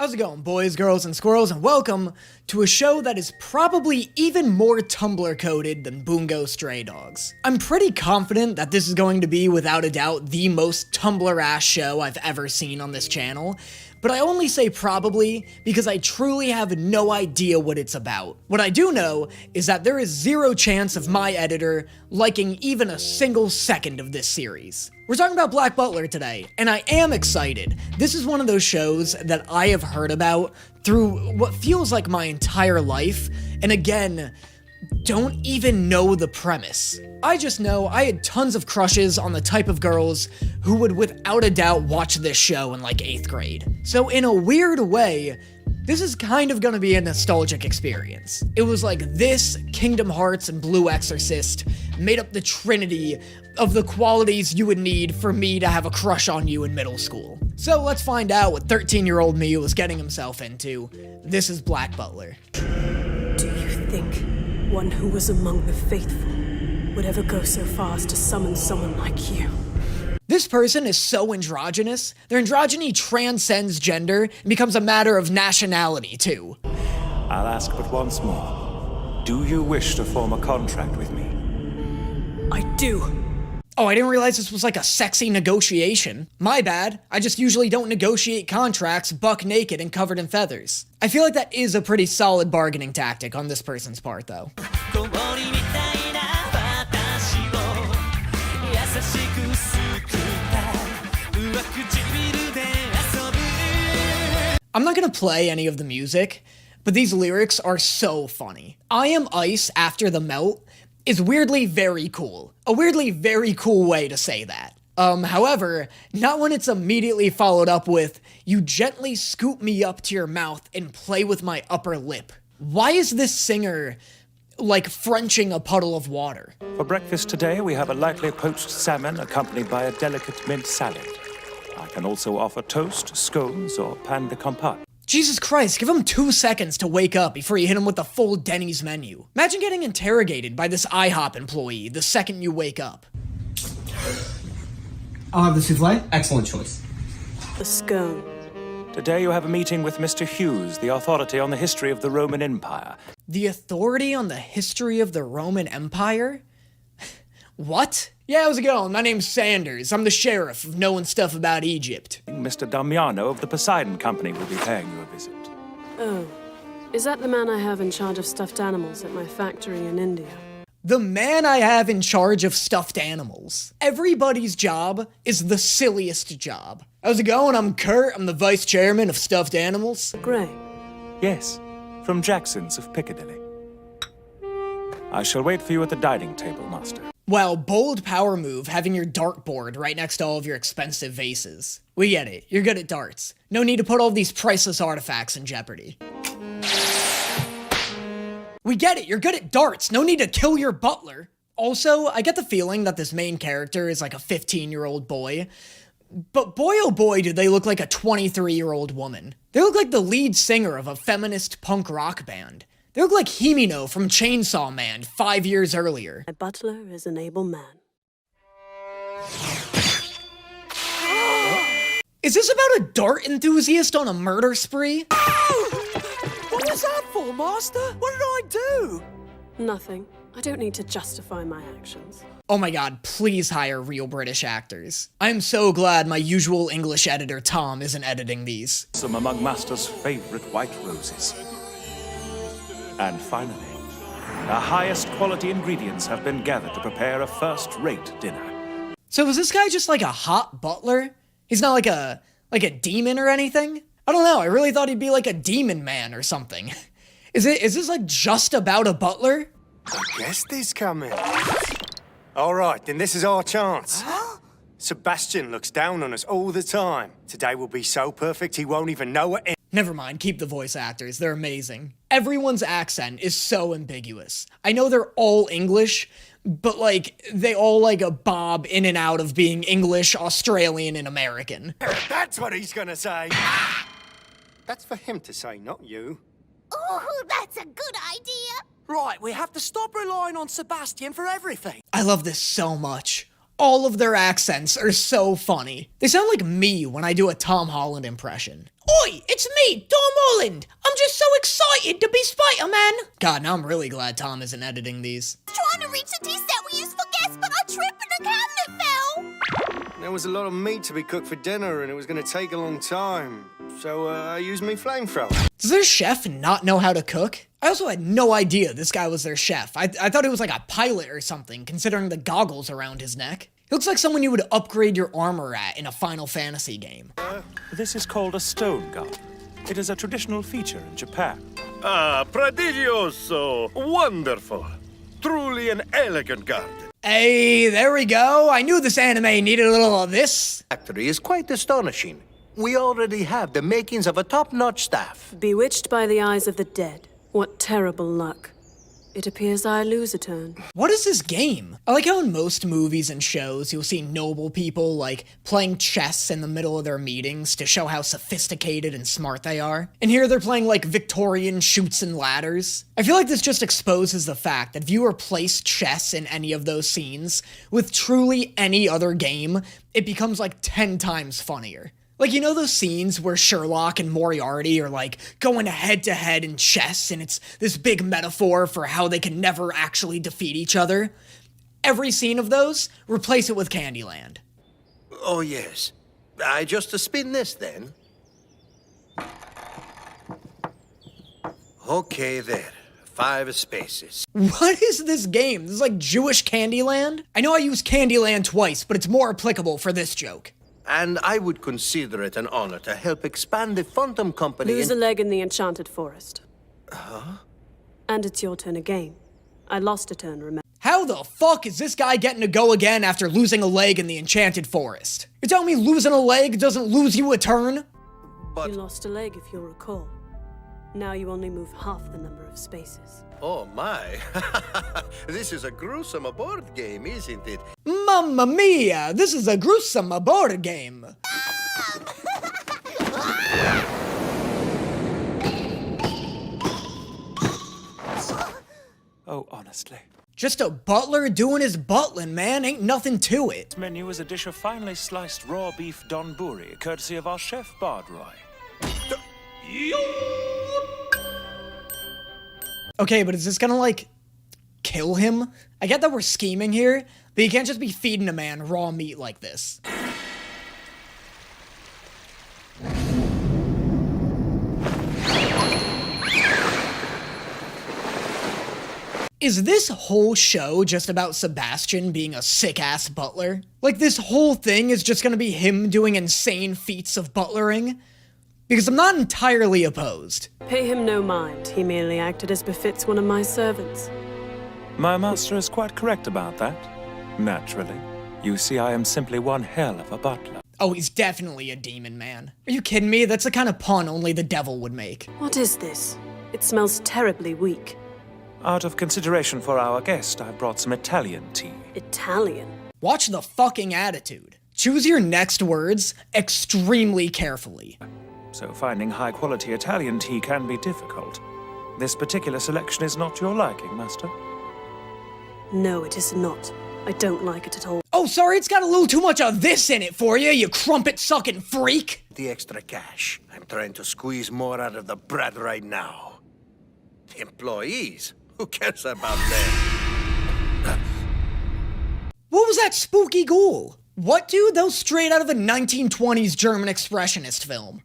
How's it going, boys, girls, and squirrels, and welcome to a show that is probably even more Tumblr-coded than Bungo Stray Dogs. I'm pretty confident that this is going to be, without a doubt, the most Tumblr-ass show I've ever seen on this channel, but I only say probably because I truly have no idea what it's about. What I do know is that there is zero chance of my editor liking even a single second of this series. We're talking about Black Butler today, and I am excited. This is one of those shows that I have heard about through what feels like my entire life, and again, don't even know the premise. I just know I had tons of crushes on the type of girls who would without a doubt watch this show in like 8th grade. So in a weird way, this is kind of gonna be a nostalgic experience. It was like this, Kingdom Hearts, and Blue Exorcist made up the trinity of the qualities you would need for me to have a crush on you in middle school. So let's find out what 13-year-old me was getting himself into. This is Black Butler. Do you think one who was among the faithful would ever go so far as to summon someone like you? This person is so androgynous, their androgyny transcends gender and becomes a matter of nationality, too. I'll ask but once more. Do you wish to form a contract with me? I do. Oh, I didn't realize this was like a sexy negotiation. My bad. I just usually don't negotiate contracts buck naked and covered in feathers. I feel like that is a pretty solid bargaining tactic on this person's part, though. I'm not gonna play any of the music, but these lyrics are so funny. I am ice after the melt is weirdly very cool. A weirdly very cool way to say that. However, not when it's immediately followed up with, you gently scoop me up to your mouth and play with my upper lip. Why is this singer, like, Frenching a puddle of water? For breakfast today, we have a lightly poached salmon accompanied by a delicate mint salad. I can also offer toast, scones, or pain de compote. Jesus Christ, give him 2 seconds to wake up before you hit him with the full Denny's menu. Imagine getting interrogated by this IHOP employee the second you wake up. I'll have the souffle. Excellent choice. The scone. Today you have a meeting with Mr. Hughes, the authority on the history of the Roman Empire. The authority on the history of the Roman Empire? What? Yeah, how's it going? My name's Sanders. I'm the sheriff of knowing stuff about Egypt. Mr. Damiano of the Poseidon Company will be paying you a visit. Oh, is that the man I have in charge of stuffed animals at my factory in India? The man I have in charge of stuffed animals. Everybody's job is the silliest job. How's it going? I'm Kurt. I'm the vice chairman of stuffed animals. Gray. Yes, from Jackson's of Piccadilly. I shall wait for you at the dining table, master. Wow, bold power move, having your dartboard right next to all of your expensive vases. We get it, you're good at darts. No need to put all these priceless artifacts in jeopardy. We get it, you're good at darts, no need to kill your butler. Also, I get the feeling that this main character is like a 15-year-old boy, but boy oh boy do they look like a 23-year-old woman. They look like the lead singer of a feminist punk rock band. They look like Himino from Chainsaw Man 5 years earlier. My butler is an able man. Is this about a dart enthusiast on a murder spree? What was that for, Master? What did I do? Nothing. I don't need to justify my actions. Oh my god, please hire real British actors. I'm so glad my usual English editor Tom isn't editing these. Some among master's favorite white roses. And finally, the highest quality ingredients have been gathered to prepare a first-rate dinner. So is this guy just like a hot butler? He's not like a demon or anything? I don't know, I really thought he'd be like a demon man or something. Is this like just about a butler? I guessed this coming. All right, then this is our chance. Huh? Sebastian looks down on us all the time. Today will be so perfect he won't even know it. Never mind, keep the voice actors, they're amazing. Everyone's accent is so ambiguous. I know they're all English, but like, they all like bob in and out of being English, Australian, and American. That's what he's gonna say. That's for him to say, not you. Oh, that's a good idea. Right, we have to stop relying on Sebastian for everything. I love this so much. All of their accents are so funny. They sound like me when I do a Tom Holland impression. Oi, it's me, Tom Holland. I'm just so excited to be Spider-Man. God, now I'm really glad Tom isn't editing these. Trying to reach the tea set we used for guests, but I tripped and the cabinet fell. There was a lot of meat to be cooked for dinner, and it was going to take a long time. So I used my flamethrower. Does their chef not know how to cook? I also had no idea this guy was their chef. I thought he was like a pilot or something, considering the goggles around his neck. He looks like someone you would upgrade your armor at in a Final Fantasy game. This is called a stone garden. It is a traditional feature in Japan. Ah, prodigioso! Wonderful! Truly an elegant garden. Hey, there we go. I knew this anime needed a little of this. Factory is quite astonishing. We already have the makings of a top-notch staff. Bewitched by the eyes of the dead. What terrible luck. It appears I lose a turn. What is this game? I like how in most movies and shows you'll see noble people like playing chess in the middle of their meetings to show how sophisticated and smart they are. And here they're playing like Victorian chutes and ladders. I feel like this just exposes the fact that if you replace chess in any of those scenes with truly any other game, it becomes like 10 times funnier. Like, you know those scenes where Sherlock and Moriarty are, like, going head-to-head in chess, and it's this big metaphor for how they can never actually defeat each other? Every scene of those, replace it with Candyland. Oh, yes. I just spin this, then. Okay, there. 5 spaces. What is this game? This is like Jewish Candyland? I know I used Candyland twice, but it's more applicable for this joke. And I would consider it an honor to help expand the Phantom Company. Lose a leg in the Enchanted Forest. Huh? And it's your turn again. I lost a turn, remember? How the fuck is this guy getting to go again after losing a leg in the Enchanted Forest? You're telling me losing a leg doesn't lose you a turn? But... You lost a leg, if you'll recall. Now you only move half the number of spaces. Oh my. This is a gruesome board game, isn't it? Mamma mia, this is a gruesome board game. Oh, honestly. Just a butler doing his butlin', man. Ain't nothing to it. This menu is a dish of finely sliced raw beef donburi, courtesy of our chef Bardroy. Okay, but is this gonna, like, kill him? I get that we're scheming here, but you can't just be feeding a man raw meat like this. Is this whole show just about Sebastian being a sick-ass butler? Like, this whole thing is just gonna be him doing insane feats of butlering? Because I'm not entirely opposed. Pay him no mind. He merely acted as befits one of my servants. My master is quite correct about that. Naturally. You see, I am simply one hell of a butler. Oh, he's definitely a demon man. Are you kidding me? That's the kind of pun only the devil would make. What is this? It smells terribly weak. Out of consideration for our guest, I brought some Italian tea. Italian? Watch the fucking attitude. Choose your next words extremely carefully. So finding high-quality Italian tea can be difficult. This particular selection is not your liking, master. No, it is not. I don't like it at all. Oh, sorry, it's got a little too much of this in it for you, you crumpet-sucking freak! The extra cash. I'm trying to squeeze more out of the bread right now. Employees? Who cares about them? What was that spooky ghoul? What, dude? That was straight out of a 1920s German expressionist film.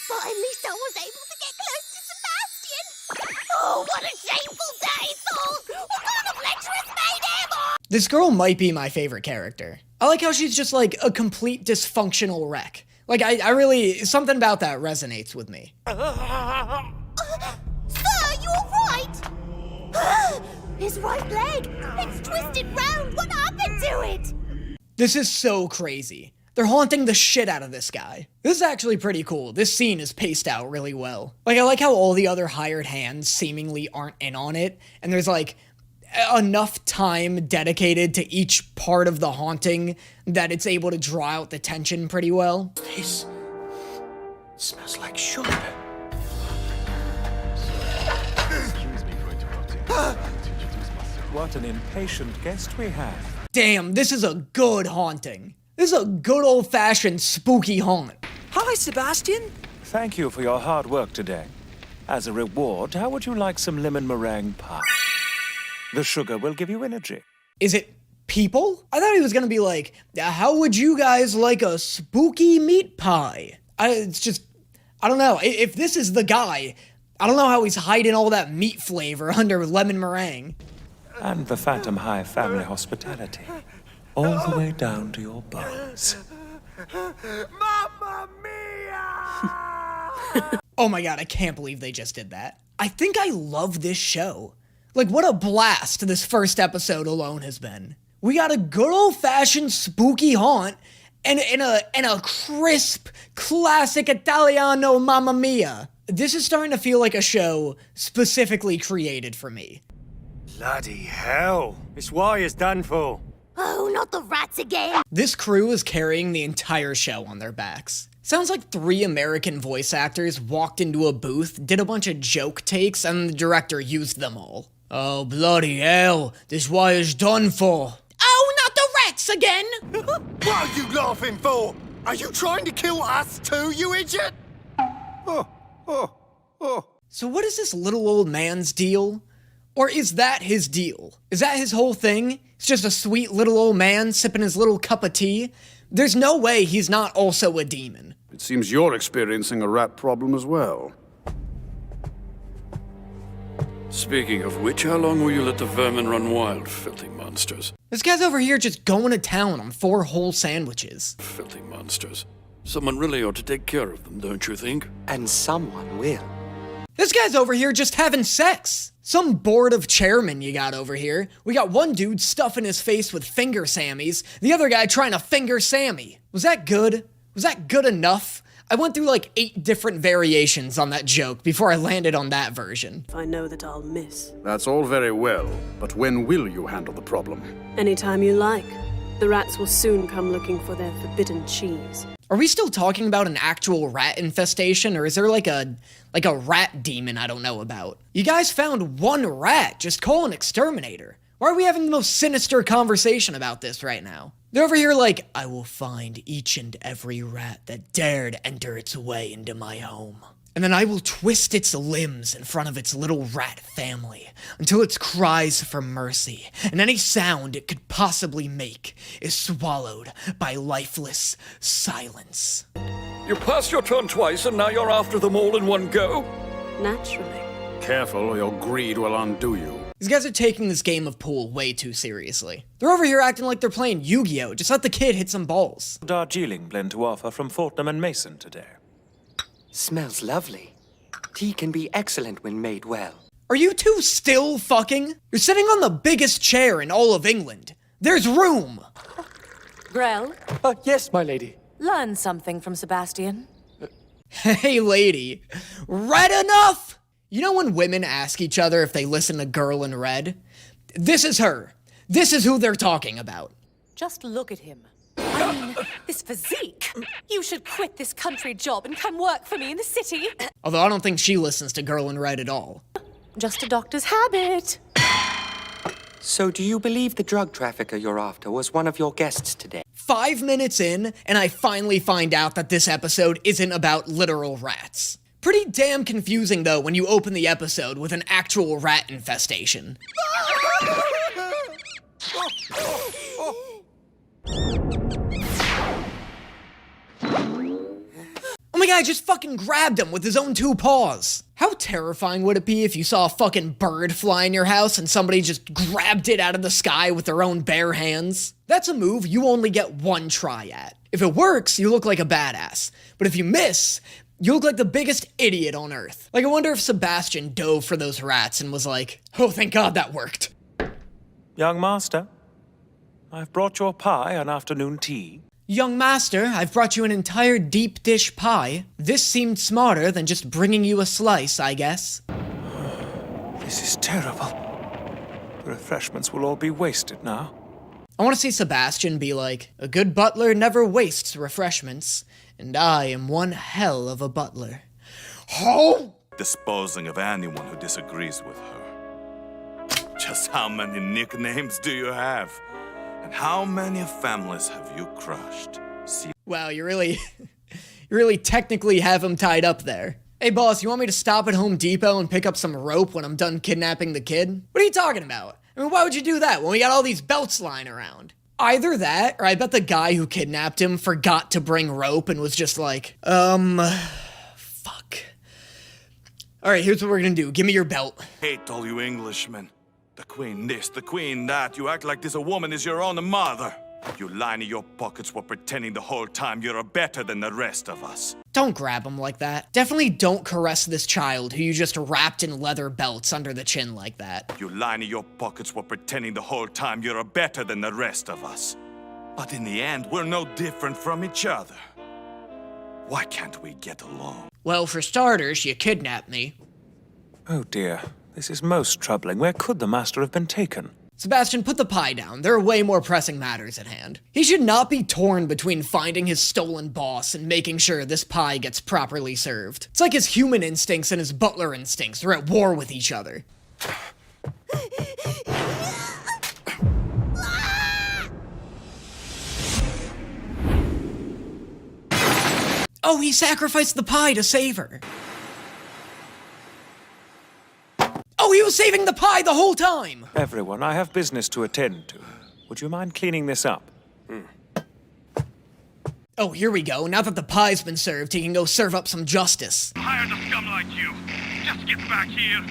But at least I was able to get close to Sebastian. Oh, what a shameful day, Thor! What kind of lecherous maid am I? This girl might be my favorite character. I like how she's just like a complete dysfunctional wreck. Like, I really, something about that resonates with me. Sir, you alright? His right leg! It's twisted round! What happened to it? This is so crazy. They're haunting the shit out of this guy. This is actually pretty cool. This scene is paced out really well. Like, I like how all the other hired hands seemingly aren't in on it, and there's like enough time dedicated to each part of the haunting that it's able to draw out the tension pretty well. This smells like sugar. What an impatient guest we have. Damn, this is a good haunting. This is a good old-fashioned spooky haunt. Hi, Sebastian. Thank you for your hard work today. As a reward, how would you like some lemon meringue pie? The sugar will give you energy. Is it people? I thought he was gonna be like, how would you guys like a spooky meat pie? I don't know. If this is the guy, I don't know how he's hiding all that meat flavor under lemon meringue. And the Phantom High family hospitality. All the way down to your bones. Mamma mia! Oh my god, I can't believe they just did that. I think I love this show. Like, what a blast this first episode alone has been. We got a good old-fashioned spooky haunt and a crisp, classic Italiano Mamma Mia. This is starting to feel like a show specifically created for me. Bloody hell. This wire's done for. Oh, not the rats again! This crew is carrying the entire show on their backs. Sounds like 3 American voice actors walked into a booth, did a bunch of joke takes, and the director used them all. Oh, bloody hell, this wire's done for. Oh, not the rats again! What are you laughing for? Are you trying to kill us too, you idiot? So what is this little old man's deal? Or is that his deal? Is that his whole thing? It's just a sweet little old man sipping his little cup of tea? There's no way he's not also a demon. It seems you're experiencing a rat problem as well. Speaking of which, how long will you let the vermin run wild, filthy monsters? This guy's over here just going to town on 4 whole sandwiches. Filthy monsters. Someone really ought to take care of them, don't you think? And someone will. This guy's over here just having sex. Some board of chairman you got over here. We got one dude stuffing his face with finger Sammies, the other guy trying to finger Sammy. Was that good? Was that good enough? I went through like 8 different variations on that joke before I landed on that version. I know that I'll miss. That's all very well, but when will you handle the problem? Anytime you like. The rats will soon come looking for their forbidden cheese. Are we still talking about an actual rat infestation, or is there like a rat demon I don't know about? You guys found 1 rat, just call an exterminator. Why are we having the most sinister conversation about this right now? They're over here like, I will find each and every rat that dared enter its way into my home. And then I will twist its limbs in front of its little rat family until its cries for mercy and any sound it could possibly make is swallowed by lifeless silence. You passed your turn twice and now you're after them all in one go? Naturally. Careful or your greed will undo you. These guys are taking this game of pool way too seriously. They're over here acting like they're playing Yu-Gi-Oh! Just let the kid hit some balls. Darjeeling blend to offer from Fortnum and Mason today. Smells lovely. Tea can be excellent when made well. Are you two still fucking? You're sitting on the biggest chair in all of England. There's room! Grell, Yes, my lady. learn something from Sebastian. Hey lady, red enough? You know when women ask each other if they listen to Girl in Red? This is her. This is who they're talking about. Just look at him. I mean, this physique. You should quit this country job and come work for me in the city. Although I don't think she listens to Girl in Red at all. Just a doctor's habit. So do you believe the drug trafficker you're after was one of your guests today? 5 minutes in, and I finally find out that this episode isn't about literal rats. Pretty damn confusing though when you open the episode with an actual rat infestation. Oh my god, I just fucking grabbed him with his own 2 paws. How terrifying would it be if you saw a fucking bird fly in your house and somebody just grabbed it out of the sky with their own bare hands? That's a move you only get 1 try at. If it works, you look like a badass. But if you miss, you look like the biggest idiot on earth. Like, I wonder if Sebastian dove for those rats and was like, oh, thank God that worked. Young master, I've brought your pie and afternoon tea. Young master, I've brought you an entire deep dish pie. This seemed smarter than just bringing you a slice, I guess. This is terrible. The refreshments will all be wasted now. I want to see Sebastian be like, a good butler never wastes refreshments, and I am one hell of a butler. Oh! Disposing of anyone who disagrees with her. Just how many nicknames do you have? And how many families have you crushed? See, wow, you're really You really technically have him tied up there. Hey boss, you want me to stop at Home Depot and pick up some rope when I'm done kidnapping the kid? What are you talking about? I mean, why would you do that when we got all these belts lying around? Either that, or I bet the guy who kidnapped him forgot to bring rope and was just like, fuck. Alright, here's what we're gonna do. Give me your belt. Hate all you Englishmen. The queen this, the queen that. You act like this a woman is your own mother. You line in your pockets while pretending the whole time you're better than the rest of us. Don't grab him like that. Definitely don't caress this child who you just wrapped in leather belts under the chin like that. You line in your pockets while pretending the whole time you're better than the rest of us. But in the end, we're no different from each other. Why can't we get along? Well, for starters, you kidnapped me. Oh dear, this is most troubling. Where could the master have been taken? Sebastian, put the pie down. There are way more pressing matters at hand. He should not be torn between finding his stolen boss and making sure this pie gets properly served. It's like his human instincts and his butler instincts are at war with each other. Oh, he sacrificed the pie to save her. Oh, he was saving the pie the whole time! Everyone, I have business to attend to. Would you mind cleaning this up? Oh, here we go. Now that the pie's been served, he can go serve up some justice. Hired a scum like you. Just get back here.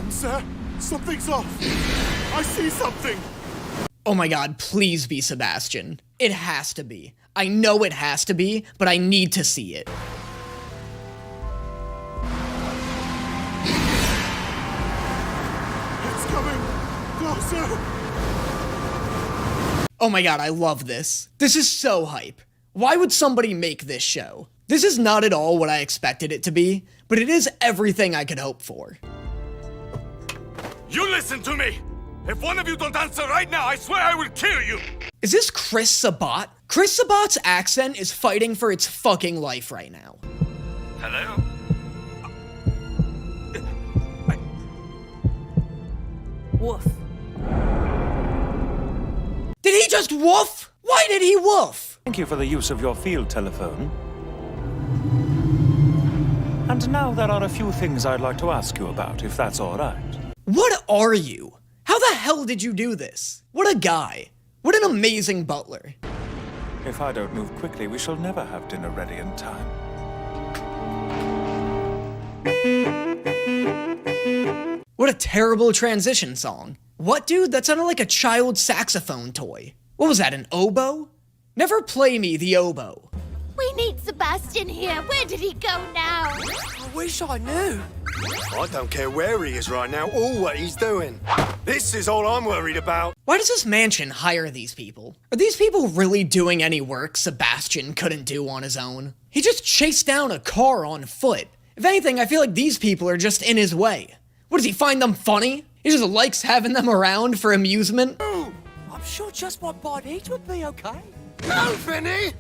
Sir, something's off. I see something. Oh my god, please be Sebastian. It has to be. I know it has to be, but I need to see it. Oh my god, I love this. This is so hype. Why would somebody make this show? This is not at all what I expected it to be, but it is everything I could hope for. You listen to me! If one of you don't answer right now, I swear I will kill you! Is this Chris Sabat? Chris Sabat's accent is fighting for its fucking life right now. Hello? Woof. Did he just woof? Why did he woof? Thank you for the use of your field telephone. And now there are a few things I'd like to ask you about, if that's all right. What are you? How the hell did you do this? What a guy. What an amazing butler. If I don't move quickly, we shall never have dinner ready in time. What a terrible transition song. What, dude? That sounded like a child saxophone toy. What was that, an oboe? Never play me the oboe. We need Sebastian here. Where did he go now? I wish I knew. I don't care where he is right now or what he's doing. This is all I'm worried about. Why does this mansion hire these people? Are these people really doing any work Sebastian couldn't do on his own? He just chased down a car on foot. If anything, I feel like these people are just in his way. What, does he find them funny? He just likes having them around for amusement? I'm sure just one bite each would be okay. No, Finny!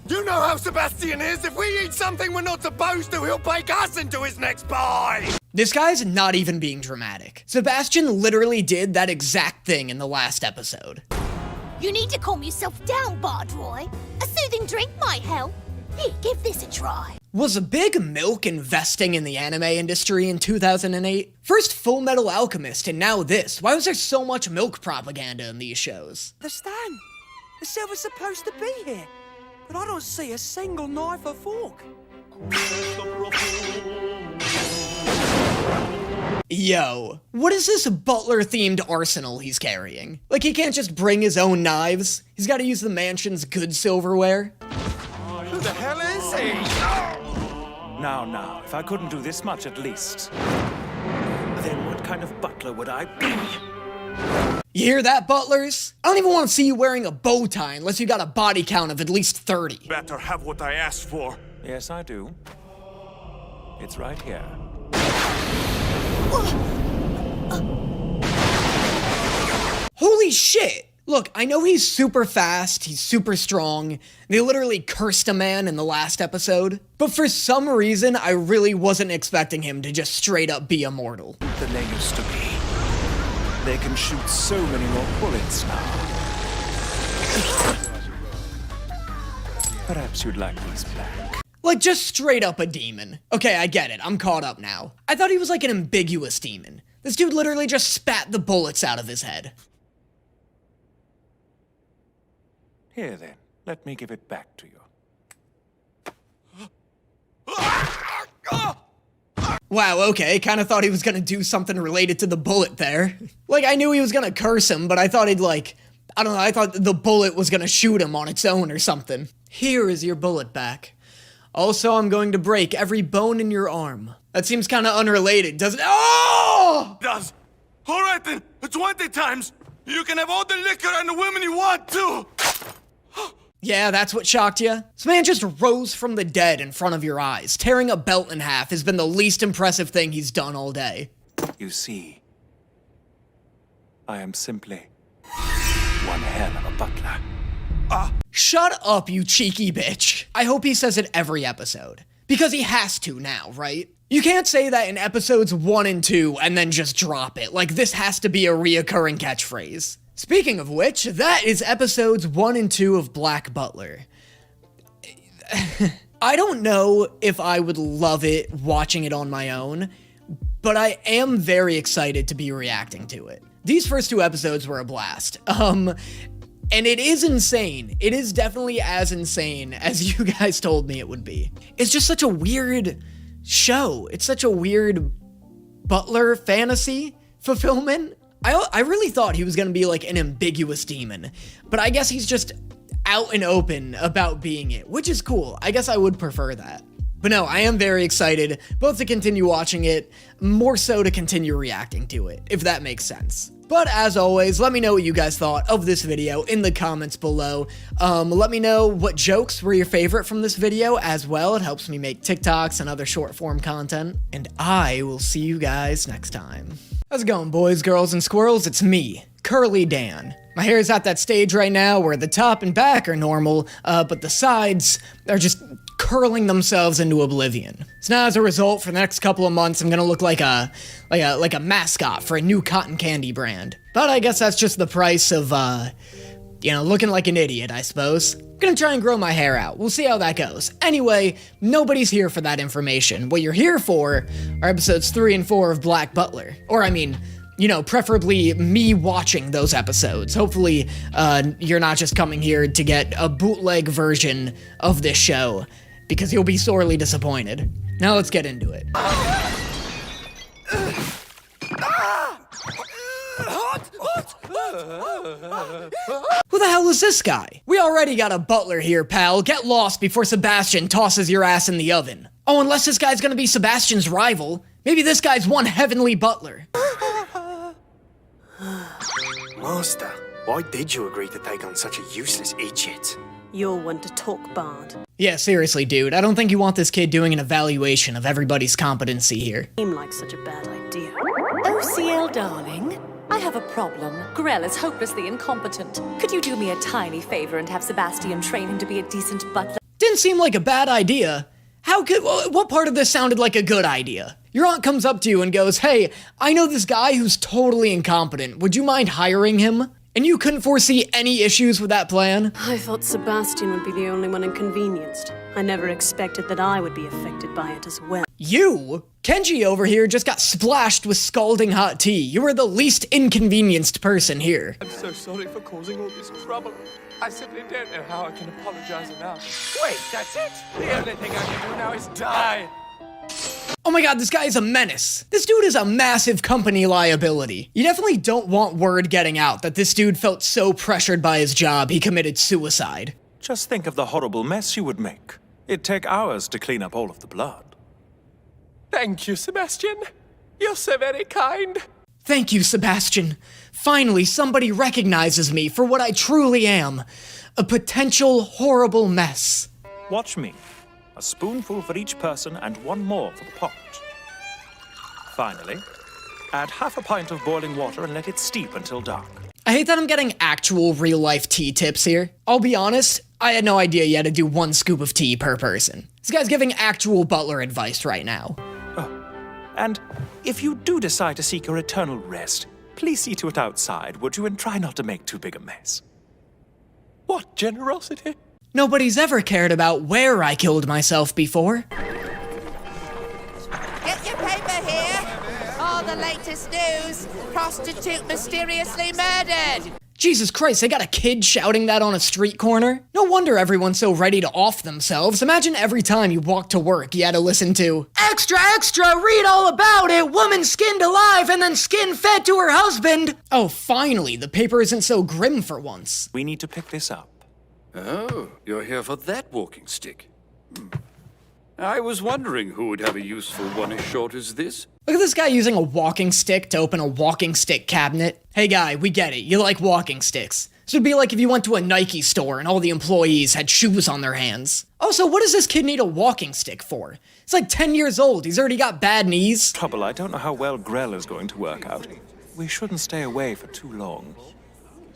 You know how Sebastian is. If we eat something we're not supposed to, he'll bake us into his next pie! This guy's not even being dramatic. Sebastian literally did that exact thing in the last episode. You need to calm yourself down, Bardroy. A soothing drink might help. Here, give this a try. Was Big Milk investing in the anime industry in 2008? First Full Metal Alchemist and now this. Why was there so much milk propaganda in these shows? Understand? The silver's supposed to be here, but I don't see a single knife or fork. Yo, what is this butler-themed arsenal he's carrying? Like, he can't just bring his own knives? He's gotta use the mansion's good silverware? Who the hell is he? Now, if I couldn't do this much at least, then what kind of butler would I be? You hear that, butlers? I don't even want to see you wearing a bow tie unless you got a body count of at least 30. Better have what I asked for. Yes, I do. It's right here. Holy shit! Look, I know he's super fast, he's super strong, they literally cursed a man in the last episode, but for some reason, I really wasn't expecting him to just straight up be immortal. Than they used to be. They can shoot so many more bullets now. Perhaps you'd like these back. Like, just straight up a demon. Okay, I get it. I'm caught up now. I thought he was like an ambiguous demon. This dude literally just spat the bullets out of his head. Here then, let me give it back to you. Wow, okay, kinda thought he was gonna do something related to the bullet there. Like, I knew he was gonna curse him, but I thought he'd like, I don't know, I thought the bullet was gonna shoot him on its own or something. Here is your bullet back. Also, I'm going to break every bone in your arm. That seems kinda unrelated, doesn't it? Oh! Does. All right then, 20 times. You can have all the liquor and the women you want too. Yeah, that's what shocked you? This man just rose from the dead in front of your eyes. Tearing a belt in half has been the least impressive thing he's done all day. You see, I am simply one hell of a butler. Shut up, you cheeky bitch. I hope he says it every episode. Because he has to now, right? You can't say that in episodes 1 and 2 and then just drop it. Like, this has to be a reoccurring catchphrase. Speaking of which, that is episodes 1 and 2 of Black Butler. I don't know if I would love it watching it on my own, but I am very excited to be reacting to it. These first 2 episodes were a blast. And it is insane. It is definitely as insane as you guys told me it would be. It's just such a weird show. It's such a weird Butler fantasy fulfillment. I really thought he was gonna be like an ambiguous demon, but I guess he's just out and open about being it, which is cool. I guess I would prefer that. But no, I am very excited, both to continue watching it, more so to continue reacting to it, if that makes sense. But as always, let me know what you guys thought of this video in the comments below. Let me know what jokes were your favorite from this video as well. It helps me make TikToks and other short form content. And I will see you guys next time. How's it going, boys, girls, and squirrels? It's me, Curly Dan. My hair is at that stage right now where the top and back are normal, but the sides are just curling themselves into oblivion. So now as a result, for the next couple of months, I'm gonna look like a mascot for a new cotton candy brand. But I guess that's just the price of, you know, looking like an idiot, I suppose. I'm gonna try and grow my hair out. We'll see how that goes. Anyway, nobody's here for that information. What you're here for are episodes 3 and 4 of Black Butler. Or, I mean, you know, preferably me watching those episodes. Hopefully, you're not just coming here to get a bootleg version of this show, because you'll be sorely disappointed. Now let's get into it. Who the hell is this guy? We already got a butler here, pal. Get lost before Sebastian tosses your ass in the oven. Oh, unless this guy's gonna be Sebastian's rival. Maybe this guy's one heavenly butler. Master, why did you agree to take on such a useless idiot? You're one to talk, Bard. Yeah, seriously, dude. I don't think you want this kid doing an evaluation of everybody's competency here. Seemed like such a bad idea. OCL, darling. I have a problem. Grell is hopelessly incompetent. Could you do me a tiny favor and have Sebastian train him to be a decent butler? Didn't seem like a bad idea. How could, what part of this sounded like a good idea? Your aunt comes up to you and goes, hey, I know this guy who's totally incompetent. Would you mind hiring him? And you couldn't foresee any issues with that plan? I thought Sebastian would be the only one inconvenienced. I never expected that I would be affected by it as well. You? Kenji over here just got splashed with scalding hot tea. You were the least inconvenienced person here. I'm so sorry for causing all this trouble. I simply don't know how I can apologize enough. Wait, that's it? The only thing I can do now is die. Oh my god, this guy is a menace. This dude is a massive company liability. You definitely don't want word getting out that this dude felt so pressured by his job he committed suicide. Just think of the horrible mess you would make. It'd take hours to clean up all of the blood. Thank you, Sebastian. You're so very kind. Thank you, Sebastian. Finally, somebody recognizes me for what I truly am. A potential horrible mess. Watch me. A spoonful for each person and one more for the pot. Finally, add half a pint of boiling water and let it steep until dark. I hate that I'm getting actual real-life tea tips here. I'll be honest, I had no idea you had to do 1 scoop of tea per person. This guy's giving actual butler advice right now. Oh, and if you do decide to seek your eternal rest, please see to it outside, would you, and try not to make too big a mess. What generosity. Nobody's ever cared about where I killed myself before. Get your paper here. All the latest news. Prostitute mysteriously murdered. Jesus Christ, they got a kid shouting that on a street corner? No wonder everyone's so ready to off themselves. Imagine every time you walked to work, you had to listen to, "Extra, extra, read all about it! Woman skinned alive and then skin fed to her husband!" Oh, finally, the paper isn't so grim for once. We need to pick this up. Oh, you're here for that walking stick. I was wondering who would have a useful one as short as this. Look at this guy using a walking stick to open a walking stick cabinet. Hey guy, we get it. You like walking sticks. This would be like if you went to a Nike store and all the employees had shoes on their hands. Also, what does this kid need a walking stick for? He's like 10 years old. He's already got bad knees. Trouble, I don't know how well Grell is going to work out. We shouldn't stay away for too long.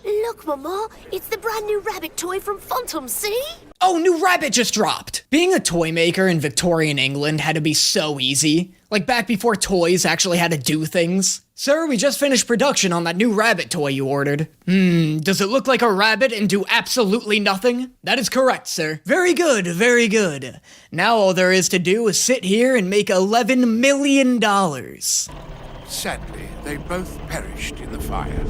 Look, Mama, it's the brand new rabbit toy from Fontum, see? Oh, new rabbit just dropped! Being a toy maker in Victorian England had to be so easy. Like back before toys actually had to do things. Sir, we just finished production on that new rabbit toy you ordered. Does it look like a rabbit and do absolutely nothing? That is correct, sir. Very good, very good. Now all there is to do is sit here and make $11 million. Sadly, they both perished in the fire.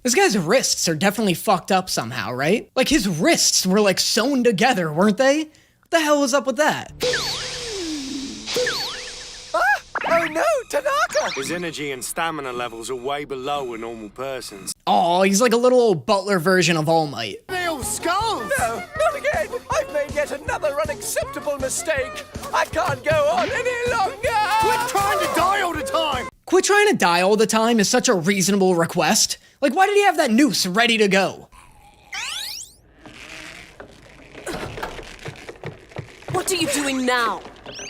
This guy's wrists are definitely fucked up somehow, right? Like his wrists were like sewn together, weren't they? What the hell was up with that? Oh no, Tanaka! His energy and stamina levels are way below a normal person's. Oh, he's like a little old Butler version of All Might. Neil Skulls! No, not again! I've made yet another unacceptable mistake! I can't go on any longer! Quit trying to die all the time! Quit trying to die all the time is such a reasonable request. Like, why did he have that noose ready to go? What are you doing now?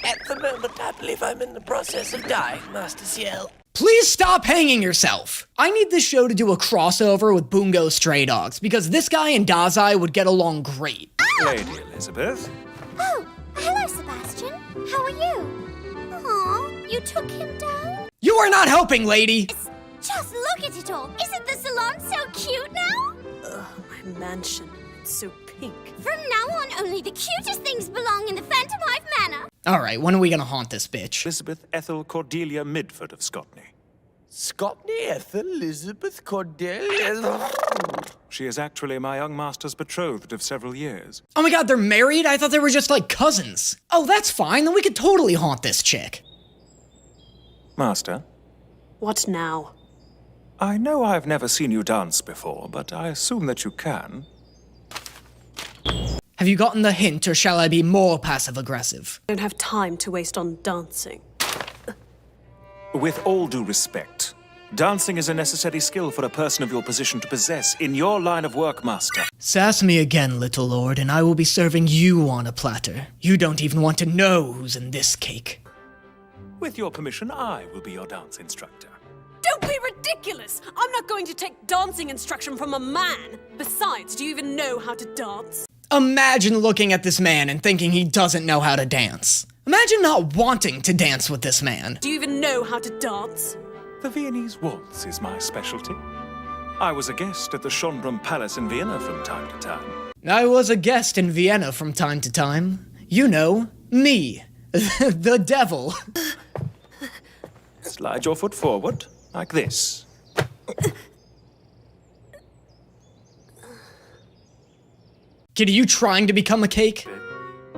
At the moment, I believe I'm in the process of dying, Master Ciel. Please stop hanging yourself! I need this show to do a crossover with Bungo Stray Dogs, because this guy and Dazai would get along great. Lady Elizabeth. Oh, hello, Sebastian. How are you? Aw, you took him down? You are not helping, lady! Just look at it all. Isn't the salon so cute now? Ugh, my mansion. It's so pink. From now on, only the cutest things belong in the Phantom Hive Manor. Alright, when are we gonna haunt this bitch? Elizabeth Ethel Cordelia Midford of Scotney. Scotney Ethel Elizabeth Cordelia. She is actually my young master's betrothed of several years. Oh my god, they're married? I thought they were just like cousins. Oh, that's fine, then we could totally haunt this chick. Master? What now? I know I've never seen you dance before, but I assume that you can. Have you gotten the hint, or shall I be more passive-aggressive? I don't have time to waste on dancing. With all due respect, dancing is a necessary skill for a person of your position to possess in your line of work, Master. Sass me again, little lord, and I will be serving you on a platter. You don't even want to know who's in this cake. With your permission, I will be your dance instructor. Don't be ridiculous! I'm not going to take dancing instruction from a man. Besides, do you even know how to dance? Imagine looking at this man and thinking he doesn't know how to dance. Imagine not wanting to dance with this man. Do you even know how to dance? The Viennese waltz is my specialty. I was a guest at the Schönbrunn Palace in Vienna from time to time. I was a guest in Vienna from time to time. You know, me. The devil. Slide your foot forward, like this. Kid, are you trying to become a cake?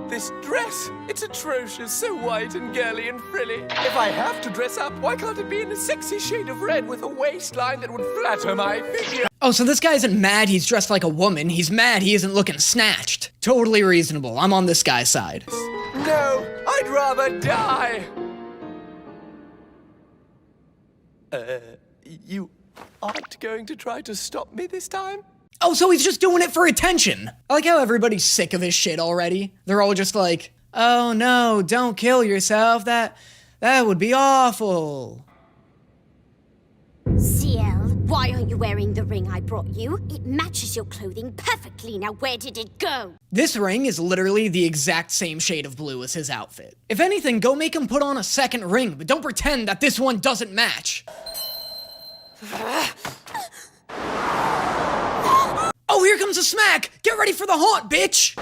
This dress, it's atrocious, so white and girly and frilly. If I have to dress up, why can't it be in a sexy shade of red with a waistline that would flatter my figure? Oh, so this guy isn't mad he's dressed like a woman, he's mad he isn't looking snatched. Totally reasonable, I'm on this guy's side. No, I'd rather die. You aren't going to try to stop me this time? Oh, so he's just doing it for attention. I like how everybody's sick of his shit already. They're all just like, oh no, don't kill yourself, that would be awful. Ciel, why aren't you wearing the ring I brought you? It matches your clothing perfectly. Now where did it go? This ring is literally the exact same shade of blue as his outfit. If anything, go make him put on a second ring, but don't pretend that this one doesn't match. comes a smack! Get ready for the haunt, bitch!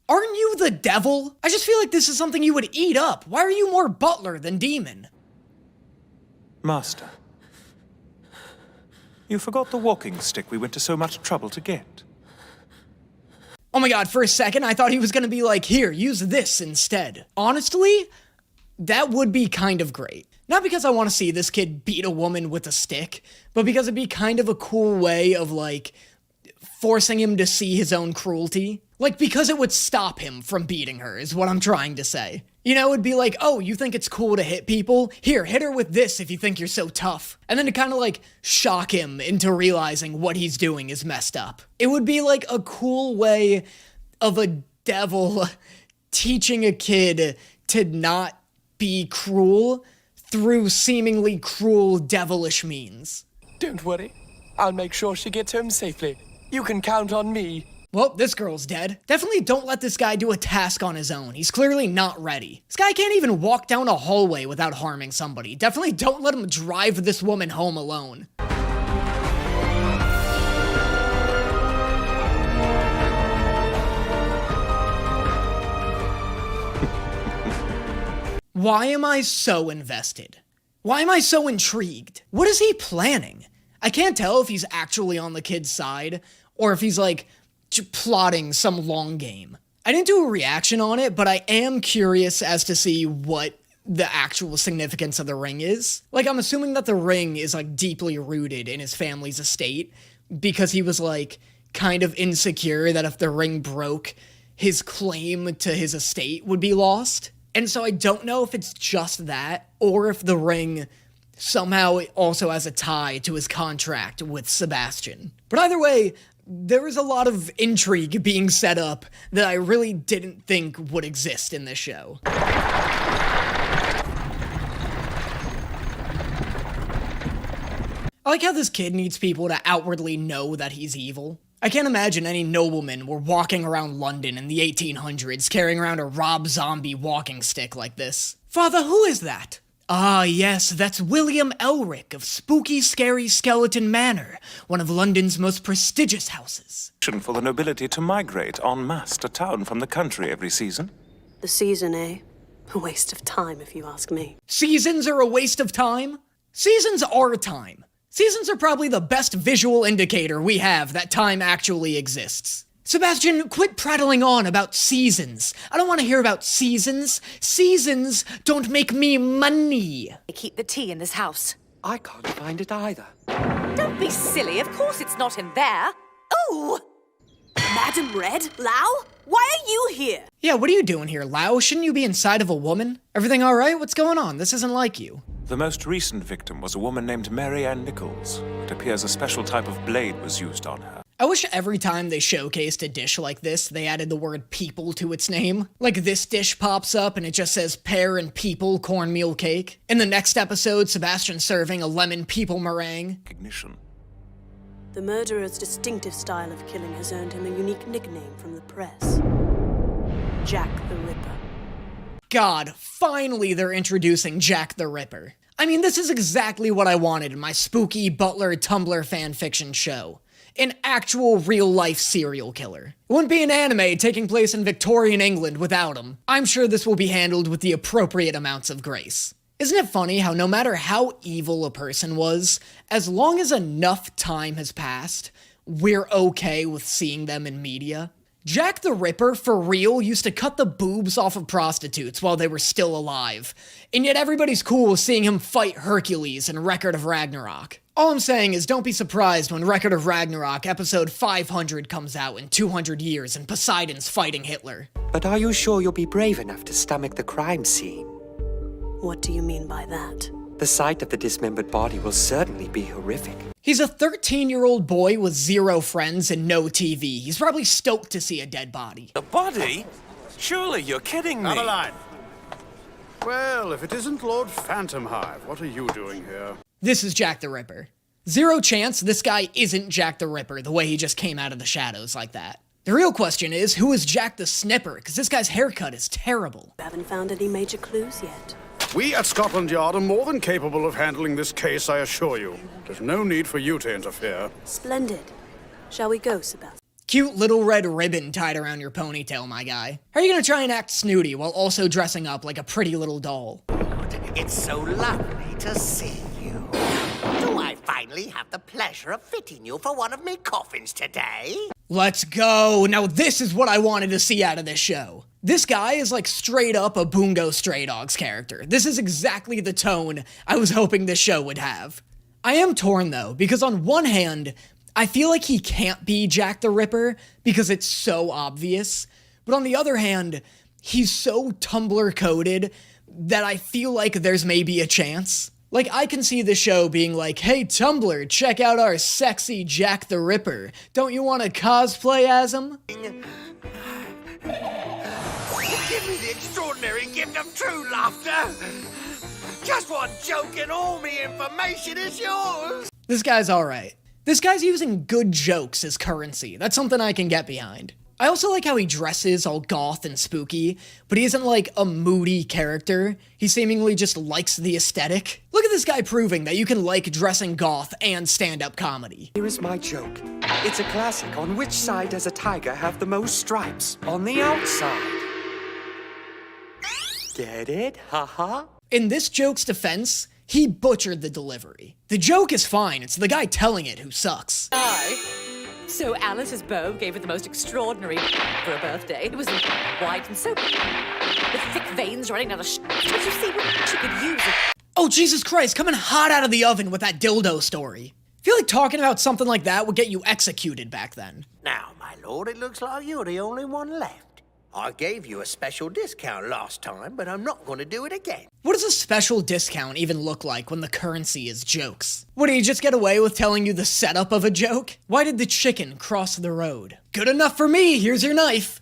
Aren't you the devil? I just feel like this is something you would eat up. Why are you more butler than demon? Master, you forgot the walking stick we went to so much trouble to get. Oh my god, for a second I thought he was gonna be like, here, use this instead. Honestly, that would be kind of great. Not because I want to see this kid beat a woman with a stick, but because it'd be kind of a cool way of, like, forcing him to see his own cruelty. Like, because it would stop him from beating her, is what I'm trying to say. You know, it'd be like, oh, you think it's cool to hit people? Here, hit her with this if you think you're so tough. And then to kind of, like, shock him into realizing what he's doing is messed up. It would be, like, a cool way of a devil teaching a kid to not be cruel through seemingly cruel, devilish means. Don't worry. I'll make sure she gets home safely. You can count on me. Well, this girl's dead. Definitely don't let this guy do a task on his own. He's clearly not ready. This guy can't even walk down a hallway without harming somebody. Definitely don't let him drive this woman home alone. Why am I so invested? Why am I so intrigued? What is he planning? I can't tell if he's actually on the kid's side, or if he's, like, plotting some long game. I didn't do a reaction on it, but I am curious as to see what the actual significance of the ring is. Like, I'm assuming that the ring is, like, deeply rooted in his family's estate, because he was, like, kind of insecure that if the ring broke, his claim to his estate would be lost. And so I don't know if it's just that, or if the ring somehow also has a tie to his contract with Sebastian. But either way, there is a lot of intrigue being set up that I really didn't think would exist in this show. I like how this kid needs people to outwardly know that he's evil. I can't imagine any noblemen were walking around London in the 1800s carrying around a Rob Zombie walking stick like this. Father, who is that? Ah, yes, that's William Elric of Spooky Scary Skeleton Manor, one of London's most prestigious houses. For the nobility to migrate en masse to town from the country every season. The season, eh? A waste of time, if you ask me. Seasons are a waste of time? Seasons are time. Seasons are probably the best visual indicator we have that time actually exists. Sebastian, quit prattling on about seasons. I don't want to hear about seasons. Seasons don't make me money. I keep the tea in this house. I can't find it either. Don't be silly. Of course it's not in there. Ooh! Madam Red? Lau? Why are you here? Yeah, what are you doing here, Lau? Shouldn't you be inside of a woman? Everything all right? What's going on? This isn't like you. The most recent victim was a woman named Mary Ann Nichols. It appears a special type of blade was used on her. I wish every time they showcased a dish like this, they added the word people to its name. Like this dish pops up and it just says pear and people cornmeal cake. In the next episode, Sebastian's serving a lemon people meringue. Ignition. The murderer's distinctive style of killing has earned him a unique nickname from the press. Jack the Ripper. God, finally they're introducing Jack the Ripper. I mean, this is exactly what I wanted in my spooky Butler Tumblr fanfiction show. An actual real-life serial killer. It wouldn't be an anime taking place in Victorian England without him. I'm sure this will be handled with the appropriate amounts of grace. Isn't it funny how no matter how evil a person was, as long as enough time has passed, we're okay with seeing them in media? Jack the Ripper, for real, used to cut the boobs off of prostitutes while they were still alive. And yet everybody's cool with seeing him fight Hercules in Record of Ragnarok. All I'm saying is don't be surprised when Record of Ragnarok episode 500 comes out in 200 years and Poseidon's fighting Hitler. But are you sure you'll be brave enough to stomach the crime scene? What do you mean by that? The sight of the dismembered body will certainly be horrific. He's a 13-year-old boy with 0 friends and no TV. He's probably stoked to see a dead body. A body? Surely you're kidding me. Adeline. Well, if it isn't Lord Phantomhive, what are you doing here? This is Jack the Ripper. 0 chance this guy isn't Jack the Ripper, the way he just came out of the shadows like that. The real question is, who is Jack the Snipper? Because this guy's haircut is terrible. You haven't found any major clues yet. We at Scotland Yard are more than capable of handling this case, I assure you. There's no need for you to interfere. Splendid. Shall we go, Sebastian? Cute little red ribbon tied around your ponytail, my guy. How are you gonna try and act snooty while also dressing up like a pretty little doll? It's so lovely to see you. Do I finally have the pleasure of fitting you for one of me coffins today? Let's go! Now this is what I wanted to see out of this show. This guy is like straight up a Bungo Stray Dogs character. This is exactly the tone I was hoping this show would have. I am torn though, because on one hand, I feel like he can't be Jack the Ripper because it's so obvious. But on the other hand, he's so Tumblr coded that I feel like there's maybe a chance. Like, I can see the show being like, hey Tumblr, check out our sexy Jack the Ripper. Don't you want to cosplay as him? Give me the extraordinary gift of true laughter. Just one joke and all me information is yours. This guy's alright. This guy's using good jokes as currency. That's something I can get behind. I also like how he dresses all goth and spooky, but he isn't like a moody character. He seemingly just likes the aesthetic. Look at this guy proving that you can like dressing goth and stand-up comedy. Here is my joke. It's a classic. On which side does a tiger have the most stripes? On the outside. Get it? Haha. In this joke's defense, he butchered the delivery. The joke is fine, it's the guy telling it who sucks. So Alice's beau gave her the most extraordinary for a birthday. It was white and so with thick veins running down the Did you see what she could use? Oh, Jesus Christ, coming hot out of the oven with that dildo story. I feel like talking about something like that would get you executed back then. Now, my lord, it looks like you're the only one left. I gave you a special discount last time, but I'm not going to do it again. What does a special discount even look like when the currency is jokes? What, do you just get away with telling you the setup of a joke? Why did the chicken cross the road? Good enough for me, here's your knife.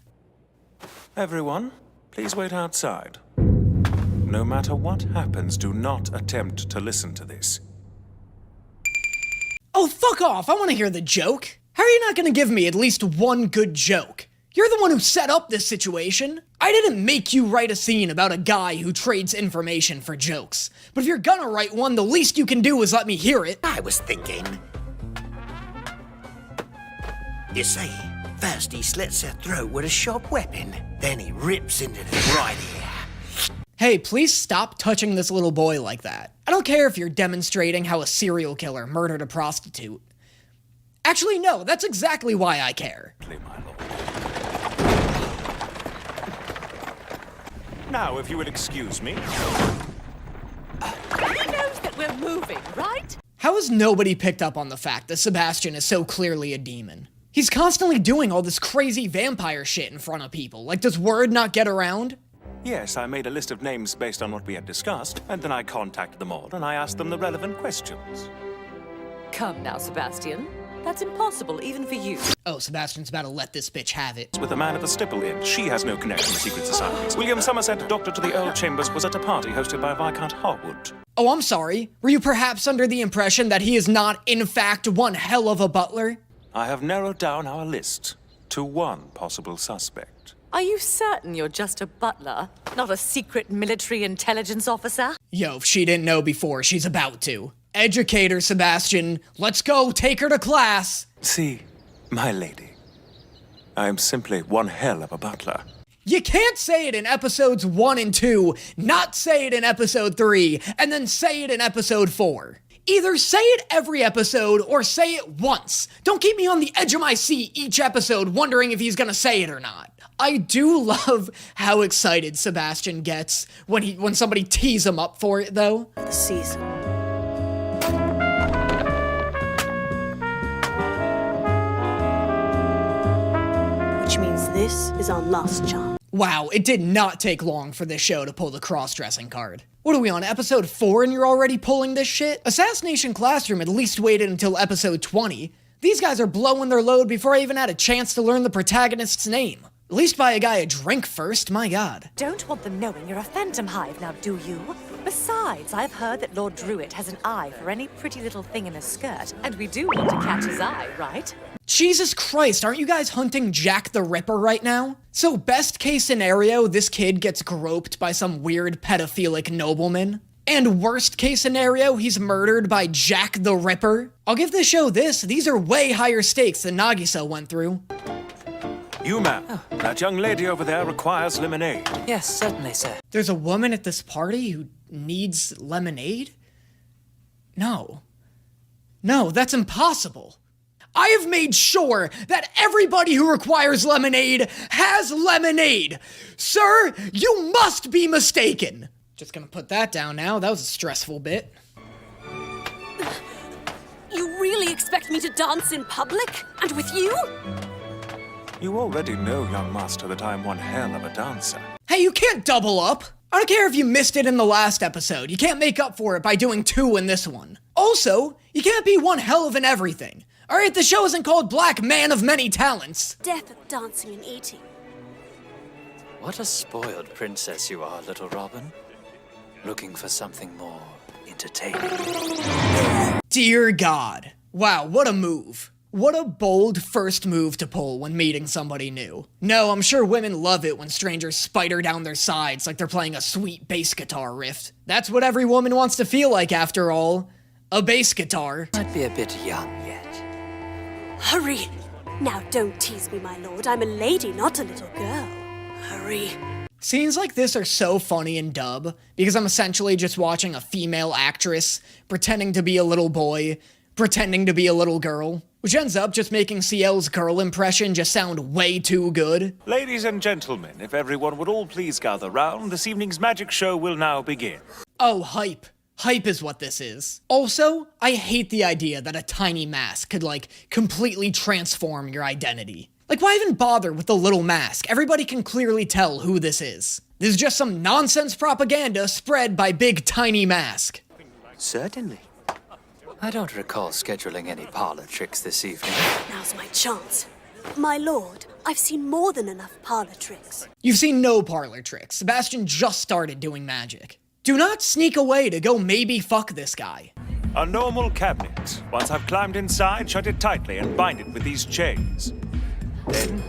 Everyone, please wait outside. No matter what happens, do not attempt to listen to this. Oh, fuck off, I want to hear the joke. How are you not going to give me at least one good joke? You're the one who set up this situation. I didn't make you write a scene about a guy who trades information for jokes. But if you're gonna write one, the least you can do is let me hear it. I was thinking. You see, first he slits her throat with a sharp weapon, then he rips into the right ear. Hey, please stop touching this little boy like that. I don't care if you're demonstrating how a serial killer murdered a prostitute. Actually, no, that's exactly why I care. Now, if you would excuse me. He knows that we're moving, right? How has nobody picked up on the fact that Sebastian is so clearly a demon? He's constantly doing all this crazy vampire shit in front of people. Like, does word not get around? Yes, I made a list of names based on what we had discussed, and then I contacted them all and I asked them the relevant questions. Come now, Sebastian. That's impossible, even for you. Oh, Sebastian's about to let this bitch have it. With a man at the Stipple Inn. She has no connection to secret societies. William Somerset, Doctor to the Earl Chambers, was at a party hosted by Viscount Harwood. Oh, I'm sorry. Were you perhaps under the impression that he is not, in fact, one hell of a butler? I have narrowed down our list to one possible suspect. Are you certain you're just a butler, not a secret military intelligence officer? Yo, if she didn't know before, she's about to. Educate her, Sebastian. Let's go, take her to class. See, my lady, I am simply one hell of a butler. You can't say it in episodes 1 and 2, not say it in episode 3, and then say it in episode 4. Either say it every episode or say it once. Don't keep me on the edge of my seat each episode wondering if he's gonna say it or not. I do love how excited Sebastian gets when somebody tees him up for it, though. The season. Which means this is our last chance. Wow, it did not take long for this show to pull the cross-dressing card. What are we on, episode 4 and you're already pulling this shit? Assassination Classroom at least waited until episode 20. These guys are blowing their load before I even had a chance to learn the protagonist's name. At least buy a guy a drink first, my god. Don't want them knowing you're a phantom hive now, do you? Besides, I've heard that Lord Druid has an eye for any pretty little thing in a skirt, and we do want to catch his eye, right? Jesus Christ, aren't you guys hunting Jack the Ripper right now? So best case scenario, this kid gets groped by some weird pedophilic nobleman. And worst case scenario, he's murdered by Jack the Ripper. I'll give this show this, these are way higher stakes than Nagisa went through. You, ma'am. That young lady over there requires lemonade. Yes, certainly, sir. There's a woman at this party who needs lemonade? No. No, that's impossible. I have made sure that everybody who requires lemonade has lemonade. Sir, you must be mistaken. Just gonna put that down now. That was a stressful bit. You really expect me to dance in public? And with you? You already know, young master, that I'm one hell of a dancer. Hey, you can't double up. I don't care if you missed it in the last episode. You can't make up for it by doing 2 in this one. Also, you can't be one hell of an everything. Alright, the show isn't called Black Man of Many Talents. Death of dancing and eating. What a spoiled princess you are, little Robin. Looking for something more entertaining. Dear God. Wow, what a move. What a bold first move to pull when meeting somebody new. No, I'm sure women love it when strangers spider down their sides like they're playing a sweet bass guitar riff. That's what every woman wants to feel like, after all. A bass guitar. Might be a bit young yet. Hurry! Now don't tease me, my lord. I'm a lady, not a little girl. Hurry. Scenes like this are so funny in dub, because I'm essentially just watching a female actress pretending to be a little boy, pretending to be a little girl, which ends up just making CL's girl impression just sound way too good. Ladies and gentlemen, if everyone would all please gather round, this evening's magic show will now begin. Oh, hype. Hype is what this is. Also, I hate the idea that a tiny mask could, like, completely transform your identity. Like, why even bother with the little mask? Everybody can clearly tell who this is. This is just some nonsense propaganda spread by Big Tiny Mask. Certainly. I don't recall scheduling any parlor tricks this evening. Now's my chance. My lord, I've seen more than enough parlor tricks. You've seen no parlor tricks. Sebastian just started doing magic. Do not sneak away to go maybe fuck this guy. A normal cabinet. Once I've climbed inside, shut it tightly and bind it with these chains. Then,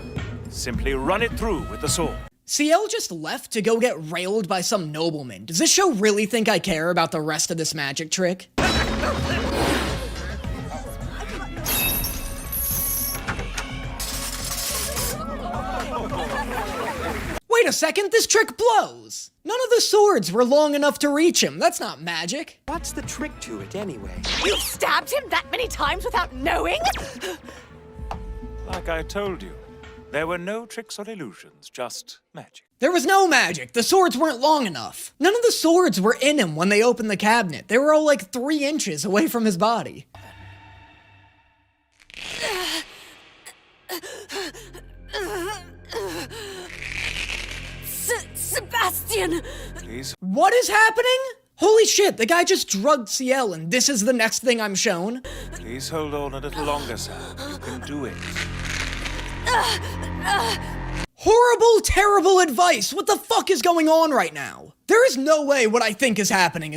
simply run it through with the sword. CL just left to go get railed by some nobleman. Does this show really think I care about the rest of this magic trick? Wait a second, this trick blows! None of the swords were long enough to reach him. That's not magic. What's the trick to it, anyway? You stabbed him that many times without knowing? Like I told you, there were no tricks or illusions, just magic. There was no magic. The swords weren't long enough. None of the swords were in him when they opened the cabinet. They were all like 3 inches away from his body. Sebastian! Please. What is happening? Holy shit, the guy just drugged CL and this is the next thing I'm shown? Please hold on a little longer, sir. You can do it. Horrible, terrible advice. What the fuck is going on right now? There is no way what I think is happening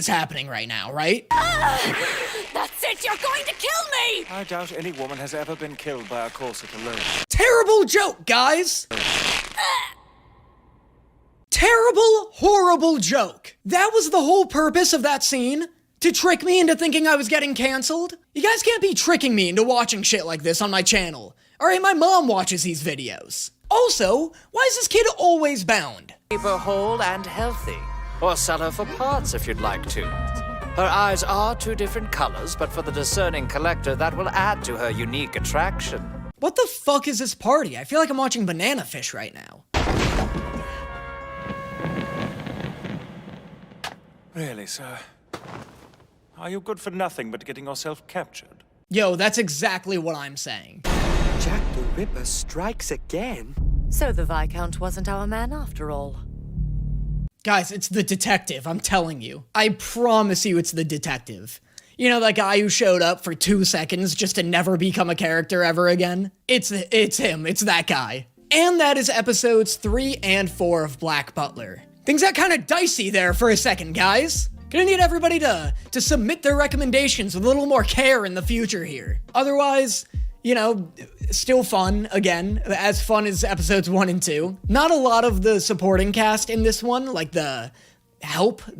right now, right? That's it, you're going to kill me! I doubt any woman has ever been killed by a corset alone. Terrible joke, guys! Terrible, horrible joke. That was the whole purpose of that scene? To trick me into thinking I was getting canceled? You guys can't be tricking me into watching shit like this on my channel. Alright, my mom watches these videos. Also, why is this kid always bound? Keep her whole and healthy. Or sell her for parts if you'd like to. Her eyes are 2 different colors, but for the discerning collector, that will add to her unique attraction. What the fuck is this party? I feel like I'm watching Banana Fish right now. Really, sir? Are you good for nothing but getting yourself captured? Yo, that's exactly what I'm saying. Jack the Ripper strikes again? So the Viscount wasn't our man after all. Guys, it's the detective, I'm telling you. I promise you it's the detective. You know that guy who showed up for 2 seconds just to never become a character ever again? It's him, it's that guy. And that is episodes 3 and 4 of Black Butler. Things got kinda dicey there for a second, guys. Gonna need everybody to submit their recommendations with a little more care in the future here. Otherwise, you know, still fun, again, as fun as episodes 1 and 2. Not a lot of the supporting cast in this one, like the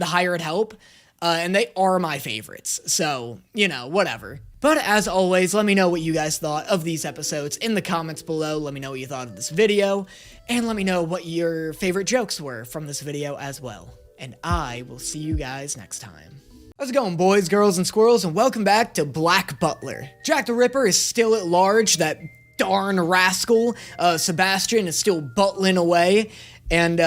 hired help, and they are my favorites, so, you know, whatever. But as always, let me know what you guys thought of these episodes in the comments below. Let me know what you thought of this video, and let me know what your favorite jokes were from this video as well. And I will see you guys next time. How's it going, boys, girls, and squirrels, and welcome back to Black Butler. Jack the Ripper is still at large, that darn rascal. Sebastian is still buttling away, and,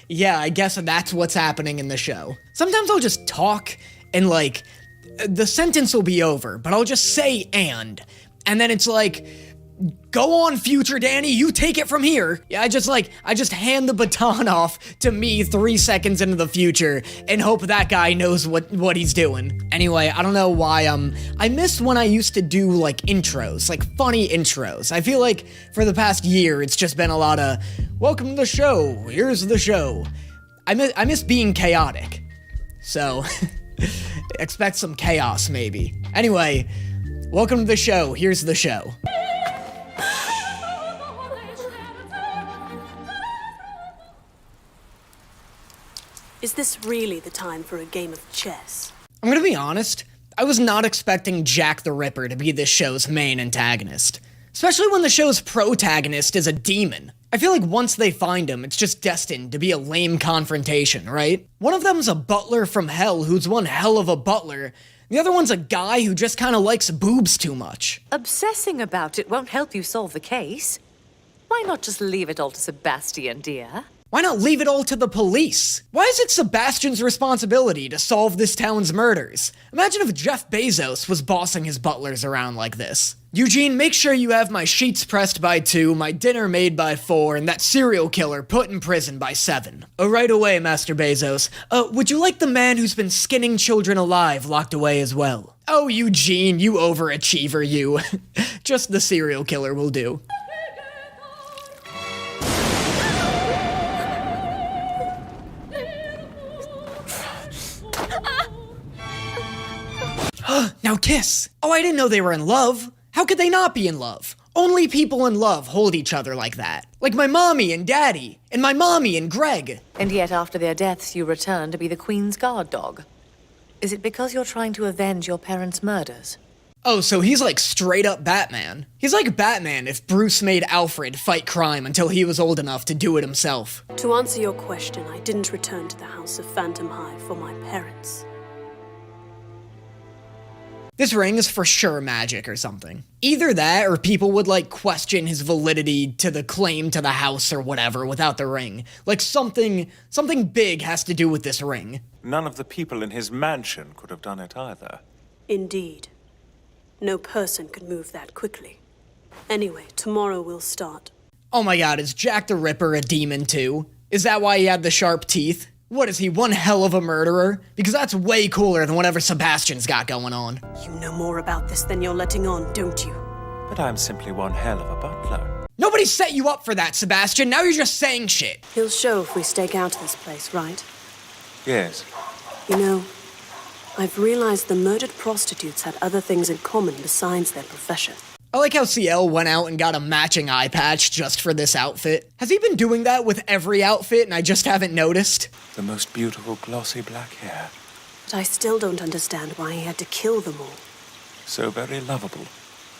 yeah, I guess that's what's happening in the show. Sometimes I'll just talk, and, like, the sentence will be over, but I'll just say and then it's like, go on, future Danny, you take it from here. Yeah, I just hand the baton off to me 3 seconds into the future and hope that guy knows what he's doing. Anyway, I don't know why, I miss when I used to do, like, intros, like, funny intros. I feel like for the past year, it's just been a lot of, welcome to the show, here's the show. I miss being chaotic. So, expect some chaos, maybe. Anyway, welcome to the show, here's the show. Is this really the time for a game of chess? I'm gonna be honest, I was not expecting Jack the Ripper to be this show's main antagonist. Especially when the show's protagonist is a demon. I feel like once they find him, it's just destined to be a lame confrontation, right? One of them's a butler from hell who's one hell of a butler. The other one's a guy who just kinda likes boobs too much. Obsessing about it won't help you solve the case. Why not just leave it all to Sebastian, dear? Why not leave it all to the police? Why is it Sebastian's responsibility to solve this town's murders? Imagine if Jeff Bezos was bossing his butlers around like this. Eugene, make sure you have my sheets pressed by 2, my dinner made by 4, and that serial killer put in prison by 7. Right away, Master Bezos. Would you like the man who's been skinning children alive locked away as well? Oh, Eugene, you overachiever, you. Just the serial killer will do. Now kiss! Oh, I didn't know they were in love. How could they not be in love? Only people in love hold each other like that. Like my mommy and daddy, and my mommy and Greg. And yet after their deaths you return to be the Queen's guard dog. Is it because you're trying to avenge your parents' murders? Oh, so he's like straight up Batman. He's like Batman if Bruce made Alfred fight crime until he was old enough to do it himself. To answer your question, I didn't return to the House of Phantom Hive for my parents. This ring is for sure magic or something. Either that, or people would, like, question his validity to the claim to the house or whatever without the ring. Like, something big has to do with this ring. None of the people in his mansion could have done it either. Indeed. No person could move that quickly. Anyway, tomorrow we'll start. Oh my god, is Jack the Ripper a demon too? Is that why he had the sharp teeth? What is he, one hell of a murderer? Because that's way cooler than whatever Sebastian's got going on. You know more about this than you're letting on, don't you? But I'm simply one hell of a butler. Nobody set you up for that, Sebastian. Now you're just saying shit. He'll show if we stake out this place, right? Yes. You know, I've realized the murdered prostitutes had other things in common besides their profession. I like how CL went out and got a matching eye patch just for this outfit. Has he been doing that with every outfit and I just haven't noticed? The most beautiful glossy black hair. But I still don't understand why he had to kill them all. So very lovable.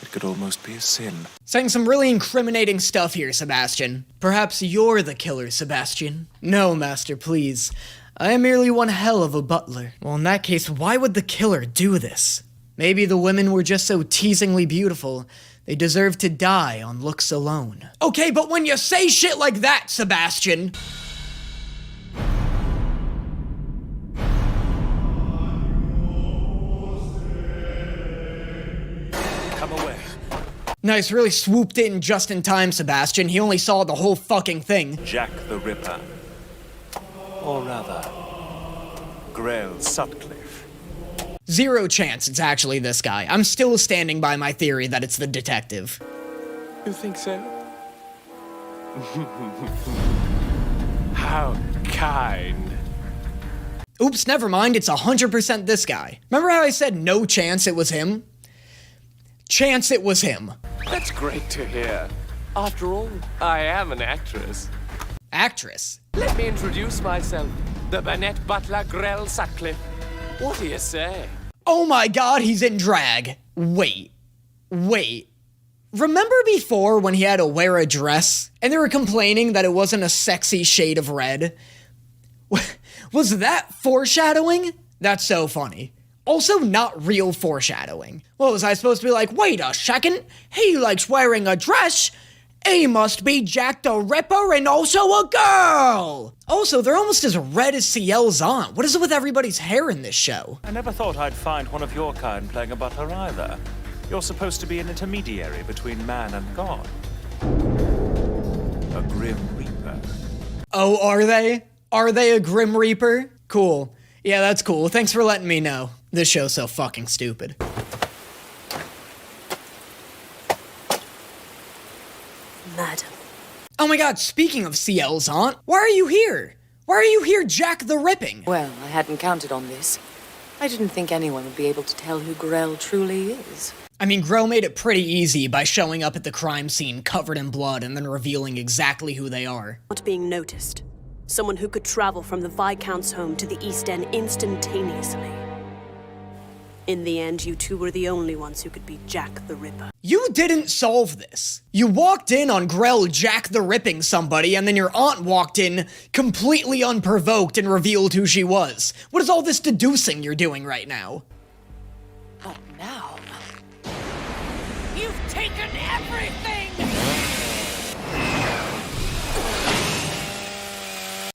It could almost be a sin. Saying some really incriminating stuff here, Sebastian. Perhaps you're the killer, Sebastian. No, Master, please. I am merely one hell of a butler. Well, in that case, why would the killer do this? Maybe the women were just so teasingly beautiful, they deserve to die on looks alone. Okay, but when you say shit like that, Sebastian... Come away. Nice, really swooped in just in time, Sebastian. He only saw the whole fucking thing. Jack the Ripper. Or rather, Grail Sutcliffe. Zero chance it's actually this guy. I'm still standing by my theory that it's the detective. You think so? How kind. Oops, never mind, it's 100% this guy. Remember how I said no chance it was him? Chance it was him. That's great to hear. After all, I am an actress. Actress? Let me introduce myself. The Burnett Butler Grell Sutcliffe. What do you say? Oh my god, he's in drag. Wait. Remember before when he had to wear a dress and they were complaining that it wasn't a sexy shade of red? Was that foreshadowing? That's so funny. Also not real foreshadowing. What was I supposed to be like, wait a second, he likes wearing a dress? He must be Jack the Ripper and also a girl! Also, they're almost as red as CL's aunt. What is it with everybody's hair in this show? I never thought I'd find one of your kind playing a butler either. You're supposed to be an intermediary between man and God. A Grim Reaper. Oh, are they? Are they a Grim Reaper? Cool. Yeah, that's cool. Thanks for letting me know. This show's so fucking stupid. Madam. Oh my god, speaking of CL's aunt, why are you here? Why are you here, Jack the Ripping? Well, I hadn't counted on this. I didn't think anyone would be able to tell who Grell truly is. I mean, Grell made it pretty easy by showing up at the crime scene covered in blood and then revealing exactly who they are. Not being noticed. Someone who could travel from the Viscount's home to the East End instantaneously. In the end, you two were the only ones who could beat Jack the Ripper. You didn't solve this. You walked in on Grell Jack the Ripping somebody, and then your aunt walked in completely unprovoked and revealed who she was. What is all this deducing you're doing right now? But now... You've taken everything!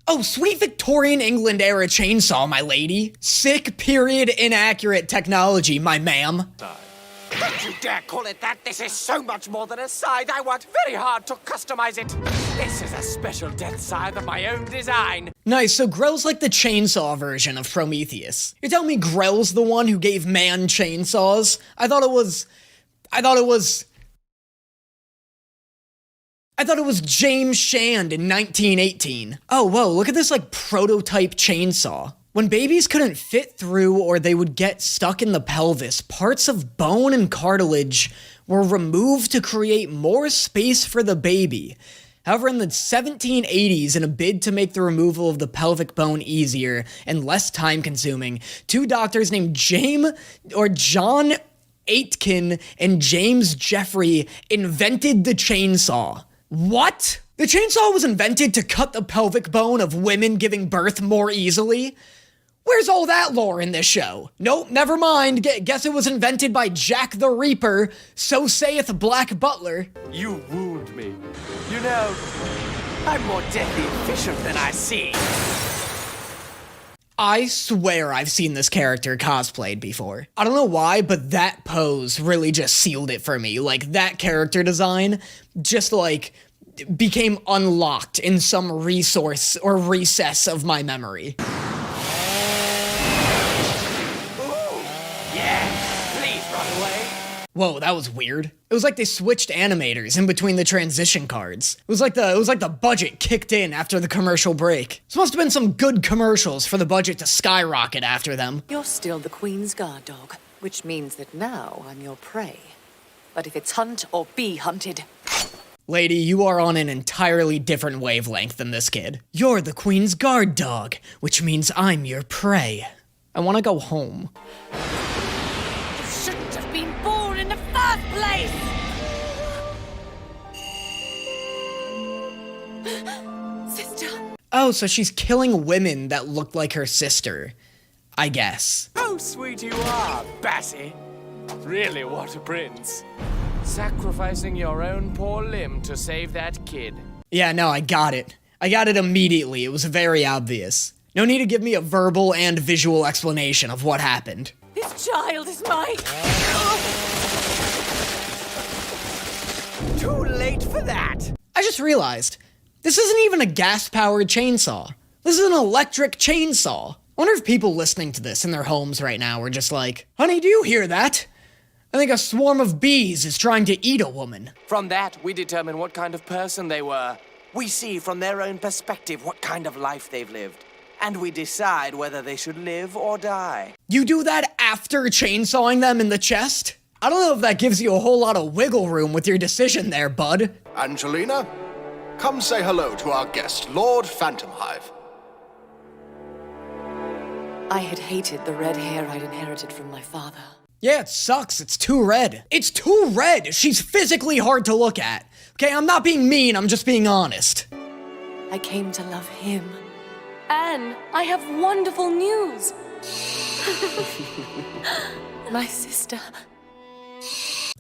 Oh, sweet Victorian England era chainsaw, my lady. Sick, period, inaccurate technology, my ma'am. Don't you dare call it that! This is so much more than a scythe! I worked very hard to customize it! This is a special death scythe of my own design! Nice, so Grell's like the chainsaw version of Prometheus. You're telling me Grell's the one who gave man chainsaws? I thought it was James Shand in 1918. Oh, whoa, look at this, like, prototype chainsaw. When babies couldn't fit through or they would get stuck in the pelvis, parts of bone and cartilage were removed to create more space for the baby. However, in the 1780s, in a bid to make the removal of the pelvic bone easier and less time-consuming, two doctors named John Aitken and James Jeffrey invented the chainsaw. What? The chainsaw was invented to cut the pelvic bone of women giving birth more easily? Where's all that lore in this show? Nope, never mind. Guess it was invented by Jack the Reaper, so saith Black Butler. You wound me. You know, I'm more deadly efficient than I seem. I swear I've seen this character cosplayed before. I don't know why, but that pose really just sealed it for me. Like, that character design just, like, became unlocked in some resource or recess of my memory. Whoa, that was weird. It was like they switched animators in between the transition cards. It was like the budget kicked in after the commercial break. This must have been some good commercials for the budget to skyrocket after them. You're still the Queen's guard dog, which means that now I'm your prey. But if it's hunt or be hunted... Lady, you are on an entirely different wavelength than this kid. You're the Queen's guard dog, which means I'm your prey. I want to go home. You shouldn't have been born in the first place! Sister. Oh, so she's killing women that look like her sister. I guess. How sweet you are, Bassie. Really, what a prince. Sacrificing your own poor limb to save that kid. Yeah, no, I got it. I got it immediately. It was very obvious. No need to give me a verbal and visual explanation of what happened. This child is mine! Too late for that! I just realized, this isn't even a gas-powered chainsaw. This is an electric chainsaw. I wonder if people listening to this in their homes right now are just like, honey, do you hear that? I think a swarm of bees is trying to eat a woman. From that, we determine what kind of person they were. We see from their own perspective what kind of life they've lived. and we decide whether they should live or die. You do that after chainsawing them in the chest? I don't know if that gives you a whole lot of wiggle room with your decision there, bud. Angelina, come say hello to our guest, Lord Phantomhive. I had hated the red hair I'd inherited from my father. Yeah, it sucks. It's too red. It's too red. She's physically hard to look at. Okay, I'm not being mean, I'm just being honest. I came to love him. Anne, I have wonderful news. My sister.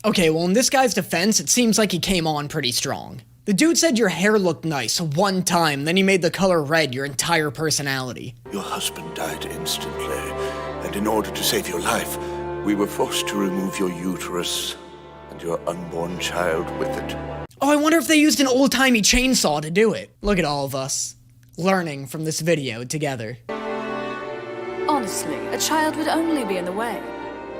Okay, well, in this guy's defense, it seems like he came on pretty strong. The dude said your hair looked nice one time, then he made the color red your entire personality. Your husband died instantly, and in order to save your life, we were forced to remove your uterus and your unborn child with it. Oh, I wonder if they used an old-timey chainsaw to do it. Look at all of us, learning from this video together. Honestly, a child would only be in the way.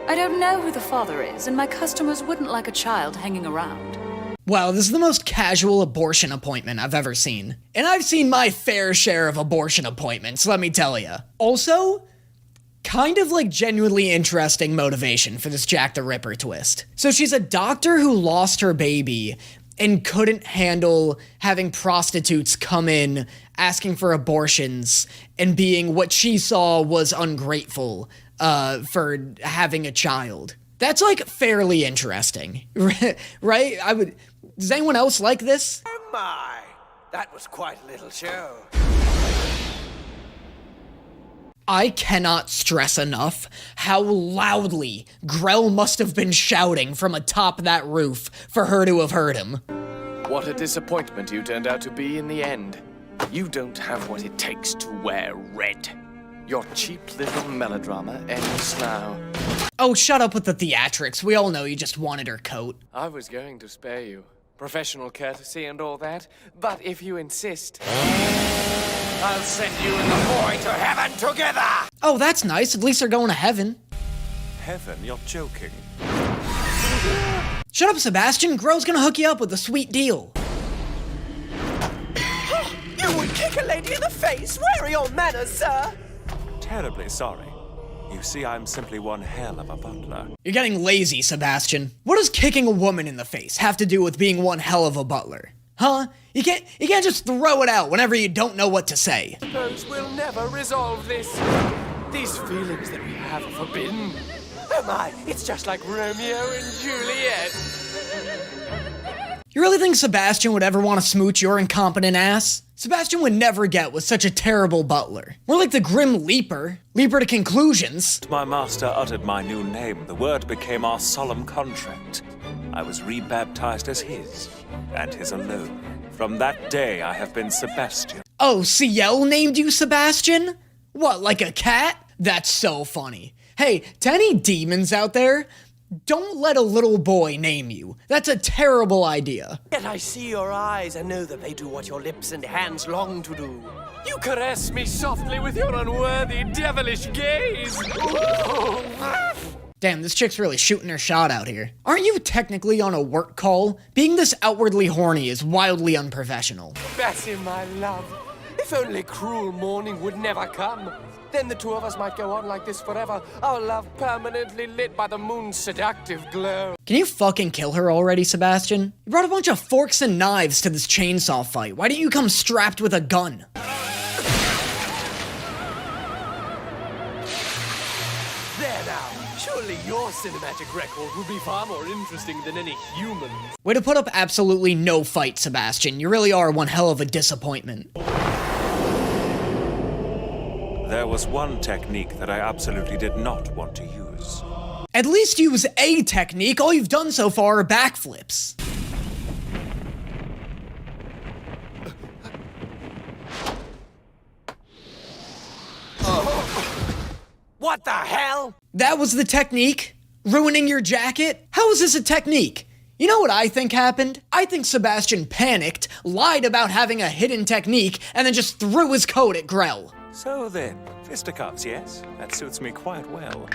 I don't know who the father is, and my customers wouldn't like a child hanging around. Wow, this is the most casual abortion appointment I've ever seen. And I've seen my fair share of abortion appointments, let me tell ya. Also, kind of like genuinely interesting motivation for this Jack the Ripper twist. So she's a doctor who lost her baby and couldn't handle having prostitutes come in asking for abortions and being what she saw was ungrateful for having a child. That's like fairly interesting, right? Does anyone else like this? Oh my, that was quite a little show. I cannot stress enough how loudly Grell must have been shouting from atop that roof for her to have heard him. What a disappointment you turned out to be in the end. You don't have what it takes to wear red. Your cheap little melodrama ends now. Oh, shut up with the theatrics. We all know you just wanted her coat. I was going to spare you. Professional courtesy and all that. But if you insist, I'll send you and the boy to heaven together! Oh, that's nice. At least they're going to heaven. Heaven? You're joking. Shut up, Sebastian. Grell's gonna hook you up with a sweet deal. You would kick a lady in the face? Where are your manners, sir? Terribly sorry. You see, I'm simply one hell of a butler. You're getting lazy, Sebastian. What does kicking a woman in the face have to do with being one hell of a butler? Huh? You can't just throw it out whenever you don't know what to say. I suppose we'll never resolve this. These feelings that we have are forbidden. Oh my, it's just like Romeo and Juliet. You really think Sebastian would ever want to smooch your incompetent ass? Sebastian would never get with such a terrible butler. More like the Grim Leaper. Leaper to conclusions. My master uttered my new name. The word became our solemn contract. I was rebaptized as his, and his alone. From that day, I have been Sebastian. Oh, CL named you Sebastian? What, like a cat? That's so funny. Hey, to any demons out there, don't let a little boy name you. That's a terrible idea. Yet I see your eyes and know that they do what your lips and hands long to do. You caress me softly with your unworthy, devilish gaze. Damn, this chick's really shooting her shot out here. Aren't you technically on a work call? Being this outwardly horny is wildly unprofessional. Bessie, my love. If only cruel morning would never come. Then the two of us might go on like this forever, our love permanently lit by the moon's seductive glow. Can you fucking kill her already, Sebastian? You brought a bunch of forks and knives to this chainsaw fight. Why didn't you come strapped with a gun? There now. Surely your cinematic record would be far more interesting than any human. Way to put up absolutely no fight, Sebastian. You really are one hell of a disappointment. There was one technique that I absolutely did not want to use. At least use a technique. All you've done so far are backflips. What the hell? That was the technique? Ruining your jacket? How is this a technique? You know what I think happened? I think Sebastian panicked, lied about having a hidden technique, and then just threw his coat at Grell. So then, fisticuffs, yes? That suits me quite well.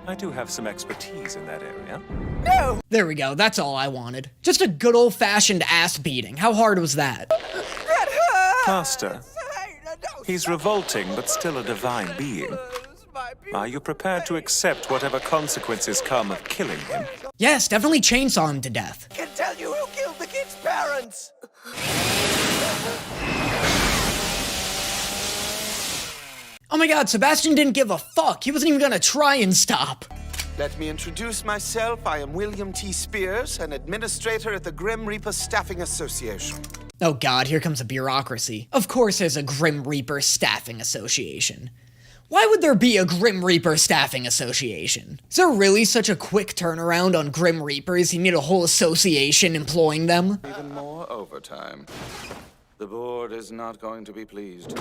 I do have some expertise in that area. No! There we go, that's all I wanted. Just a good old-fashioned ass beating. How hard was that? That hurt! Master, He's revolting, but still a divine being. Are you prepared to accept whatever consequences come of killing him? Yes, definitely chainsaw him to death. Can tell you who killed the kid's parents! Oh my god, Sebastian didn't give a fuck. He wasn't even gonna try and stop. Let me introduce myself. I am William T. Spears, an administrator at the Grim Reaper Staffing Association. Oh god, here comes a bureaucracy. Of course there's a Grim Reaper Staffing Association. Why would there be a Grim Reaper Staffing Association? Is there really such a quick turnaround on Grim Reapers? You need a whole association employing them? Even more overtime. The board is not going to be pleased.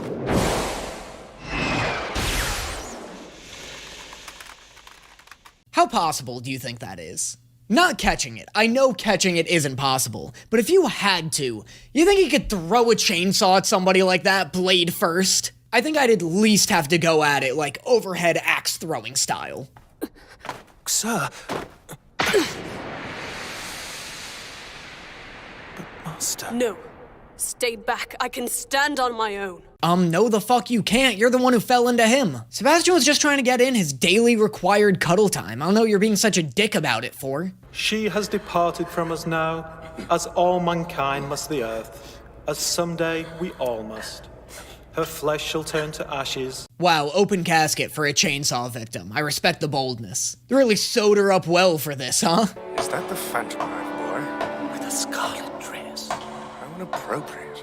How possible do you think that is? Not catching it. I know catching it isn't possible, but if you had to, you think you could throw a chainsaw at somebody like that, blade first? I think I'd at least have to go at it like overhead axe throwing style. Sir. But Master. No. Stay back. I can stand on my own. No the fuck you can't. You're the one who fell into him. Sebastian was just trying to get in his daily required cuddle time. I don't know what you're being such a dick about it for. She has departed from us now, as all mankind must the earth, as someday we all must. Her flesh shall turn to ashes. Wow, open casket for a chainsaw victim. I respect the boldness. They really sewed her up well for this, huh? Is that the Phantom Hive boy? With a scarlet dress. How inappropriate.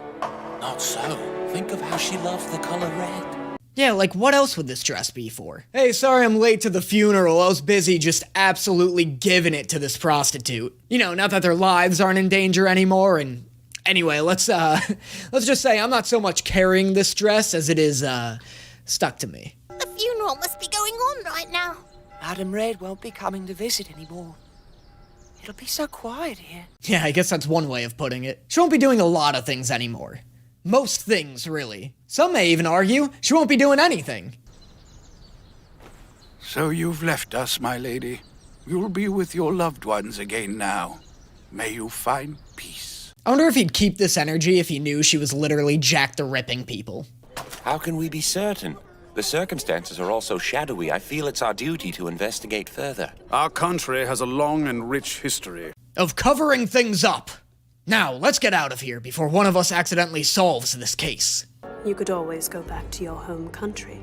Not so. Think of how she loves the color red. Yeah, like what else would this dress be for? Hey, sorry I'm late to the funeral. I was busy just absolutely giving it to this prostitute. You know, not that their lives aren't in danger anymore, and anyway, let's just say I'm not so much carrying this dress as it is, stuck to me. The funeral must be going on right now. Madam Red won't be coming to visit anymore. It'll be so quiet here. Yeah, I guess that's one way of putting it. She won't be doing a lot of things anymore. Most things, really. Some may even argue she won't be doing anything. So you've left us, my lady. You'll be with your loved ones again now. May you find peace. I wonder if he'd keep this energy if he knew she was literally Jack the Ripping people. How can we be certain? The circumstances are all so shadowy, I feel it's our duty to investigate further. Our country has a long and rich history of covering things up. Now, let's get out of here before one of us accidentally solves this case. You could always go back to your home country.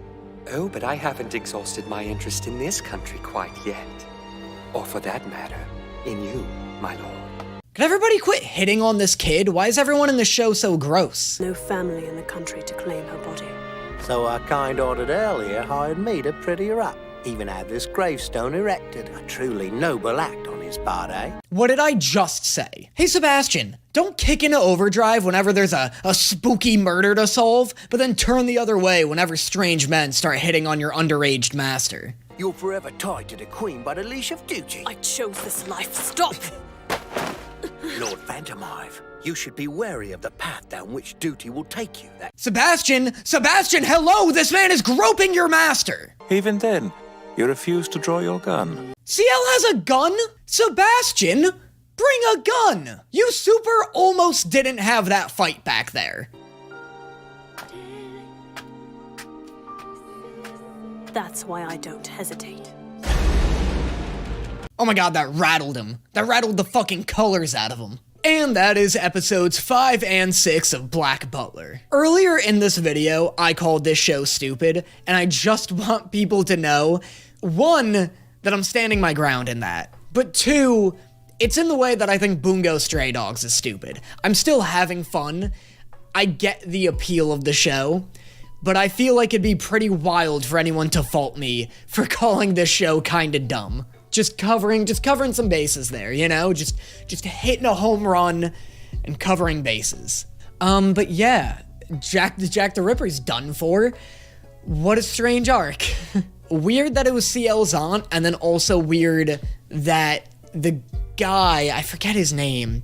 Oh, but I haven't exhausted my interest in this country quite yet. Or for that matter, in you, my lord. Could everybody quit hitting on this kid? Why is everyone in the show so gross? No family in the country to claim her body. So our kind ordered earlier hired me to pretty her up. Even had this gravestone erected. A truly noble act on his part, eh? What did I just say? Hey, Sebastian, don't kick into overdrive whenever there's a spooky murder to solve, but then turn the other way whenever strange men start hitting on your underage master. You're forever tied to the Queen by the leash of duty. I chose this life. Stop! Lord Phantom Hive, you should be wary of the path down which duty will take you. Sebastian, hello! This man is groping your master! Even then, you refuse to draw your gun. CL has a gun? Sebastian, bring a gun! You super almost didn't have that fight back there. That's why I don't hesitate. Oh my god, that rattled him. That rattled the fucking colors out of him. And that is episodes 5 and 6 of Black Butler. Earlier in this video, I called this show stupid, and I just want people to know, 1, that I'm standing my ground in that, but 2, it's in the way that I think Bungo Stray Dogs is stupid. I'm still having fun. I get the appeal of the show, but I feel like it'd be pretty wild for anyone to fault me for calling this show kinda dumb. Just covering some bases there, you know? Just hitting a home run and covering bases. But yeah, Jack the Ripper's done for. What a strange arc. Weird that it was CL's aunt, and then also weird that the guy, I forget his name,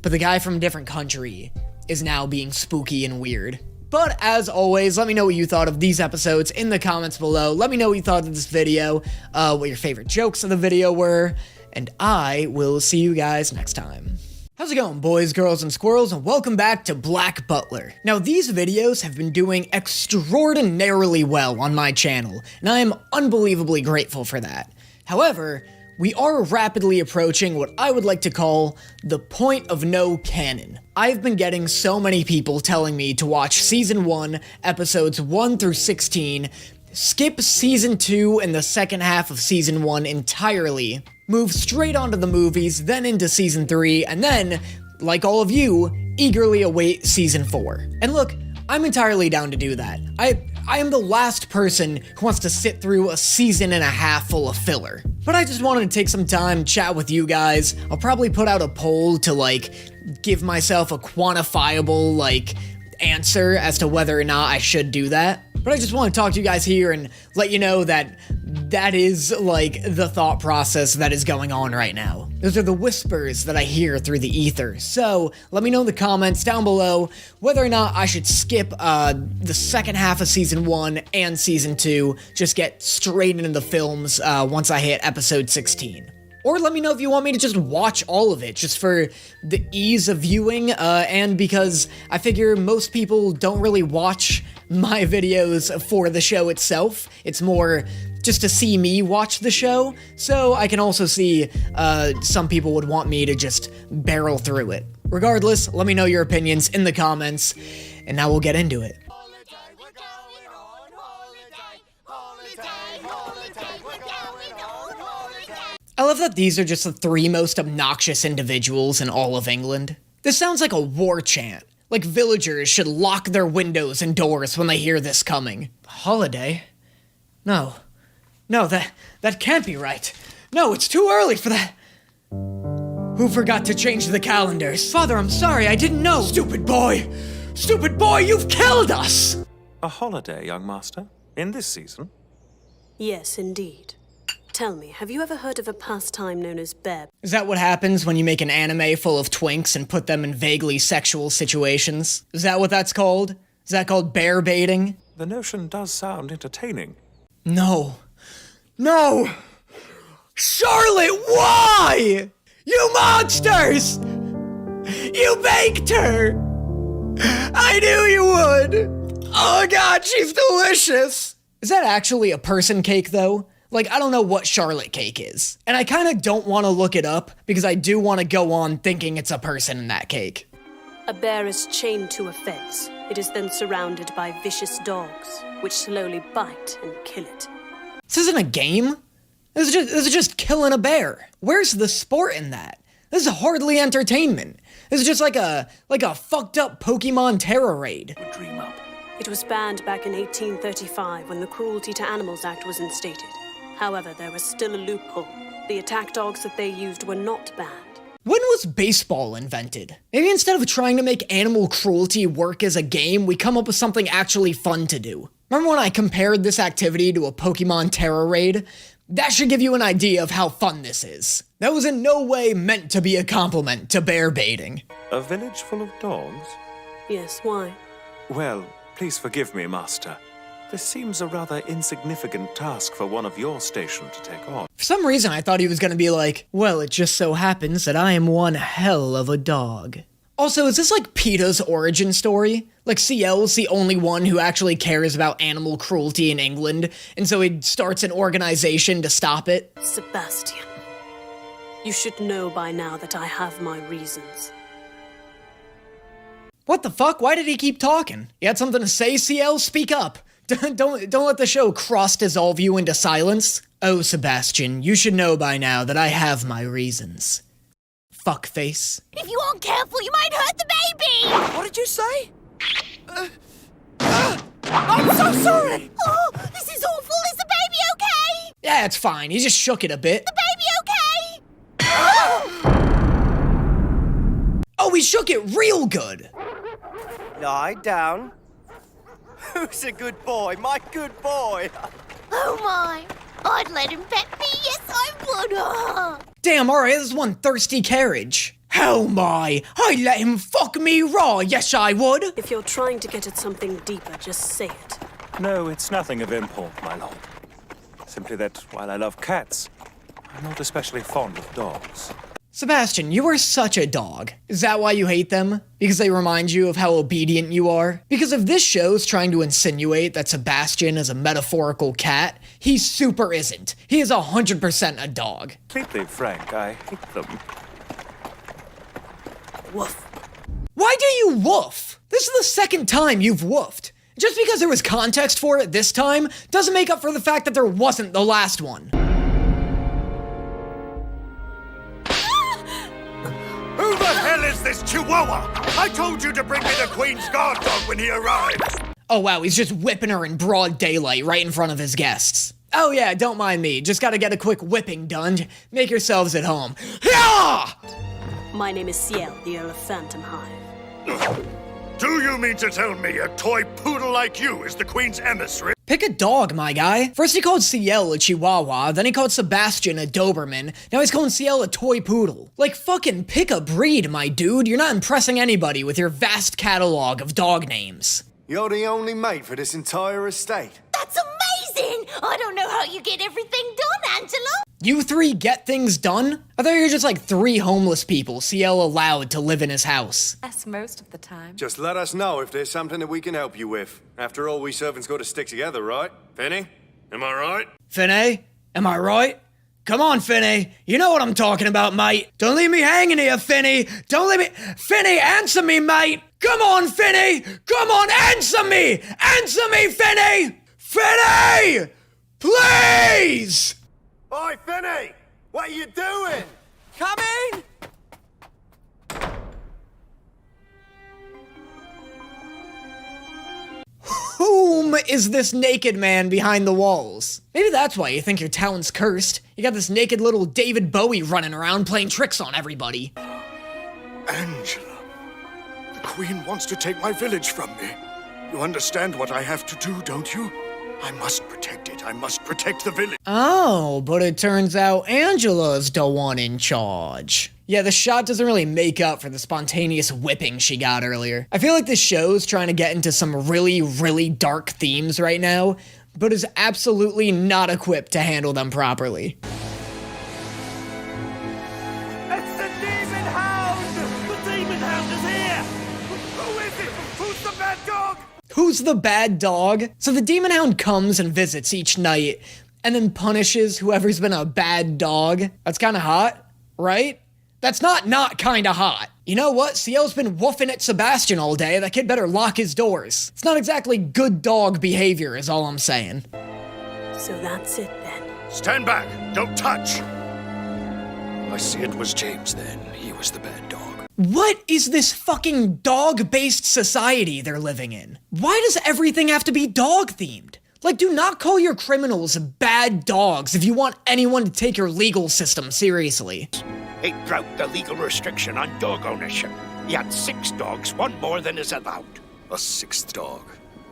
but the guy from a different country is now being spooky and weird. But as always, let me know what you thought of these episodes in the comments below. Let me know what you thought of this video, what your favorite jokes of the video were, and I will see you guys next time. How's it going, boys, girls, and squirrels, and welcome back to Black Butler. Now, these videos have been doing extraordinarily well on my channel, and I am unbelievably grateful for that. However, we are rapidly approaching what I would like to call the point of no canon. I've been getting so many people telling me to watch Season 1, Episodes 1 through 16, skip Season 2 and the second half of Season 1 entirely, move straight onto the movies, then into Season 3, and then, like all of you, eagerly await Season 4. And look, I'm entirely down to do that. I am the last person who wants to sit through a season and a half full of filler. But I just wanted to take some time, chat with you guys. I'll probably put out a poll to, give myself a quantifiable, answer as to whether or not I should do that. But I just want to talk to you guys here and let you know that that is, the thought process that is going on right now. Those are the whispers that I hear through the ether. So, let me know in the comments down below whether or not I should skip the second half of Season 1 and Season 2, just get straight into the films once I hit Episode 16. Or let me know if you want me to just watch all of it, just for the ease of viewing, and because I figure most people don't really watch my videos for the show itself. It's more just to see me watch the show, so I can also see some people would want me to just barrel through it. Regardless, let me know your opinions in the comments, and now we'll get into it. I love that these are just the 3 most obnoxious individuals in all of England. This sounds like a war chant. Like villagers should lock their windows and doors when they hear this coming. Holiday? No, that can't be right. No, it's too early for that. Who forgot to change the calendars? Father, I'm sorry, I didn't know. Stupid boy! Stupid boy, you've killed us! A holiday, young master? In this season? Yes, indeed. Tell me, have you ever heard of a pastime known as bear? Is that what happens when you make an anime full of twinks and put them in vaguely sexual situations? Is that what that's called? Is that called bear baiting? The notion does sound entertaining. No. Charlotte, why? You monsters! You baked her! I knew you would! Oh god, she's delicious! Is that actually a person cake, though? I don't know what Charlotte cake is. And I kind of don't want to look it up, because I do want to go on thinking it's a person in that cake. A bear is chained to a fence. It is then surrounded by vicious dogs, which slowly bite and kill it. This isn't a game. This is just killing a bear. Where's the sport in that? This is hardly entertainment. This is just like a fucked up Pokemon terror raid. Dream up. It was banned back in 1835 when the Cruelty to Animals Act was instated. However, there was still a loophole. The attack dogs that they used were not banned. When was baseball invented? Maybe instead of trying to make animal cruelty work as a game, we come up with something actually fun to do. Remember when I compared this activity to a Pokemon terror raid? That should give you an idea of how fun this is. That was in no way meant to be a compliment to bear baiting. A village full of dogs? Yes, why? Well, please forgive me, master. This seems a rather insignificant task for one of your station to take on. For some reason, I thought he was gonna be like, well, it just so happens that I am one hell of a dog. Also, is this like PETA's origin story? Like CL's the only one who actually cares about animal cruelty in England, and so he starts an organization to stop it? Sebastian, you should know by now that I have my reasons. What the fuck? Why did he keep talking? You had something to say, CL? Speak up. Don't let the show cross-dissolve you into silence. Oh, Sebastian, you should know by now that I have my reasons. Fuckface. If you aren't careful, you might hurt the baby! What did you say? I'm so sorry! Oh, this is awful. Is the baby okay? Yeah, it's fine. He just shook it a bit. The baby okay? Oh, he shook it real good. Lie down. Who's a good boy? My good boy! Oh my! I'd let him pet me, yes I would! Damn, alright, this is one thirsty carriage. Hell my! I'd let him fuck me raw, yes I would! If you're trying to get at something deeper, just say it. No, it's nothing of import, my lord. Simply that while I love cats, I'm not especially fond of dogs. Sebastian, you are such a dog. Is that why you hate them? Because they remind you of how obedient you are? Because if this show's trying to insinuate that Sebastian is a metaphorical cat, he super isn't. He is 100% a dog. Completely frank, I hate them. Woof. Why do you woof? This is the second time you've woofed. Just because there was context for it this time doesn't make up for the fact that there wasn't the last one. Who the hell is this chihuahua? I told you to bring me the Queen's guard dog when he arrived. Oh wow, he's just whipping her in broad daylight right in front of his guests. Oh yeah, don't mind me. Just gotta get a quick whipping done. Make yourselves at home. Yeah! My name is Ciel, the Earl of Phantom Hive. Do you mean to tell me a toy poodle like you is the Queen's emissary? Pick a dog, my guy. First he called Ciel a Chihuahua, then he called Sebastian a Doberman, now he's calling Ciel a toy poodle. Like, fucking pick a breed, my dude. You're not impressing anybody with your vast catalog of dog names. You're the only mate for this entire estate. That's amazing! I don't know how you get everything done, Angela. You three get things done? I thought you were just like 3 homeless people Ciel allowed to live in his house. That's most of the time. Just let us know if there's something that we can help you with. After all, we servants got to stick together, right? Finny, am I right? Finny, am I right? Come on, Finny. You know what I'm talking about, mate. Don't leave me hanging here, Finny. Don't leave me... Finny, answer me, mate. Come on, Finny. Come on, answer me. Answer me, Finny. Finny! Please! Oi, Finny! What are you doing? Coming! Whom is this naked man behind the walls? Maybe that's why you think your town's cursed. You got this naked little David Bowie running around playing tricks on everybody. Angela, the Queen wants to take my village from me. You understand what I have to do, don't you? I must protect it. I must protect the village. Oh, but it turns out Angela's the one in charge. Yeah, the shot doesn't really make up for the spontaneous whipping she got earlier. I feel like this show's trying to get into some really, really dark themes right now, but is absolutely not equipped to handle them properly. It's the Demon Hound! The Demon Hound is here! Who is it? Who's the bad dog? Who's the bad dog? So the Demon Hound comes and visits each night, and then punishes whoever's been a bad dog. That's kinda hot, right? That's not kinda hot. You know what? Ciel's been woofing at Sebastian all day. That kid better lock his doors. It's not exactly good dog behavior, is all I'm saying. So that's it then. Stand back! Don't touch! I see it was James then. He was the bad dog. What is this fucking dog-based society they're living in? Why does everything have to be dog-themed? Like, do not call your criminals bad dogs if you want anyone to take your legal system seriously. He broke the legal restriction on dog ownership. He had 6 dogs, one more than is allowed. A 6th dog.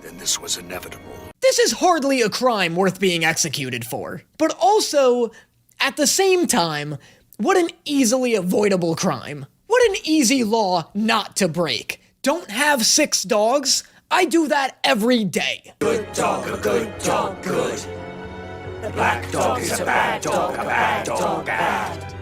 Then this was inevitable. This is hardly a crime worth being executed for. But also, at the same time, what an easily avoidable crime. What an easy law not to break. Don't have 6 dogs? I do that every day. Good dog, a good dog, good. The black dog is a bad dog, bad.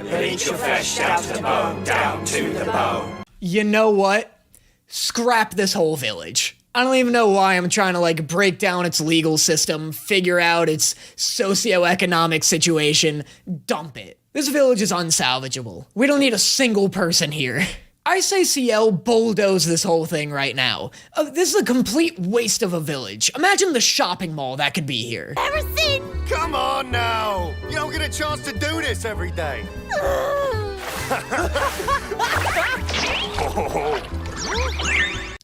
He'll eat your flesh down to the bone, down to the bone. You know what? Scrap this whole village. I don't even know why I'm trying to, like, break down its legal system, figure out its socioeconomic situation. Dump it. This village is unsalvageable. We don't need a single person here. I say Ciel bulldoze this whole thing right now. This is a complete waste of a village. Imagine the shopping mall that could be here. Everything! Come on now! You don't get a chance to do this every day.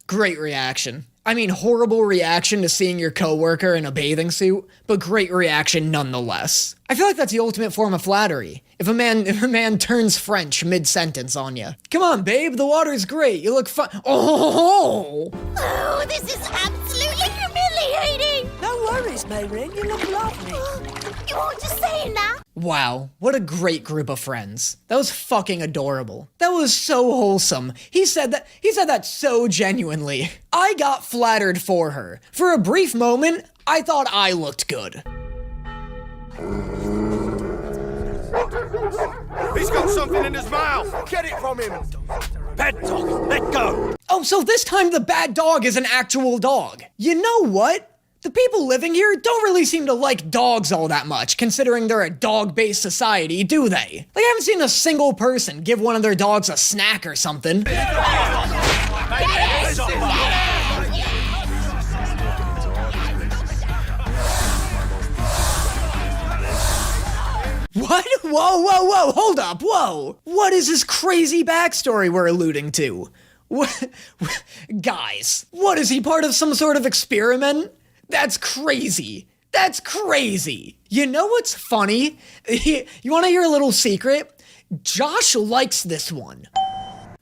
Great reaction. I mean, horrible reaction to seeing your coworker in a bathing suit, but great reaction nonetheless. I feel like that's the ultimate form of flattery. If a man turns French mid-sentence on you. Come on, babe, the water's great. You look fine. Oh! Oh, this is absolutely humiliating! No worries, Mayrin. You look lovely. You weren't just saying that? Wow, what a great group of friends. That was fucking adorable. That was so wholesome. He said that so genuinely. I got flattered for her. For a brief moment, I thought I looked good. He's got got something in his mouth! Get it from him! Bad dog, let go! Oh, so this time the bad dog is an actual dog. You know what? The people living here don't really seem to like dogs all that much, considering they're a dog-based society, do they? Like, I haven't seen a single person give one of their dogs a snack or something. What? Whoa, hold up, whoa! What is this crazy backstory we're alluding to? What? Guys, what, is he part of some sort of experiment? That's crazy. That's crazy. You know what's funny? You want to hear a little secret? Josh likes this one.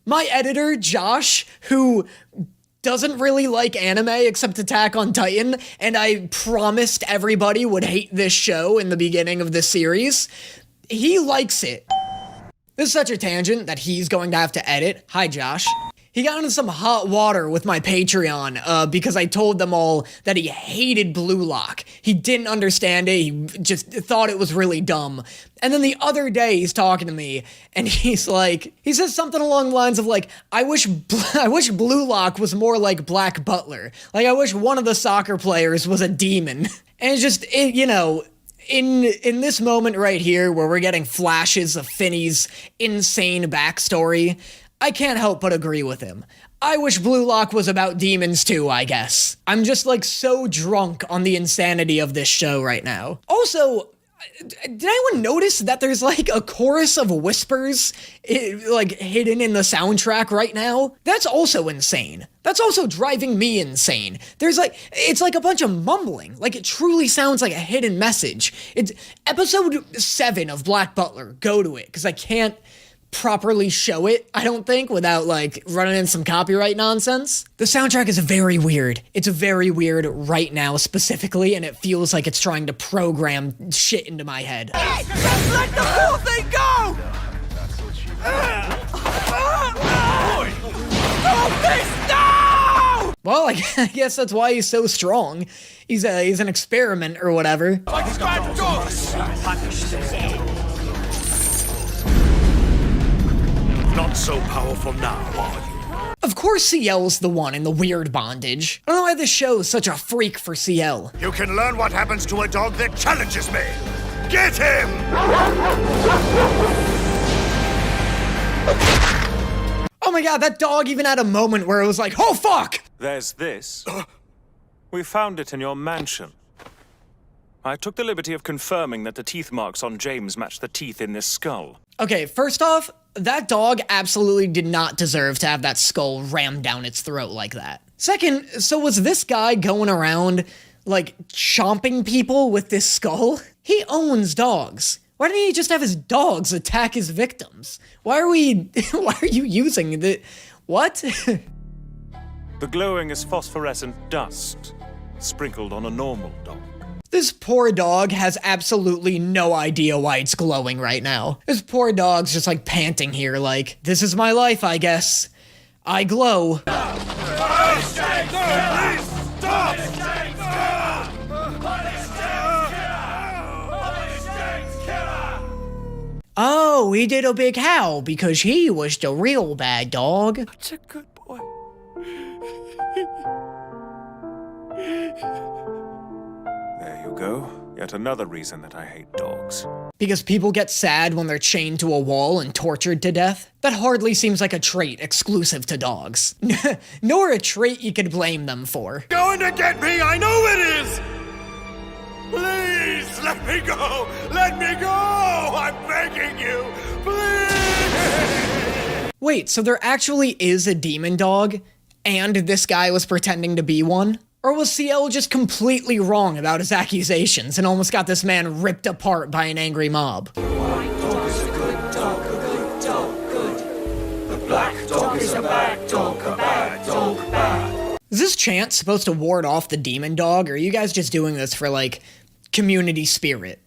My editor, Josh, who doesn't really like anime except Attack on Titan, and I promised everybody would hate this show in the beginning of this series, he likes it. This is such a tangent that he's going to have to edit. Hi, Josh. He got into some hot water with my Patreon because I told them all that he hated Blue Lock. He didn't understand it. He just thought it was really dumb. And then the other day he's talking to me and he's like, he says something along the lines of like, I wish Blue Lock was more like Black Butler. Like, I wish one of the soccer players was a demon. And it's just, you know, in this moment right here where we're getting flashes of Finney's insane backstory, I can't help but agree with him. I wish Blue Lock was about demons too, I guess. I'm just like so drunk on the insanity of this show right now. Also, did anyone notice that there's like a chorus of whispers like hidden in the soundtrack right now? That's also insane. That's also driving me insane. There's like, it's like a bunch of mumbling. Like, it truly sounds like a hidden message. It's episode 7 of Black Butler. Go to it, because I can't properly show it, I don't think, without like running in some copyright nonsense. The soundtrack is very weird. It's very weird right now specifically, and it feels like it's trying to program shit into my head. Hey, just let the poor thing go! Stop this now! Well, I guess that's why he's so strong. He's an experiment or whatever. Like bad dogs! Not so powerful now, are you? Of course CL's the one in the weird bondage. I don't know why this show is such a freak for CL. You can learn what happens to a dog that challenges me. Get him! Oh my god, that dog even had a moment where it was like, oh fuck! There's this. We found it in your mansion. I took the liberty of confirming that the teeth marks on James match the teeth in this skull. Okay, first off, that dog absolutely did not deserve to have that skull rammed down its throat like that. Second, so was this guy going around, like, chomping people with this skull? He owns dogs. Why didn't he just have his dogs attack his victims? Why are you using the... What? The glowing is phosphorescent dust, sprinkled on a normal dog. This poor dog has absolutely no idea why it's glowing right now. This poor dog's just like panting here like, this is my life, I guess. I glow. Oh, he did a big howl because he was the real bad dog. Such a good boy. There you go. Yet another reason that I hate dogs. Because people get sad when they're chained to a wall and tortured to death? That hardly seems like a trait exclusive to dogs. Nor a trait you could blame them for. Going to get me, I know it is! Please, let me go! Let me go! I'm begging you! Please! Wait, so there actually is a demon dog? And this guy was pretending to be one? Or was CL just completely wrong about his accusations and almost got this man ripped apart by an angry mob? The white dog is a good dog, a good dog, good. The black dog is a bad dog, a bad dog, bad. Is this chant supposed to ward off the demon dog, or are you guys just doing this for, like, community spirit?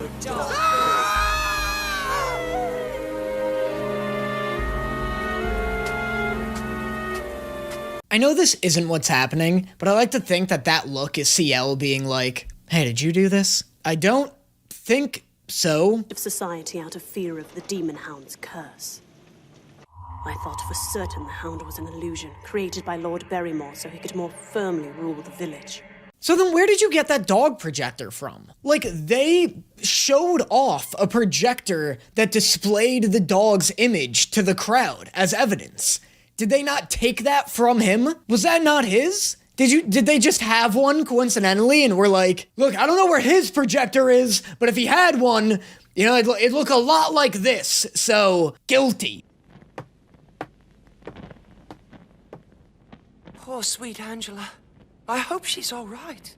I know this isn't what's happening, but I like to think that that look is CL being like, hey, did you do this? I don't think So? Of society out of fear of the demon Hound's curse. I thought for certain the Hound was an illusion created by Lord Barrymore so he could more firmly rule the village. So then where did you get that dog projector from? Like, they showed off a projector that displayed the dog's image to the crowd as evidence. Did they not take that from him? Was that not his? Did they just have one coincidentally and were like, look, I don't know where his projector is, but if he had one, you know, it'd look a lot like this, so guilty. Poor sweet Angela. I hope she's all right.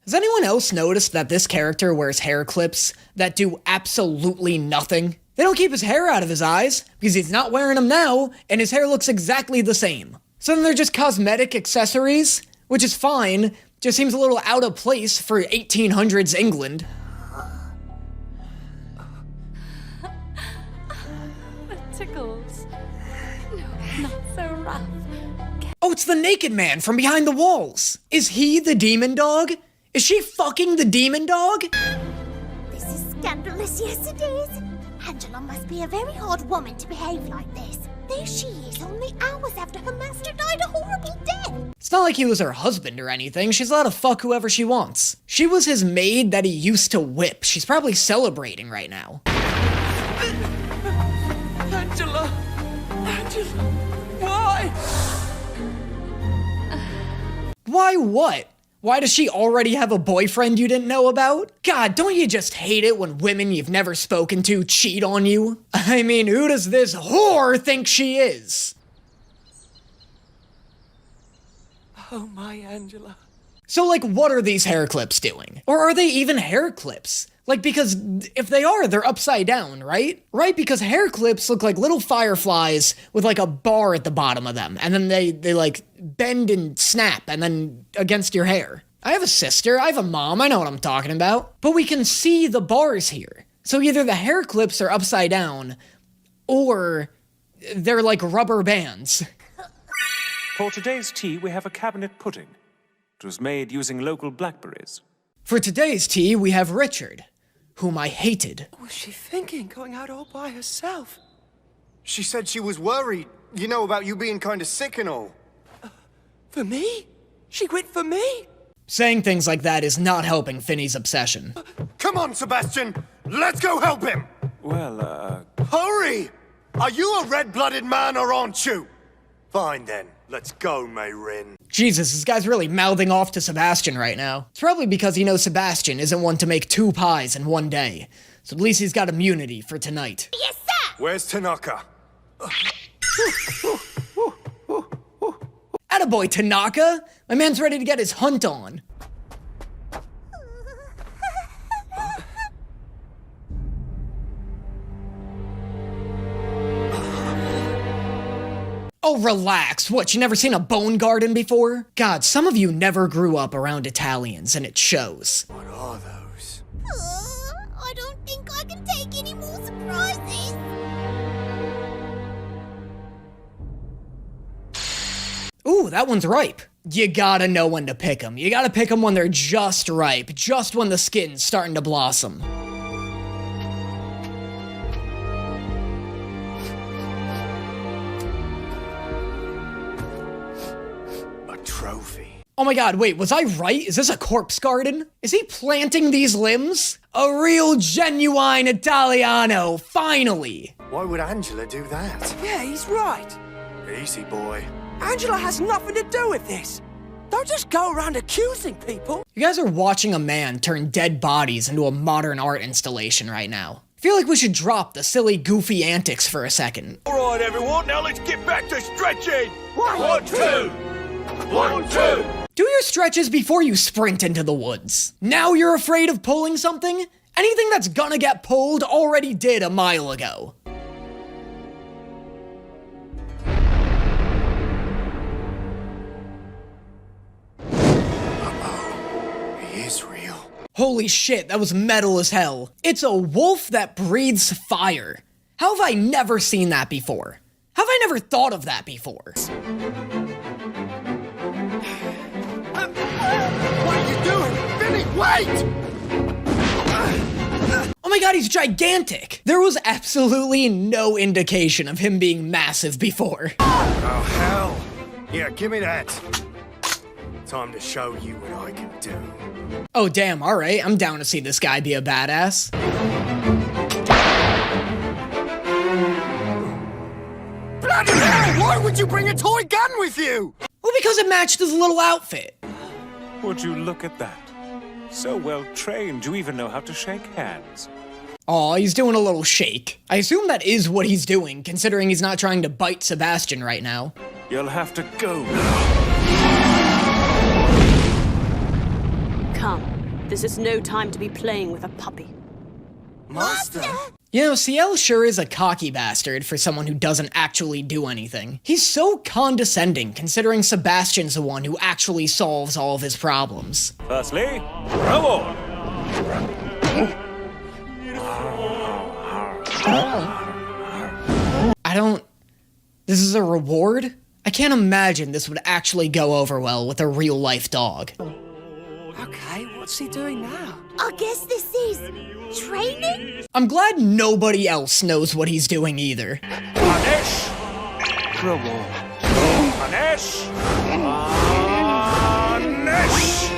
Has anyone else noticed that this character wears hair clips that do absolutely nothing? They don't keep his hair out of his eyes, because he's not wearing them now, and his hair looks exactly the same. So then they're just cosmetic accessories, which is fine, just seems a little out of place for 1800s England. The tickles. No, not so rough. Oh, it's the naked man from behind the walls. Is he the demon dog? Is she fucking the demon dog? This is scandalous, yes it is. Angela must be a very hard woman to behave like this. There she is, only hours after her master died a horrible death. It's not like he was her husband or anything. She's allowed to fuck whoever she wants. She was his maid that he used to whip. She's probably celebrating right now. Angela! Angela! Why? Why what? Why does she already have a boyfriend you didn't know about? God, don't you just hate it when women you've never spoken to cheat on you? I mean, who does this whore think she is? Oh, my Angela. So, like, what are these hair clips doing? Or are they even hair clips? Like, because if they are, they're upside down, right? Right? Because hair clips look like little fireflies with, like, a bar at the bottom of them. And then they like, bend and snap, and then against your hair. I have a sister, I have a mom, I know what I'm talking about. But we can see the bars here. So either the hair clips are upside down, or they're like rubber bands. For today's tea, we have a cabinet pudding. It was made using local blackberries. For today's tea, we have Richard, whom I hated. What was she thinking, going out all by herself? She said she was worried, you know, about you being kind of sick and all. For me? She went for me? Saying things like that is not helping Finney's obsession. Come on, Sebastian! Let's go help him! Well, Hurry! Are you a red-blooded man or aren't you? Fine then, let's go, Mayrin. Jesus, this guy's really mouthing off to Sebastian right now. It's probably because he knows Sebastian isn't one to make 2 pies in one day. So at least he's got immunity for tonight. Yes, sir! Where's Tanaka? Attaboy, Tanaka! My man's ready to get his hunt on. Oh, relax. What, you never seen a bone garden before? God, some of you never grew up around Italians, and it shows. What are those? I don't think I can take any more surprises. Ooh, that one's ripe. You gotta know when to pick them. You gotta pick them when they're just ripe, just when the skin's starting to blossom. Trophy. Oh my god, wait, was I right? Is this a corpse garden? Is he planting these limbs? A real genuine Italiano, finally! Why would Angela do that? Yeah, he's right. Easy, boy. Angela has nothing to do with this. Don't just go around accusing people. You guys are watching a man turn dead bodies into a modern art installation right now. I feel like we should drop the silly, goofy antics for a second. All right, everyone, now let's get back to stretching. 1, 2. 1, 2. Do your stretches before you sprint into the woods. Now you're afraid of pulling something? Anything that's gonna get pulled already did a mile ago. He is real. Holy shit, that was metal as hell. It's a wolf that breathes fire. How have I never seen that before? How have I never thought of that before? What are you doing? Vinny, wait! Oh my my god, he's gigantic! There was absolutely no indication of him being massive before. Oh, hell! Here, give me that. Time to show you what I can do. Oh damn, alright, I'm down to see this guy be a badass. Bloody hell! Why would you bring a toy gun with you? Well, because it matched his little outfit. Would you look at that? So well trained, you even know how to shake hands. Aw, he's doing a little shake. I assume that is what he's doing, considering he's not trying to bite Sebastian right now. You'll have to go now. Come, this is no time to be playing with a puppy. Master? You know, CL sure is a cocky bastard for someone who doesn't actually do anything. He's so condescending, considering Sebastian's the one who actually solves all of his problems. Firstly, throw on. This is a reward? I can't imagine this would actually go over well with a real-life dog. Okay, what's he doing now? I guess this is training? I'm glad nobody else knows what he's doing either. Punish! Reward. Punish! Punish!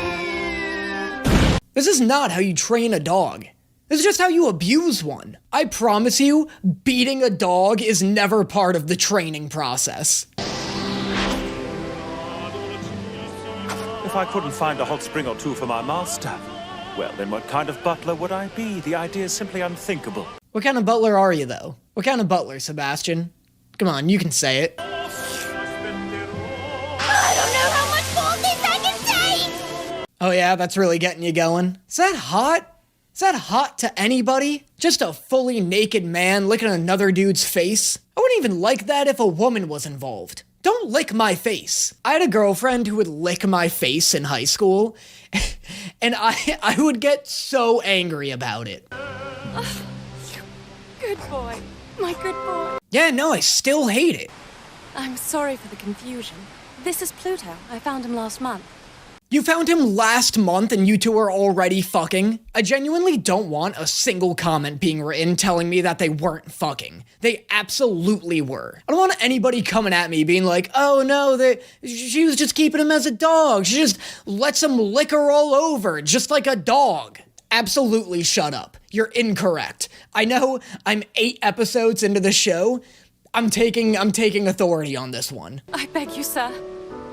This is not how you train a dog. This is just how you abuse one. I promise you, beating a dog is never part of the training process. If I couldn't find a hot spring or two for my master, well, then what kind of butler would I be? The idea is simply unthinkable. What kind of butler are you, though? What kind of butler, Sebastian? Come on, you can say it. I don't know how much more this I can take! Oh yeah, that's really getting you going. Is that hot? Is that hot to anybody? Just a fully naked man licking another dude's face? I wouldn't even like that if a woman was involved. Don't lick my face. I had a girlfriend who would lick my face in high school, and I would get so angry about it. Good boy. My good boy. Yeah, no, I still hate it. I'm sorry for the confusion. This is Pluto. I found him last month. You found him last month and you two are already fucking? I genuinely don't want a single comment being written telling me that they weren't fucking. They absolutely were. I don't want anybody coming at me being like, oh no, she was just keeping him as a dog. She just lets him lick her all over, just like a dog. Absolutely shut up. You're incorrect. I know I'm 8 episodes into the show. I'm taking authority on this one. I beg you, sir.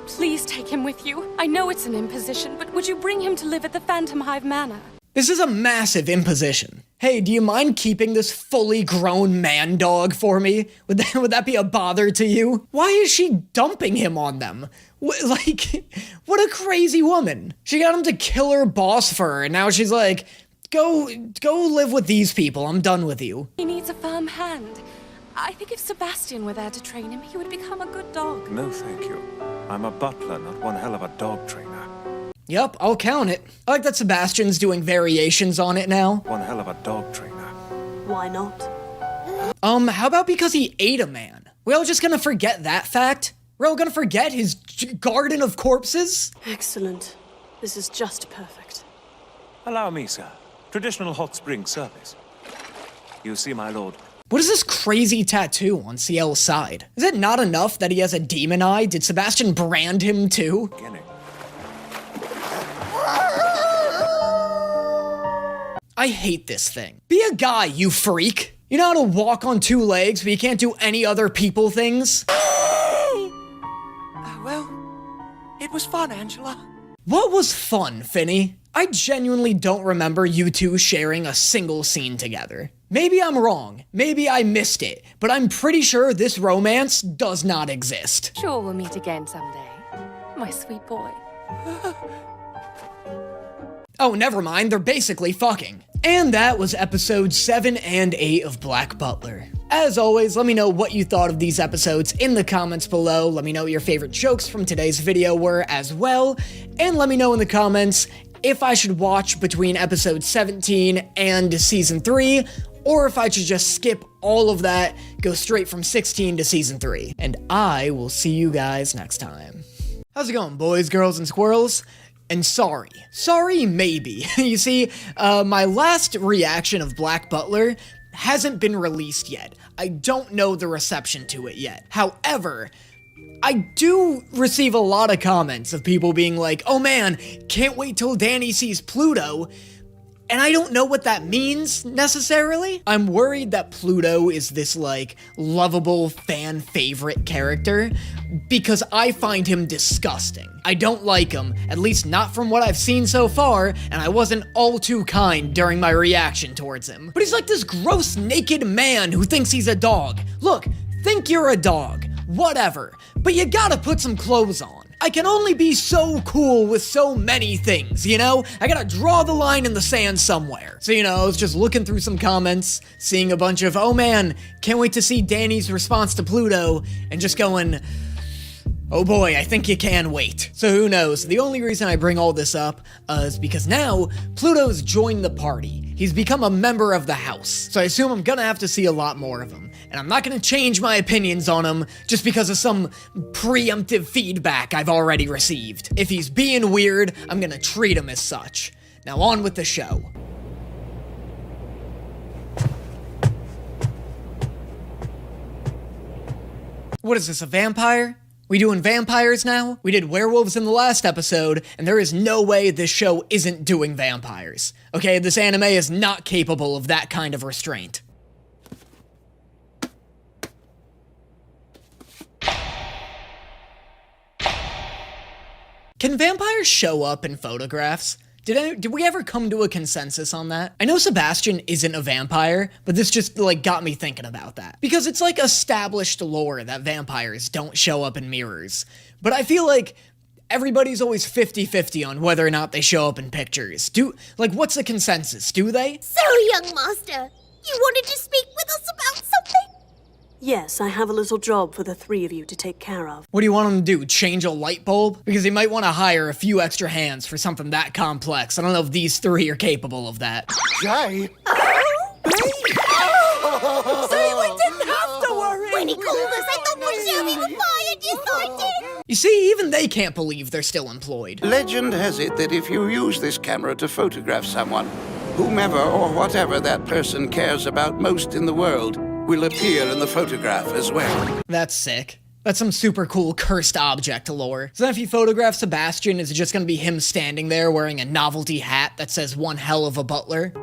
Please take him with you. I know it's an imposition, but would you bring him to live at the Phantom Hive Manor? This is a massive imposition. Hey, do you mind keeping this fully grown man dog for me? Would that be a bother to you? Why is she dumping him on them? What a crazy woman. She got him to kill her boss for her, and now she's like, go live with these people. I'm done with you. He needs a firm hand. I think if Sebastian were there to train him, he would become a good dog. No, thank you. I'm a butler, not one hell of a dog trainer. Yep, I'll count it. I like that Sebastian's doing variations on it now. One hell of a dog trainer. Why not? How about because he ate a man? We're all just gonna forget that fact? We're all gonna forget his garden of corpses? Excellent. This is just perfect. Allow me, sir. Traditional hot spring service. You see, my lord. What is this crazy tattoo on CL's side? Is it not enough that he has a demon eye? Did Sebastian brand him too? I hate this thing. Be a guy, you freak. You know how to walk on 2 legs, but you can't do any other people things? Well, it was fun, Angela. What was fun, Finny? I genuinely don't remember you two sharing a single scene together. Maybe I'm wrong, maybe I missed it, but I'm pretty sure this romance does not exist. Sure, we'll meet again someday. My sweet boy. Oh, never mind, they're basically fucking. And that was episodes 7 and 8 of Black Butler. As always, let me know what you thought of these episodes in the comments below. Let me know what your favorite jokes from today's video were as well. And let me know in the comments if I should watch between episode 17 and season 3, or if I should just skip all of that, go straight from 16 to season 3. And I will see you guys next time. How's it going, boys, girls, and squirrels? And sorry. Sorry, maybe. You see, my last reaction of Black Butler hasn't been released yet. I don't know the reception to it yet. However, I do receive a lot of comments of people being like, oh man, can't wait till Danny sees Pluto. And I don't know what that means, necessarily. I'm worried that Pluto is this, like, lovable fan favorite character, because I find him disgusting. I don't like him, at least not from what I've seen so far, and I wasn't all too kind during my reaction towards him. But he's like this gross, naked man who thinks he's a dog. Look, think you're a dog. Whatever. But you gotta put some clothes on. I can only be so cool with so many things, you know? I gotta draw the line in the sand somewhere. So, you know, I was just looking through some comments, seeing a bunch of, oh man, can't wait to see Danny's response to Pluto, and just going, oh boy, I think you can wait. So who knows? The only reason I bring all this up is because now Pluto's joined the party. He's become a member of the house. So I assume I'm gonna have to see a lot more of him. And I'm not gonna change my opinions on him just because of some preemptive feedback I've already received. If he's being weird, I'm gonna treat him as such. Now on with the show. What is this, a vampire? We doing vampires now? We did werewolves in the last episode, and there is no way this show isn't doing vampires. Okay, this anime is not capable of that kind of restraint. Can vampires show up in photographs? Did we ever come to a consensus on that? I know Sebastian isn't a vampire, but this just, like, got me thinking about that. Because it's, like, established lore that vampires don't show up in mirrors. But I feel like everybody's always 50-50 on whether or not they show up in pictures. What's the consensus? Do they? So, young master, you wanted to speak with us about something? Yes, I have a little job for the three of you to take care of. What do you want him to do, change a light bulb? Because he might want to hire a few extra hands for something that complex. I don't know if these three are capable of that. Jay? See, we didn't have to worry! When he called us, I thought for sure we were fired, yes I did! You see, even they can't believe they're still employed. Legend has it that if you use this camera to photograph someone, whomever or whatever that person cares about most in the world will appear in the photograph as well. That's sick. That's some super cool cursed object lore. So then if you photograph Sebastian, is it just gonna be him standing there wearing a novelty hat that says one hell of a butler?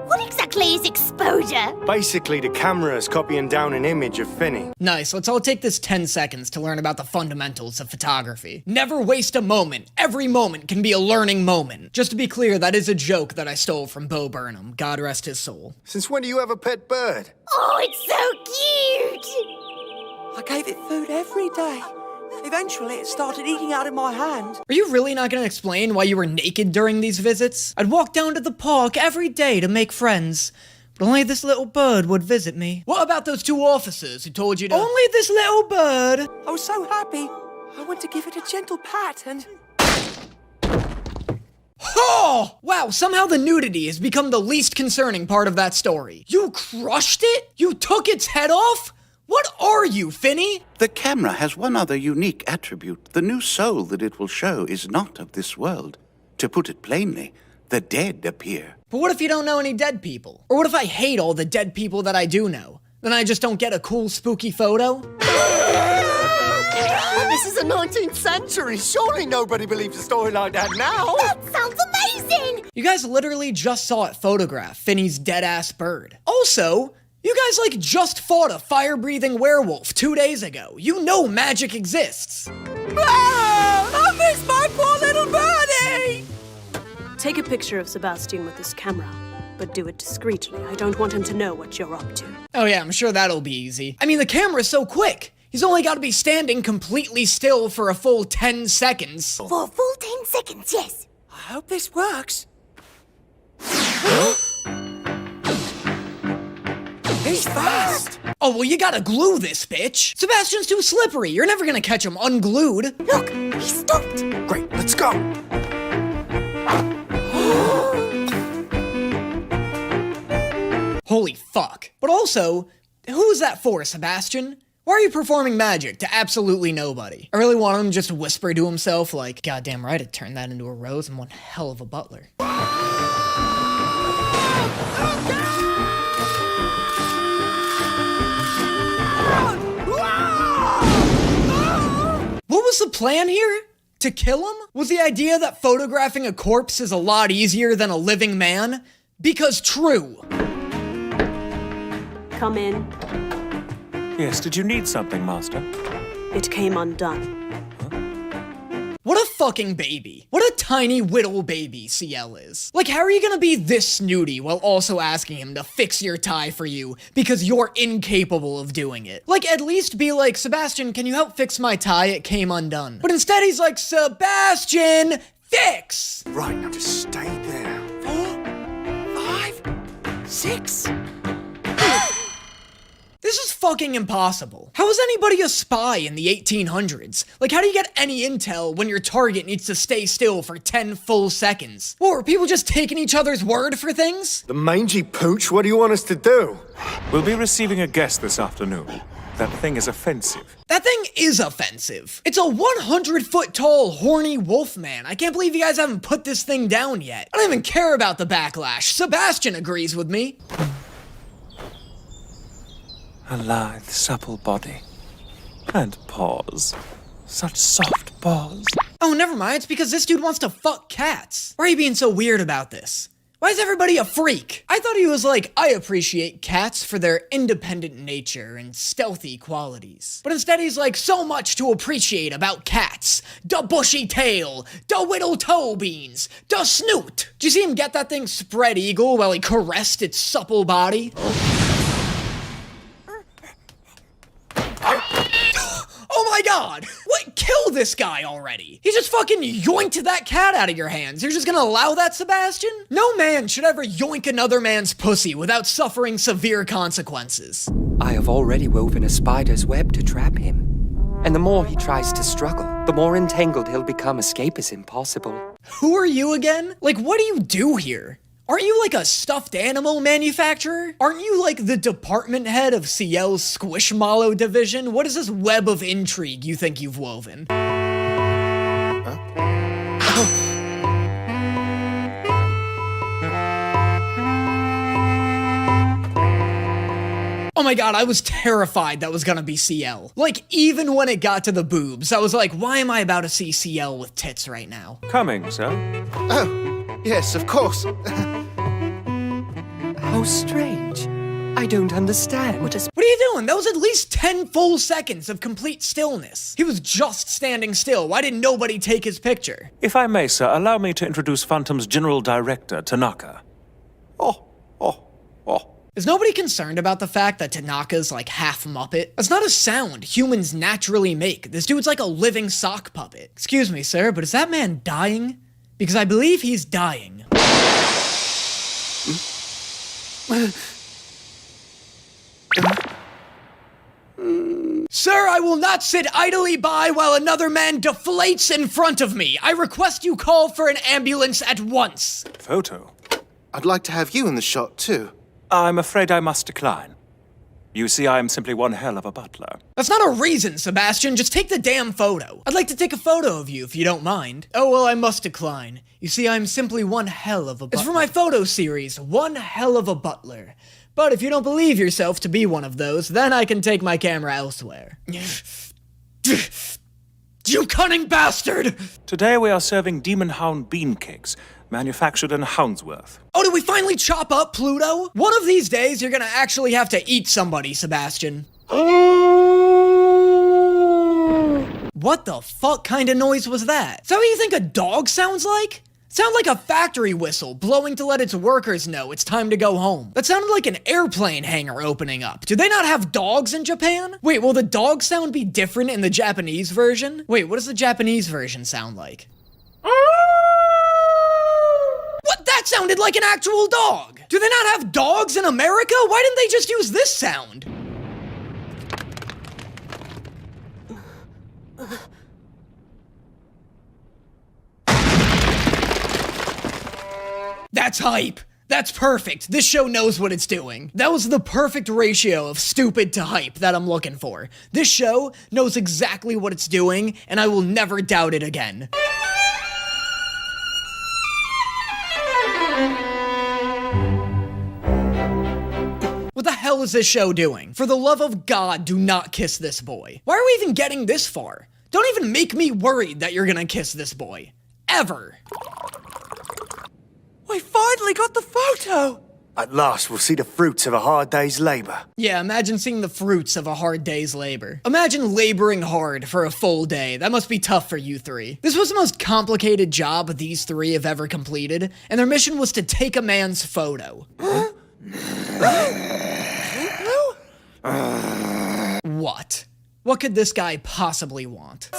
What exactly is exposure? Basically, the camera is copying down an image of Finney. Nice, let's all take this 10 seconds to learn about the fundamentals of photography. Never waste a moment. Every moment can be a learning moment. Just to be clear, that is a joke that I stole from Bo Burnham. God rest his soul. Since when do you have a pet bird? Oh, it's so cute! I gave it food every day. Eventually, it started eating out of my hand. Are you really not gonna explain why you were naked during these visits? I'd walk down to the park every day to make friends, but only this little bird would visit me. What about those two officers who told you to— Only this little bird! I was so happy, I went to give it a gentle pat and— Oh! Wow, somehow the nudity has become the least concerning part of that story. You crushed it? You took its head off? What are you, Finney? The camera has one other unique attribute. The new soul that it will show is not of this world. To put it plainly, the dead appear. But what if you don't know any dead people? Or what if I hate all the dead people that I do know? Then I just don't get a cool, spooky photo? This is the 19th century. Surely nobody believes a story like that now. That sounds amazing! You guys literally just saw it photograph Finney's dead-ass bird. Also, you guys, like, just fought a fire-breathing werewolf 2 days ago. You know magic exists. I miss my poor little birdie! Take a picture of Sebastian with this camera, but do it discreetly. I don't want him to know what you're up to. Oh yeah, I'm sure that'll be easy. I mean, the camera's so quick. He's only got to be standing completely still for a full 10 seconds. For a full 10 seconds, yes. I hope this works. He's fast! Oh, well, you gotta glue this, bitch. Sebastian's too slippery. You're never gonna catch him unglued. Look, he stopped. Great, let's go. Holy fuck. But also, who is that for, Sebastian? Why are you performing magic to absolutely nobody? I really want him to just whisper to himself like, goddamn right, I'd turn that into a rose. I'm one hell of a butler. What was the plan here? To kill him? Was the idea that photographing a corpse is a lot easier than a living man? Because true. Come in. Yes, did you need something, Master? It came undone. What a fucking baby. What a tiny whittle baby CL is. Like, how are you gonna be this snooty while also asking him to fix your tie for you because you're incapable of doing it? Like, at least be like, Sebastian, can you help fix my tie? It came undone. But instead he's like, Sebastian, fix! Right, now just stay there. 4, 5, 6. This is fucking impossible. How is anybody a spy in the 1800s? Like, how do you get any intel when your target needs to stay still for 10 full seconds? Or are people just taking each other's word for things? The mangy pooch, what do you want us to do? We'll be receiving a guest this afternoon. That thing is offensive. That thing is offensive. It's a 100-foot tall, horny wolf man. I can't believe you guys haven't put this thing down yet. I don't even care about the backlash. Sebastian agrees with me. A lithe, supple body. And paws. Such soft paws. Oh, never mind. It's because this dude wants to fuck cats. Why are you being so weird about this? Why is everybody a freak? I thought he was like, I appreciate cats for their independent nature and stealthy qualities. But instead he's like, so much to appreciate about cats. Da bushy tail, da whittle toe beans, da snoot. Did you see him get that thing spread eagle while he caressed its supple body? Oh my god! What? Kill this guy already! He just fucking yoinked that cat out of your hands. You're just gonna allow that, Sebastian? No man should ever yoink another man's pussy without suffering severe consequences. I have already woven a spider's web to trap him. And the more he tries to struggle, the more entangled he'll become. Escape is impossible. Who are you again? Like, what do you do here? Aren't you like a stuffed animal manufacturer? Aren't you like the department head of CL's Squishmallow division? What is this web of intrigue you think you've woven? Oh my god, I was terrified that was gonna be CL. Like, even when it got to the boobs, I was like, why am I about to see CL with tits right now? Coming, sir. Oh, yes, of course. How strange. I don't understand. What are you doing? That was at least 10 full seconds of complete stillness. He was just standing still. Why didn't nobody take his picture? If I may, sir, allow me to introduce Phantom's General Director, Tanaka. Is nobody concerned about the fact that Tanaka's like half Muppet? That's not a sound humans naturally make. This dude's like a living sock puppet. Excuse me, sir, but is that man dying? Because I believe he's dying. Sir, I will not sit idly by while another man deflates in front of me. I request you call for an ambulance at once. Photo? I'd like to have you in the shot, too. I'm afraid I must decline. You see, I am simply one hell of a butler. That's not a reason, Sebastian. Just take the damn photo. I'd like to take a photo of you, if you don't mind. Oh, well, I must decline. You see, I'm simply one hell of a butler. It's for my photo series, One Hell of a Butler. But if you don't believe yourself to be one of those, then I can take my camera elsewhere. You cunning bastard! Today we are serving Demon Hound bean cakes, manufactured in Houndsworth. Oh, did we finally chop up Pluto? One of these days, you're gonna actually have to eat somebody, Sebastian. What the fuck kind of noise was that? Is that what you think a dog sounds like? Sounds like a factory whistle blowing to let its workers know it's time to go home. That sounded like an airplane hangar opening up. Do they not have dogs in Japan? Wait, will the dog sound be different in the Japanese version? Wait, what does the Japanese version sound like? What? That sounded like an actual dog! Do they not have dogs in America? Why didn't they just use this sound? That's hype! That's perfect. This show knows what it's doing. That was the perfect ratio of stupid to hype that I'm looking for. This show knows exactly what it's doing, and I will never doubt it again. What the hell is this show doing? For the love of God, do not kiss this boy. Why are we even getting this far? Don't even make me worried that you're gonna kiss this boy. Ever. We finally got the photo! At last, we'll see the fruits of a hard day's labor. Yeah, imagine seeing the fruits of a hard day's labor. Imagine laboring hard for a full day. That must be tough for you three. This was the most complicated job these three have ever completed, and their mission was to take a man's photo. What? What could this guy possibly want?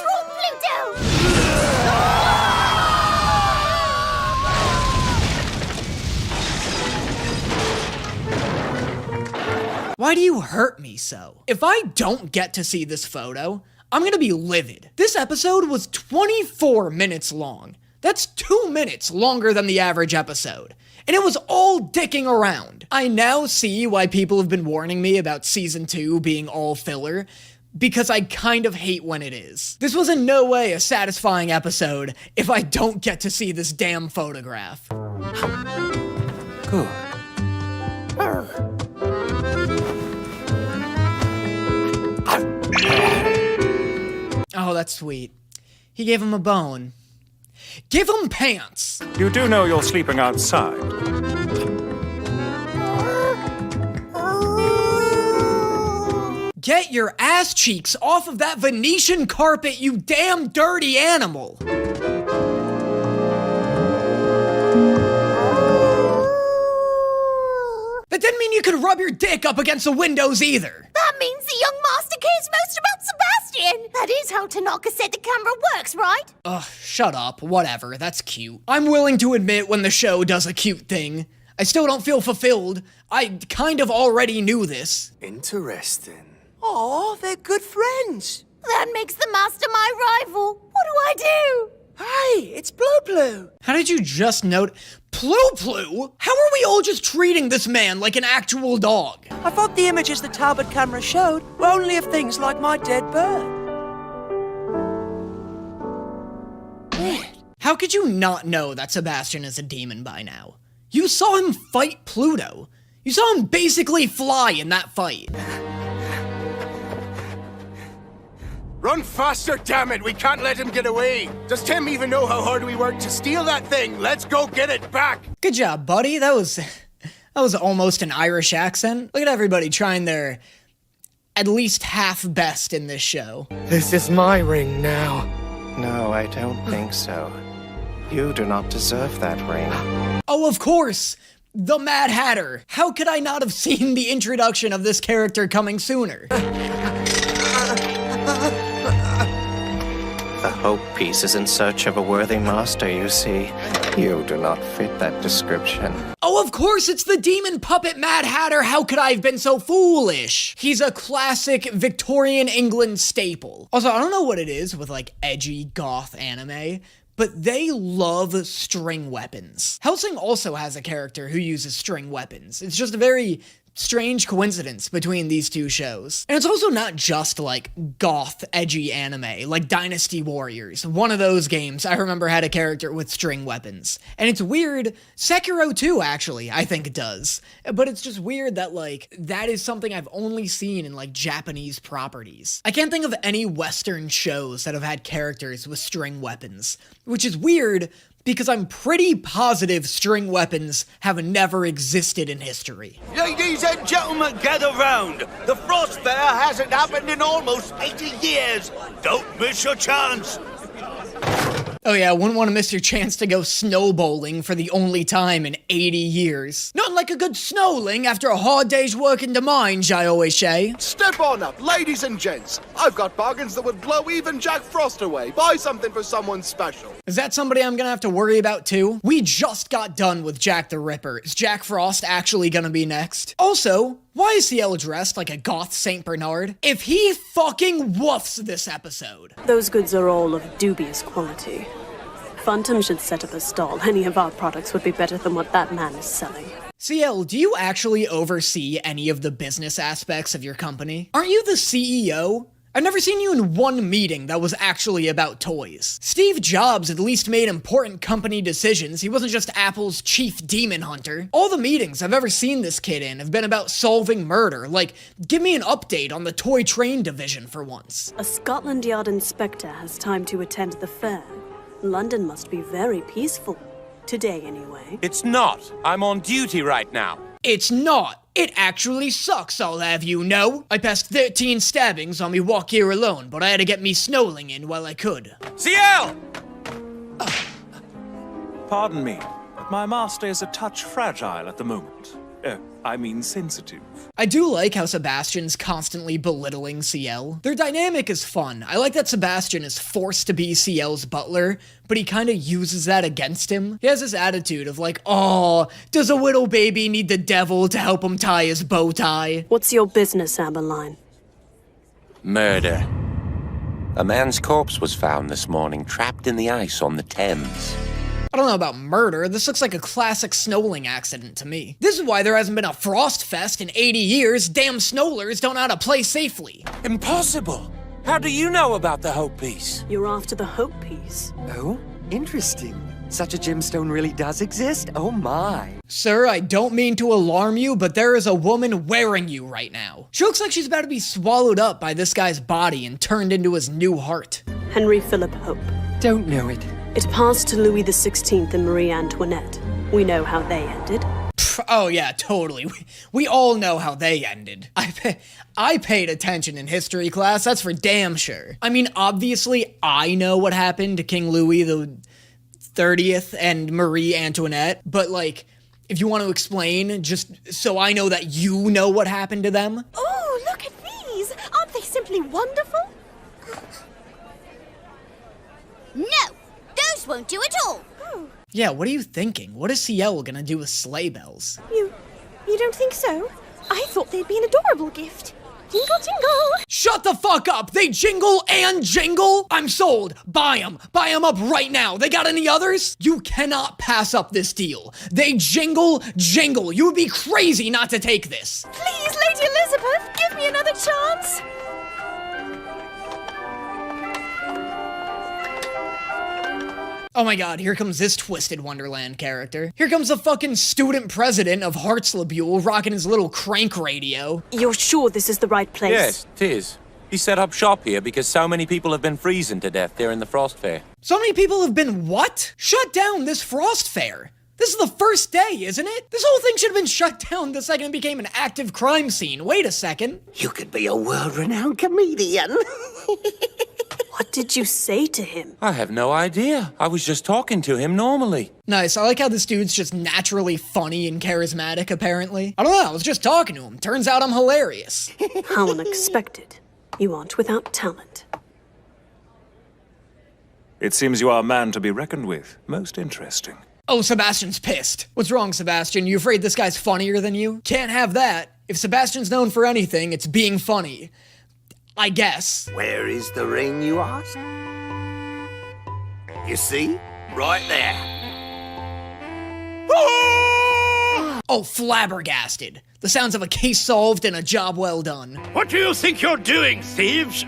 Why do you hurt me so? If I don't get to see this photo, I'm gonna be livid. This episode was 24 minutes long. That's 2 minutes longer than the average episode. And it was all dicking around. I now see why people have been warning me about season 2 being all filler, because I kind of hate when it is. This was in no way a satisfying episode if I don't get to see this damn photograph. Good. Oh, that's sweet. He gave him a bone. Give him pants! You do know you're sleeping outside. Get your ass cheeks off of that Venetian carpet, you damn dirty animal! That didn't mean you could rub your dick up against the windows either. That means the young master cares most about Sebastian. That is how Tanaka said the camera works, right? Ugh, shut up. Whatever, that's cute. I'm willing to admit when the show does a cute thing. I still don't feel fulfilled. I kind of already knew this. Interesting. Aw, they're good friends. That makes the master my rival. What do I do? Hey, it's Blue Blue. How did you just note? Ploo Ploo? How are we all just treating this man like an actual dog? I thought the images the Talbot camera showed were only of things like my dead bird. How could you not know that Sebastian is a demon by now? You saw him fight Pluto. You saw him basically fly in that fight. Run faster, damn it! We can't let him get away! Does Tim even know how hard we worked to steal that thing? Let's go get it back! Good job, buddy. That was almost an Irish accent. Look at everybody trying their at least half best in this show. This is my ring now. No, I don't think so. You do not deserve that ring. Oh, of course! The Mad Hatter! How could I not have seen the introduction of this character coming sooner? The hope piece is in search of a worthy master, you see. You do not fit that description. Oh, of course, it's the demon puppet Mad Hatter. How could I have been so foolish? He's a classic Victorian England staple. Also, I don't know what it is with, like, edgy goth anime, but they love string weapons. Hellsing also has a character who uses string weapons. It's just a very strange coincidence between these two shows. And it's also not just like goth, edgy anime, like Dynasty Warriors. One of those games I remember had a character with string weapons. And it's weird, Sekiro 2 actually, I think it does. But it's just weird that like, that is something I've only seen in like Japanese properties. I can't think of any Western shows that have had characters with string weapons, which is weird because I'm pretty positive string weapons have never existed in history. Ladies and gentlemen, gather round. The Frost Fair hasn't happened in almost 80 years. Don't miss your chance. Oh yeah, wouldn't want to miss your chance to go snowballing for the only time in 80 years. Not like a good snowling after a hard day's work in the mines, I always say. Step on up, ladies and gents. I've got bargains that would blow even Jack Frost away. Buy something for someone special. Is that somebody I'm gonna have to worry about too? We just got done with Jack the Ripper. Is Jack Frost actually gonna be next? Also, why is CL dressed like a goth Saint Bernard? If he fucking woofs this episode. Those goods are all of dubious quality. Phantom should set up a stall, any of our products would be better than what that man is selling. CL, do you actually oversee any of the business aspects of your company? Aren't you the CEO? I've never seen you in one meeting that was actually about toys. Steve Jobs at least made important company decisions. He wasn't just Apple's chief demon hunter. All the meetings I've ever seen this kid in have been about solving murder. Like, give me an update on the toy train division for once. A Scotland Yard inspector has time to attend the fair. London must be very peaceful. Today, anyway. It's not. I'm on duty right now. It's not. It actually sucks, I'll have you know. I passed 13 stabbings on me walk here alone, but I had to get me snowling in while I could. CL! Pardon me, but my master is a touch fragile at the moment. I mean sensitive. I do like how Sebastian's constantly belittling CL. Their dynamic is fun. I like that Sebastian is forced to be CL's butler, but he kinda uses that against him. He has this attitude of like, oh, does a little baby need the devil to help him tie his bow tie? What's your business, Aberline? Murder. A man's corpse was found this morning, trapped in the ice on the Thames. I don't know about murder, this looks like a classic snowling accident to me. This is why there hasn't been a Frost Fest in 80 years. Damn snowlers don't know how to play safely. Impossible! How do you know about the Hope Piece? You're after the Hope Piece. Oh, interesting. Such a gemstone really does exist? Oh my. Sir, I don't mean to alarm you, but there is a woman wearing you right now. She looks like she's about to be swallowed up by this guy's body and turned into his new heart. Henry Philip Hope. Don't know it. It passed to Louis XVI and Marie Antoinette. We know how they ended. Oh yeah, totally. We all know how they ended. I paid attention in history class, that's for damn sure. I mean, obviously, I know what happened to King Louis the 30th and Marie Antoinette, but like, if you want to explain, just so I know that you know what happened to them. Oh, look at these! Aren't they simply wonderful? No! Those won't do at all! Yeah, what are you thinking? What is CL gonna do with sleigh bells? You don't think so? I thought they'd be an adorable gift. Jingle, jingle! Shut the fuck up! They jingle and jingle? I'm sold! Buy them! Buy them up right now! They got any others? You cannot pass up this deal. They jingle, jingle. You would be crazy not to take this. Please, Lady Elizabeth, give me another chance! Oh my god, here comes this Twisted Wonderland character. Here comes the fucking student president of Hartslebule rocking his little crank radio. You're sure this is the right place? Yes, it is. He set up shop here because so many people have been freezing to death during the Frost Fair. So many people have been what? Shut down this Frost Fair. This is the first day, isn't it? This whole thing should have been shut down the second it became an active crime scene. Wait a second. You could be a world-renowned comedian. What did you say to him? I have no idea. I was just talking to him normally. Nice, I like how this dude's just naturally funny and charismatic, apparently. I don't know, I was just talking to him. Turns out I'm hilarious. How unexpected. You aren't without talent. It seems you are a man to be reckoned with. Most interesting. Oh, Sebastian's pissed. What's wrong, Sebastian? You afraid this guy's funnier than you? Can't have that. If Sebastian's known for anything, it's being funny. I guess. Where is the ring, you ask? You see? Right there. Oh, flabbergasted. The sounds of a case solved and a job well done. What do you think you're doing, thieves?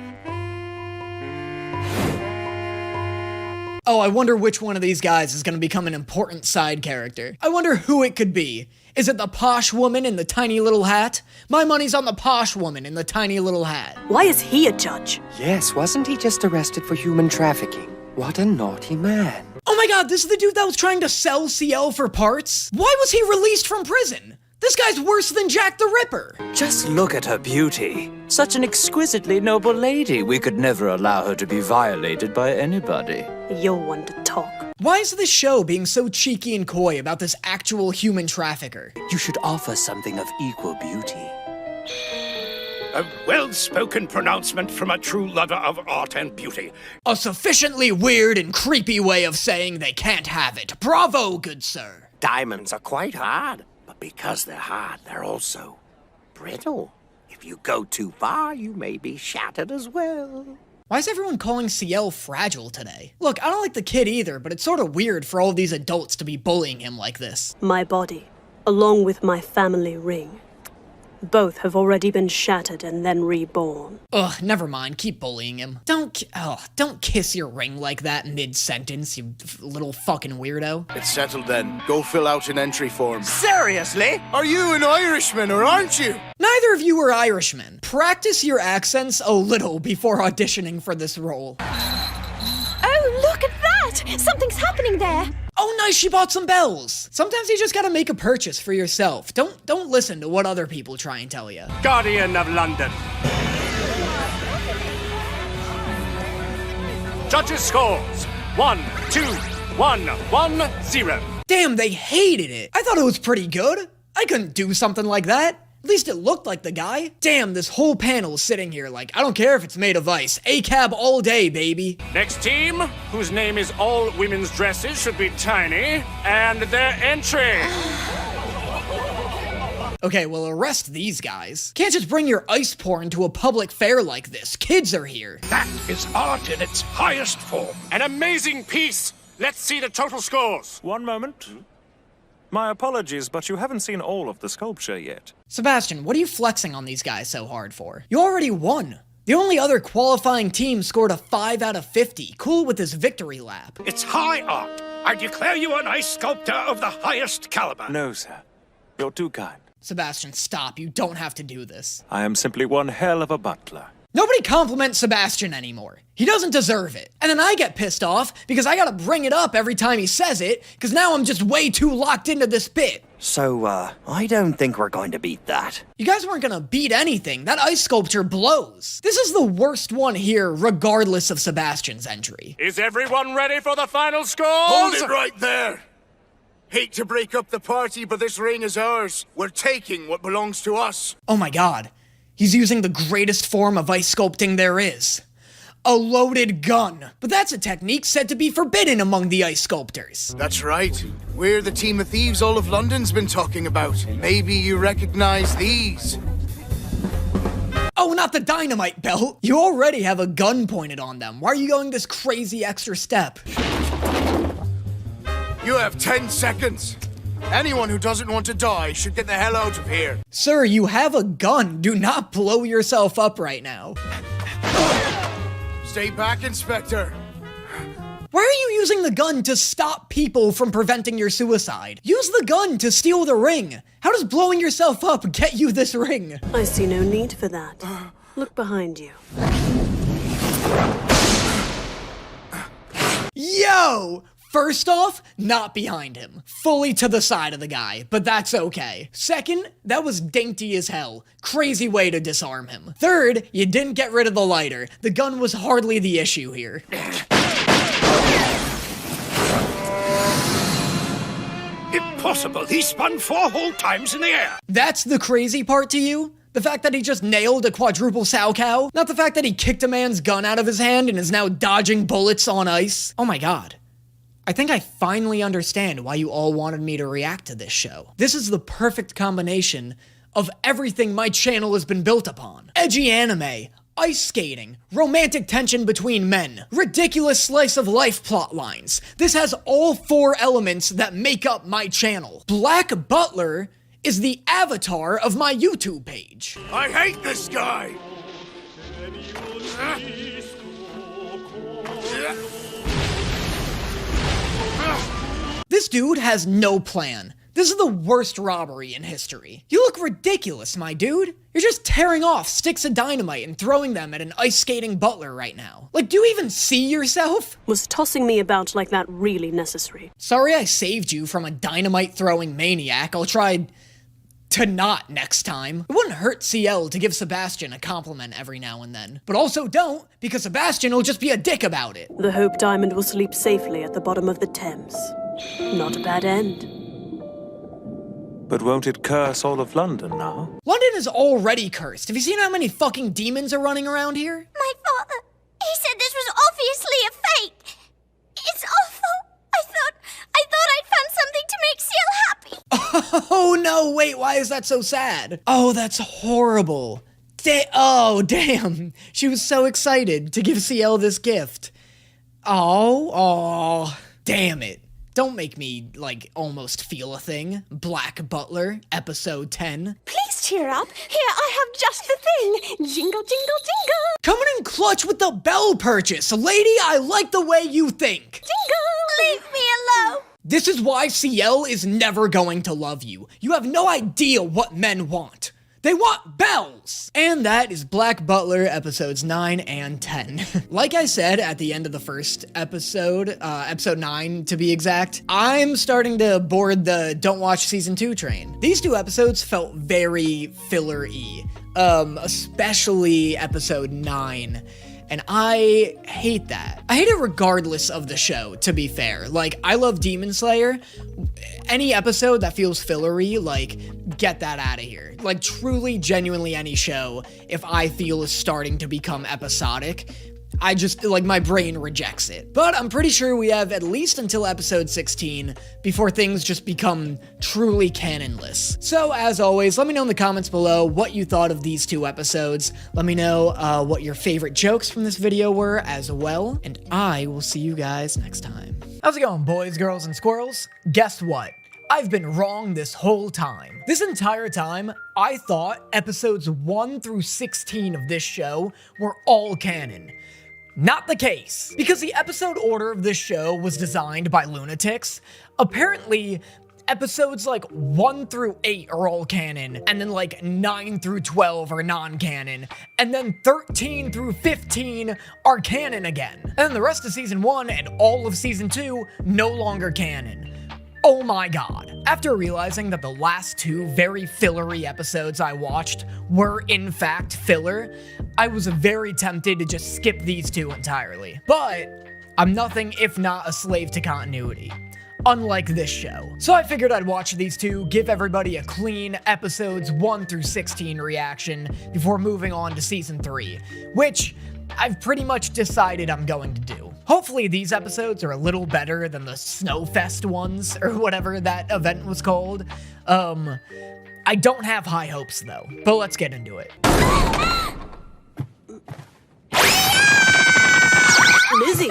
Oh, I wonder which one of these guys is going to become an important side character. I wonder who it could be. Is it the posh woman in the tiny little hat? My money's on the posh woman in the tiny little hat. Why is he a judge? Yes, wasn't he just arrested for human trafficking? What a naughty man. Oh my god, this is the dude that was trying to sell CL for parts? Why was he released from prison? This guy's worse than Jack the Ripper. Just look at her beauty. Such an exquisitely noble lady. We could never allow her to be violated by anybody. You're one to talk. Why is this show being so cheeky and coy about this actual human trafficker? You should offer something of equal beauty. A well-spoken pronouncement from a true lover of art and beauty. A sufficiently weird and creepy way of saying they can't have it. Bravo, good sir. Diamonds are quite hard, but because they're hard, they're also brittle. If you go too far, you may be shattered as well. Why is everyone calling CL fragile today? Look, I don't like the kid either, but it's sort of weird for all of these adults to be bullying him like this. My body, along with my family ring, both have already been shattered and then reborn. Ugh, never mind. Keep bullying him. Don't kiss your ring like that mid-sentence, you little fucking weirdo. It's settled then. Go fill out an entry form. Seriously? Are you an Irishman or aren't you? Neither of you are Irishmen. Practice your accents a little before auditioning for this role. Oh, look at that! Something's happening there. Oh, nice, she bought some bells. Sometimes you just gotta make a purchase for yourself. Don't listen to what other people try and tell you. Guardian of London. Judges' scores. 1, 2, 1, 1, 0. Damn, they hated it. I thought it was pretty good. I couldn't do something like that. At least it looked like the guy. Damn, this whole panel is sitting here like, I don't care if it's made of ice. ACAB all day, baby. Next team, whose name is All Women's Dresses, should be tiny, and their entry. Okay, well, arrest these guys. Can't just bring your ice porn to a public fair like this. Kids are here. That is art in its highest form. An amazing piece. Let's see the total scores. One moment. My apologies, but you haven't seen all of the sculpture yet. Sebastian, what are you flexing on these guys so hard for? You already won. The only other qualifying team scored a 5 out of 50. Cool with this victory lap. It's high art. I declare you an ice sculptor of the highest caliber. No, sir. You're too kind. Sebastian, stop. You don't have to do this. I am simply one hell of a butler. Nobody compliments Sebastian anymore. He doesn't deserve it. And then I get pissed off because I gotta bring it up every time he says it, because now I'm just way too locked into this bit. So, I don't think we're going to beat that. You guys weren't gonna beat anything. That ice sculpture blows. This is the worst one here, regardless of Sebastian's entry. Is everyone ready for the final scores? Hold it right there. Hate to break up the party, but this ring is ours. We're taking what belongs to us. Oh my god. He's using the greatest form of ice sculpting there is. A loaded gun. But that's a technique said to be forbidden among the ice sculptors. That's right. We're the team of thieves all of London's been talking about. Maybe you recognize these. Oh, not the dynamite belt. You already have a gun pointed on them. Why are you going this crazy extra step? You have 10 seconds. Anyone who doesn't want to die should get the hell out of here. Sir, you have a gun. Do not blow yourself up right now. Stay back, Inspector. Why are you using the gun to stop people from preventing your suicide? Use the gun to steal the ring. How does blowing yourself up get you this ring? I see no need for that. Look behind you. Yo! First off, not behind him. Fully to the side of the guy, but that's okay. Second, that was dainty as hell. Crazy way to disarm him. Third, you didn't get rid of the lighter. The gun was hardly the issue here. Impossible! He spun 4 whole times in the air! That's the crazy part to you? The fact that he just nailed a quadruple sow cow? Not the fact that he kicked a man's gun out of his hand and is now dodging bullets on ice? Oh my god. I think I finally understand why you all wanted me to react to this show. This is the perfect combination of everything my channel has been built upon. Edgy anime, ice skating, romantic tension between men, ridiculous slice of life plot lines. This has all 4 elements that make up my channel. Black Butler is the avatar of my YouTube page. I hate this guy! This dude has no plan. This is the worst robbery in history. You look ridiculous, my dude. You're just tearing off sticks of dynamite and throwing them at an ice skating butler right now. Like, do you even see yourself? Was tossing me about like that really necessary? Sorry I saved you from a dynamite throwing maniac. I'll try to not next time. It wouldn't hurt CL to give Sebastian a compliment every now and then. But also don't, because Sebastian will just be a dick about it. The Hope Diamond will sleep safely at the bottom of the Thames. Not a bad end. But won't it curse all of London now? London is already cursed. Have you seen how many fucking demons are running around here? My father, he said this was obviously a fake. It's awful. I thought I'd found something to make CL happy. Oh no, wait, why is that so sad? Oh, that's horrible. Oh, damn. She was so excited to give CL this gift. Oh, damn it. Don't make me, like, almost feel a thing. Black Butler, episode 10. Please cheer up. Here, I have just the thing. Jingle, jingle, jingle. Coming in clutch with the bell purchase. Lady, I like the way you think. Jingle! Leave me alone. This is why CL is never going to love you. You have no idea what men want. They want bells! And that is Black Butler episodes 9 and 10. Like I said at the end of the first episode, episode 9 to be exact, I'm starting to board the don't watch season 2 train. These 2 episodes felt very filler-y, especially episode 9. And I hate that. I hate it regardless of the show, to be fair. Like, I love Demon Slayer. Any episode that feels fillery, like, get that out of here. Like, truly, genuinely any show, if I feel is starting to become episodic, I just, like, my brain rejects it. But I'm pretty sure we have at least until episode 16 before things just become truly canonless. So, as always, let me know in the comments below what you thought of these 2 episodes. Let me know what your favorite jokes from this video were as well. And I will see you guys next time. How's it going, boys, girls, and squirrels? Guess what? I've been wrong this whole time. This entire time, I thought episodes 1 through 16 of this show were all canon. Not the case. Because the episode order of this show was designed by lunatics, apparently episodes like 1 through 8 are all canon, and then like 9 through 12 are non-canon, and then 13 through 15 are canon again. And then the rest of season 1 and all of season 2 no longer canon. Oh my god. After realizing that the last 2 very fillery episodes I watched were in fact filler, I was very tempted to just skip these 2 entirely. But I'm nothing if not a slave to continuity, unlike this show. So I figured I'd watch these 2, give everybody a clean episodes 1 through 16 reaction before moving on to season 3, which I've pretty much decided I'm going to do. Hopefully these episodes are a little better than the Snowfest ones, or whatever that event was called. I don't have high hopes though, but let's get into it. Lizzie!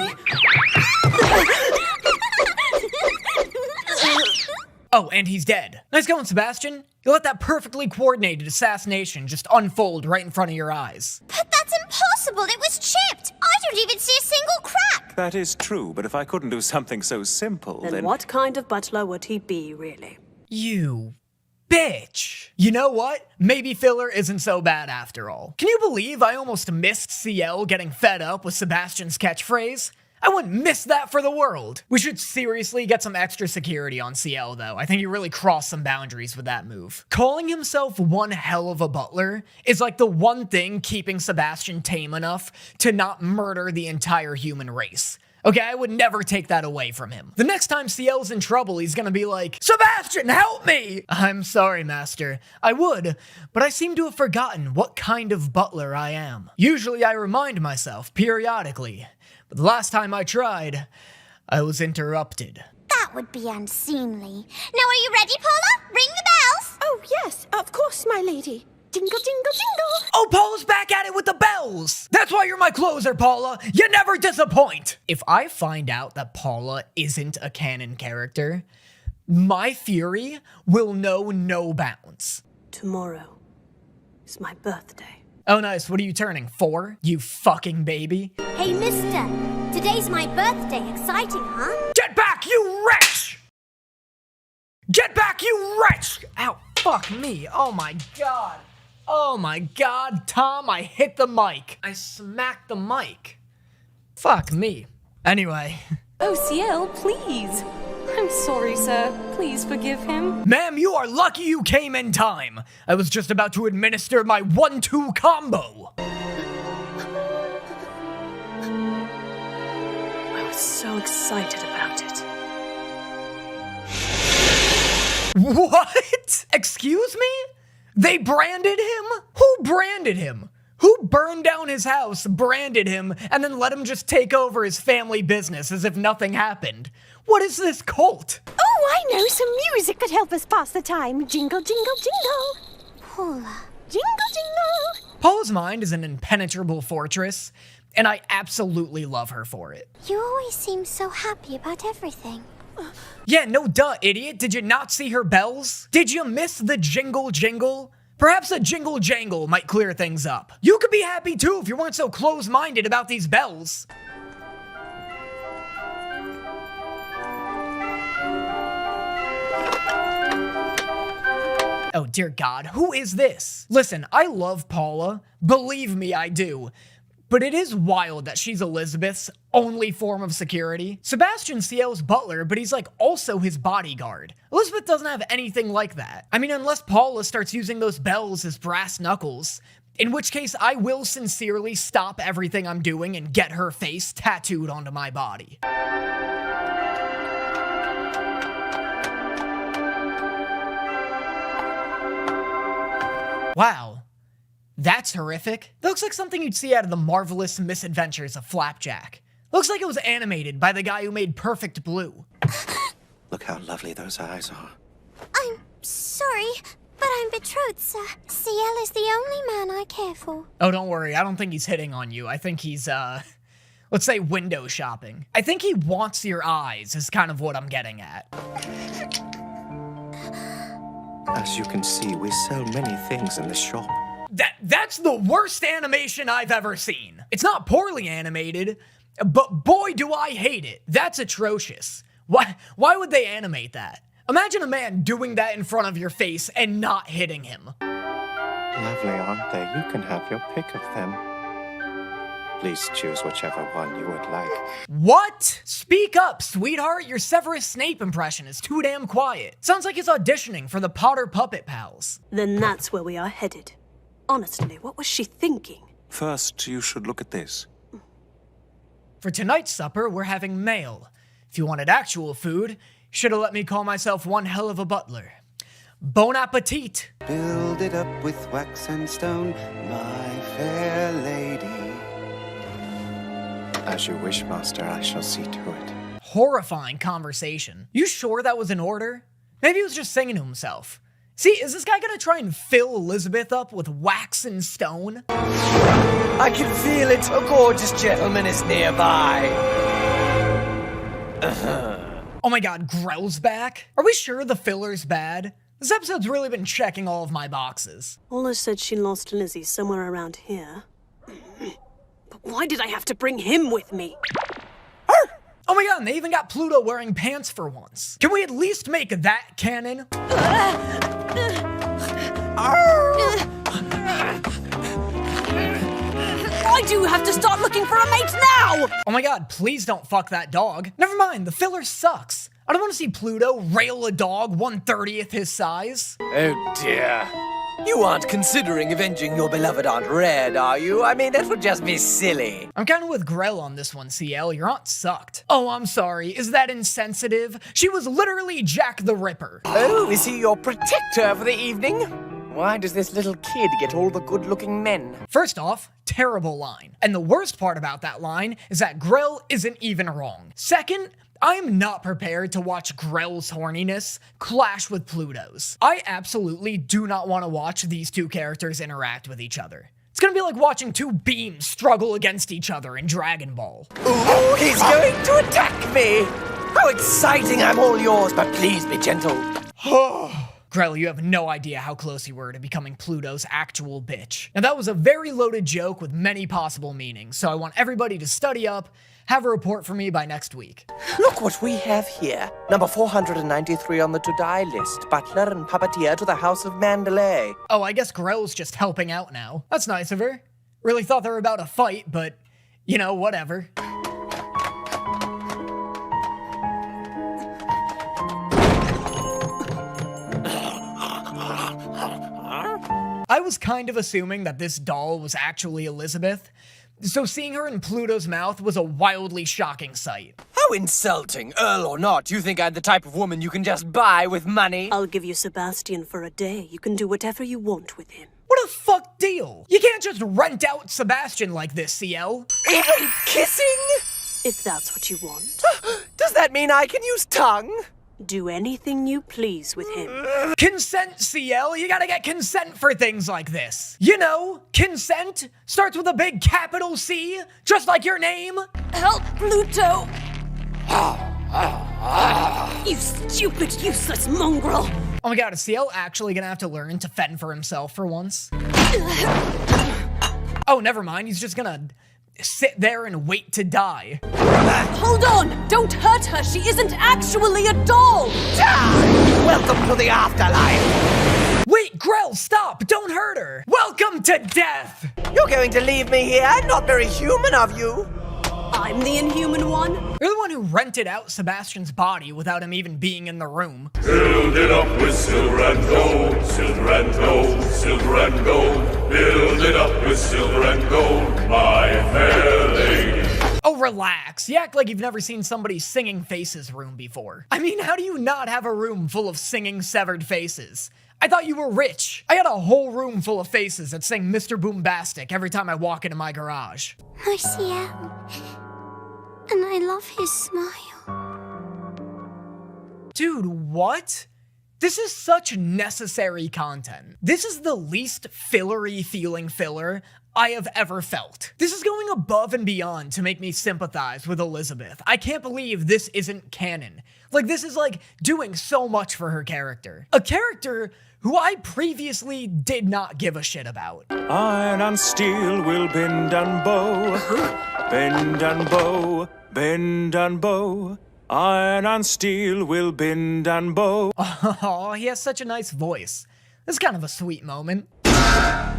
Oh, and he's dead. Nice going, Sebastian. You let that perfectly coordinated assassination just unfold right in front of your eyes. But that's impossible. It was chipped. I don't even see a single crack. That is true, but if I couldn't do something so simple, then what kind of butler would he be, really? You bitch. You know what? Maybe filler isn't so bad after all. Can you believe I almost missed CL getting fed up with Sebastian's catchphrase? I wouldn't miss that for the world. We should seriously get some extra security on CL though. I think he really crossed some boundaries with that move. Calling himself one hell of a butler is like the one thing keeping Sebastian tame enough to not murder the entire human race. Okay, I would never take that away from him. The next time CL's in trouble, he's gonna be like, Sebastian, help me! I'm sorry, master. I would, but I seem to have forgotten what kind of butler I am. Usually I remind myself periodically, but the last time I tried, I was interrupted. That would be unseemly. Now are you ready, Paula? Ring the bells! Oh, yes, of course, my lady. Jingle, jingle, jingle. Oh, Paula's back at it with the bells! That's why you're my closer, Paula! You never disappoint! If I find out that Paula isn't a canon character, my fury will know no bounds. Tomorrow is my birthday. Oh, nice. What are you turning, 4? You fucking baby. Hey, mister. Today's my birthday. Exciting, huh? Get back, you wretch! Get back, you wretch! Ow, fuck me. Oh my god. Oh my god, Tom, I hit the mic. I smacked the mic. Fuck me. Anyway. Oh, CL, please. I'm sorry, sir. Please forgive him. Ma'am, you are lucky you came in time. I was just about to administer my 1-2 combo. I was so excited about it. What? Excuse me? They branded him? Who branded him? Who burned down his house, branded him, and then let him just take over his family business as if nothing happened? What is this cult? Oh, I know some music could help us pass the time. Jingle, jingle, jingle. Paula. Jingle, jingle. Paula's mind is an impenetrable fortress, and I absolutely love her for it. You always seem so happy about everything. Yeah, no duh, idiot. Did you not see her bells? Did you miss the jingle jingle? Perhaps a jingle jangle might clear things up. You could be happy too if you weren't so close-minded about these bells. Oh dear God, who is this? Listen, I love Paula. Believe me, I do. But it is wild that she's Elizabeth's only form of security. Sebastian CL's butler, but he's like also his bodyguard. Elizabeth doesn't have anything like that. I mean, unless Paula starts using those bells as brass knuckles, in which case I will sincerely stop everything I'm doing and get her face tattooed onto my body. Wow. That's horrific. That looks like something you'd see out of the Marvelous Misadventures of Flapjack. Looks like it was animated by the guy who made Perfect Blue. Look how lovely those eyes are. I'm sorry, but I'm betrothed, sir. CL is the only man I care for. Oh, don't worry. I don't think he's hitting on you. I think he's, let's say window shopping. I think he wants your eyes is kind of what I'm getting at. As you can see, we sell many things in the shop. That's the worst animation I've ever seen. It's not poorly animated, but boy do I hate it. That's atrocious. Why would they animate that? Imagine a man doing that in front of your face and not hitting him. Lovely, aren't they? You can have your pick of them. Please choose whichever one you would like. What? Speak up, sweetheart. Your Severus Snape impression is too damn quiet. Sounds like he's auditioning for the Potter Puppet Pals. Then that's where we are headed. Honestly, what was she thinking? First, you should look at this. For tonight's supper, we're having mail. If you wanted actual food, should have let me call myself one hell of a butler. Bon appetit! Build it up with wax and stone, my fair lady. As you wish, master, I shall see to it. Horrifying conversation. You sure that was in order? Maybe he was just singing to himself. See, is this guy gonna try and fill Elizabeth up with wax and stone? I can feel it. A gorgeous gentleman is nearby. Oh my God, Grell's back? Are we sure the filler's bad? This episode's really been checking all of my boxes. Ola said she lost Lizzie somewhere around here. But why did I have to bring him with me? Oh my God, and they even got Pluto wearing pants for once. Can we at least make that canon? Why do you have to start looking for a mate now? Oh my God, please don't fuck that dog. Never mind, the filler sucks. I don't want to see Pluto rail a dog 1/30th his size. Oh dear. You aren't considering avenging your beloved Aunt Red, are you? I mean, that would just be silly. I'm kind of with Grell on this one, CL. Your aunt sucked. Oh, I'm sorry. Is that insensitive? She was literally Jack the Ripper. Oh, is he your protector for the evening? Why does this little kid get all the good-looking men? First off, terrible line. And the worst part about that line is that Grell isn't even wrong. Second, I'm not prepared to watch Grell's horniness clash with Pluto's. I absolutely do not want to watch these two characters interact with each other. It's gonna be like watching two beams struggle against each other in Dragon Ball. Ooh, he's going to attack me! How exciting, I'm all yours, but please be gentle. Grell, you have no idea how close you were to becoming Pluto's actual bitch. Now that was a very loaded joke with many possible meanings, so I want everybody to study up, have a report for me by next week. Look what we have here. Number 493 on the to-die list. Butler and puppeteer to the House of Mandalay. Oh, I guess Grell's just helping out now. That's nice of her. Really thought they were about to fight, but, you know, whatever. I was kind of assuming that this doll was actually Elizabeth, so seeing her in Pluto's mouth was a wildly shocking sight. How insulting. Earl or not, you think I'm the type of woman you can just buy with money? I'll give you Sebastian for a day. You can do whatever you want with him. What a fuck deal! You can't just rent out Sebastian like this, CL. Even kissing? If that's what you want. Does that mean I can use tongue? Do anything you please with him. Consent, CL. You gotta get consent for things like this. You know, consent starts with a big capital C, just like your name. Help, Pluto! You stupid, useless mongrel! Oh my god, is CL actually gonna have to learn to fend for himself for once? Oh, never mind. He's just gonna sit there and wait to die. Hold on! Don't hurt her! She isn't actually a doll! Welcome to the afterlife! Wait, Grell, stop! Don't hurt her! Welcome to death! You're going to leave me here? Not very human of you! I'm the inhuman one? You're the one who rented out Sebastian's body without him even being in the room. Build it up with silver and gold, silver and gold, silver and gold. Build it up with silver and gold, my fair lady. Oh, relax. You act like you've never seen somebody's singing faces room before. I mean, how do you not have a room full of singing severed faces? I thought you were rich. I got a whole room full of faces that sing Mr. Boombastic every time I walk into my garage. I see him. And I love his smile. Dude, what? This is such necessary content. This is the least fillery feeling filler I have ever felt. This is going above and beyond to make me sympathize with Elizabeth. I can't believe this isn't canon. Like, this is like doing so much for her character. A character who I previously did not give a shit about. Iron and steel will bend and bow, bend and bow, bend and bow. Iron and steel will bend and bow. Oh, he has such a nice voice. This is kind of a sweet moment.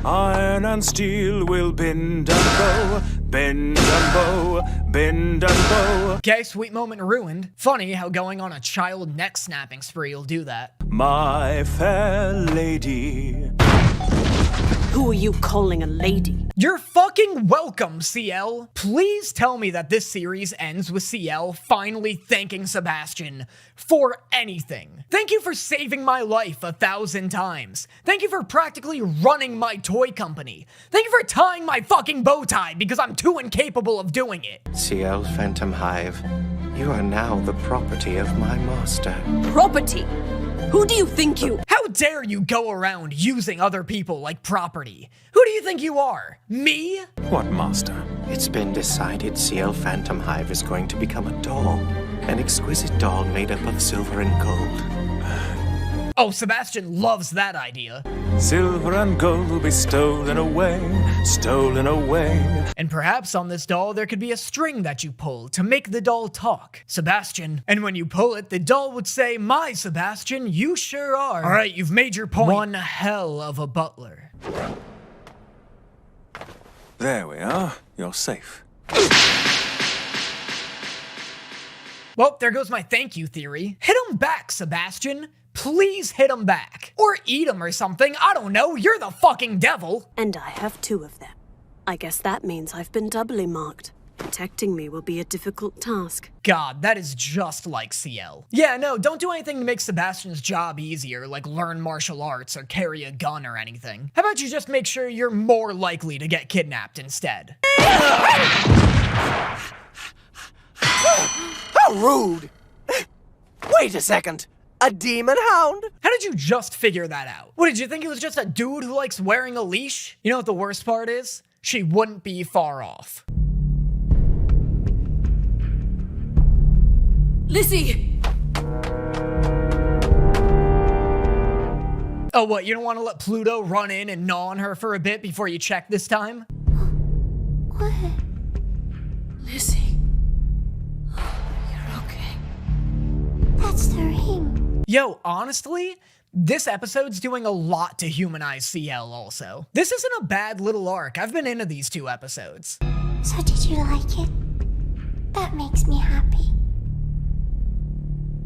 Iron and steel will bend and bow, bend and bow, bend and bow. Okay, sweet moment ruined. Funny how going on a child neck snapping spree will do that. My fair lady. Who are you calling a lady? You're fucking welcome, CL. Please tell me that this series ends with CL finally thanking Sebastian for anything. Thank you for saving my life 1,000 times. Thank you for practically running my toy company. Thank you for tying my fucking bow tie because I'm too incapable of doing it. CL Phantom Hive, you are now the property of my master. Property? Who do you think you— How dare you go around using other people like property? Who do you think you are? Me? What master? It's been decided CL Phantom Hive is going to become a doll. An exquisite doll made up of silver and gold. Oh, Sebastian loves that idea. Silver and gold will be stolen away, stolen away. And perhaps on this doll there could be a string that you pull to make the doll talk. Sebastian. And when you pull it, the doll would say, "My Sebastian, you sure are." All right, you've made your point. One hell of a butler. There we are. You're safe. Well, there goes my thank you theory. Hit him back, Sebastian. Please hit him back. Or eat him or something. I don't know. You're the fucking devil. And I have 2 of them. I guess that means I've been doubly marked. Protecting me will be a difficult task. God, that is just like CL. Yeah, no, don't do anything to make Sebastian's job easier, like learn martial arts or carry a gun or anything. How about you just make sure you're more likely to get kidnapped instead? How rude! Wait a second. A demon hound? How did you just figure that out? What, did you think it was just a dude who likes wearing a leash? You know what the worst part is? She wouldn't be far off. Lizzie! Oh, what, you don't want to let Pluto run in and gnaw on her for a bit before you check this time? What? Lizzie. You're okay. That's the ring. Yo, honestly, this episode's doing a lot to humanize CL also. This isn't a bad little arc. I've been into these 2 episodes. So did you like it? That makes me happy.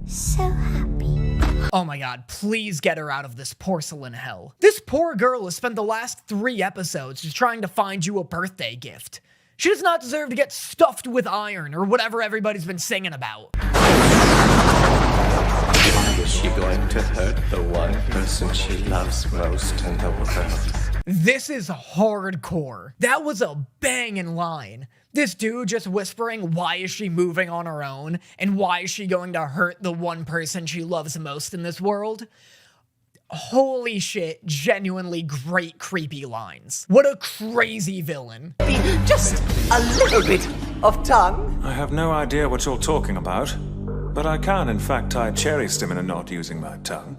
So happy. Oh my god, please get her out of this porcelain hell. This poor girl has spent the last 3 episodes just trying to find you a birthday gift. She does not deserve to get stuffed with iron or whatever everybody's been singing about. Is she going to hurt the one person she loves most in the world? This is hardcore. That was a banging line. This dude just whispering, why is she moving on her own? And why is she going to hurt the one person she loves most in this world? Holy shit, genuinely great creepy lines. What a crazy villain. Just a little bit of tongue. I have no idea what you're talking about, but I can in fact tie cherry stem in a knot using my tongue.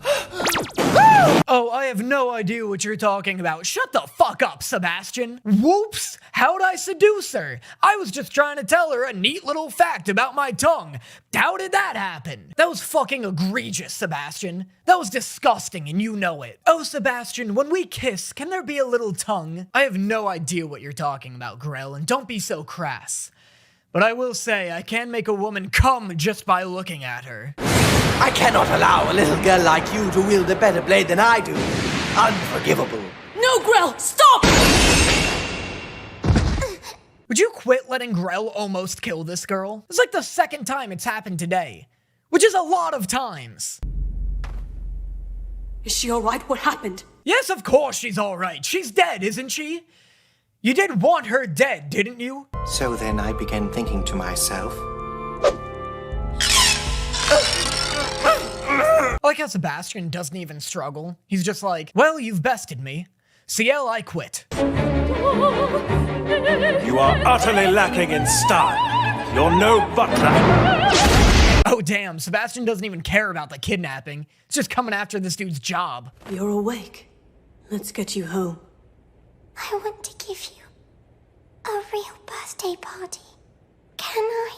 Oh, I have no idea what you're talking about. Shut the fuck up, Sebastian. Whoops! How'd I seduce her? I was just trying to tell her a neat little fact about my tongue. How did that happen? That was fucking egregious, Sebastian. That was disgusting, and you know it. Oh, Sebastian, when we kiss, can there be a little tongue? I have no idea what you're talking about, Grell, and don't be so crass. But I will say, I can make a woman come just by looking at her. I cannot allow a little girl like you to wield a better blade than I do. Unforgivable. No, Grell, stop! Would you quit letting Grell almost kill this girl? It's like the second time it's happened today, which is a lot of times. Is she alright? What happened? Yes, of course she's alright. She's dead, isn't she? You did want her dead, didn't you? So then I began thinking to myself, I like how Sebastian doesn't even struggle. He's just like, well, you've bested me. CL, I quit. You are utterly lacking in style. You're no Butler. Oh damn, Sebastian doesn't even care about the kidnapping. It's just coming after this dude's job. You're awake. Let's get you home. I want to give you a real birthday party. Can I?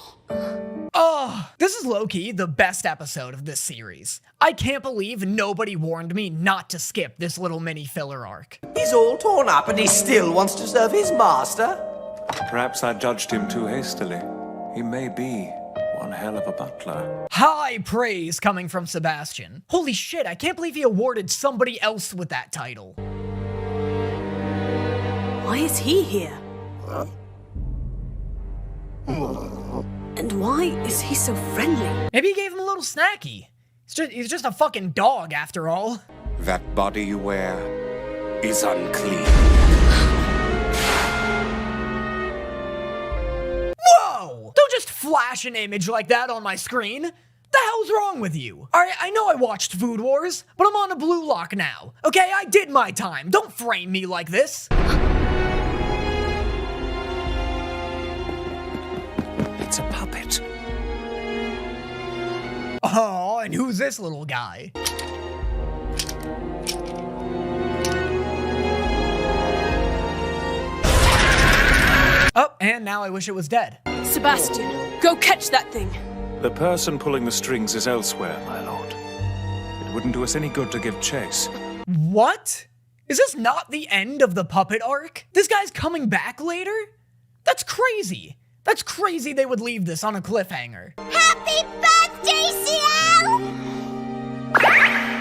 Oh, this is low-key the best episode of this series. I can't believe nobody warned me not to skip this little mini filler arc. He's all torn up and he still wants to serve his master. Perhaps I judged him too hastily. He may be one hell of a butler. High praise coming from Sebastian. Holy shit, I can't believe he awarded somebody else with that title. Why is he here? And why is he so friendly? Maybe he gave him a little snacky. He's just a fucking dog after all. That body you wear is unclean. Whoa! Don't just flash an image like that on my screen. The hell's wrong with you? Alright, I know I watched Food Wars, but I'm on a blue lock now. Okay, I did my time. Don't frame me like this. It's a puppet. Oh, and who's this little guy? Oh, and now I wish it was dead. Sebastian, go catch that thing. The person pulling the strings is elsewhere, my lord. It wouldn't do us any good to give chase. What? Is this not the end of the puppet arc? This guy's coming back later? That's crazy. That's crazy they would leave this on a cliffhanger. Happy birthday, CL!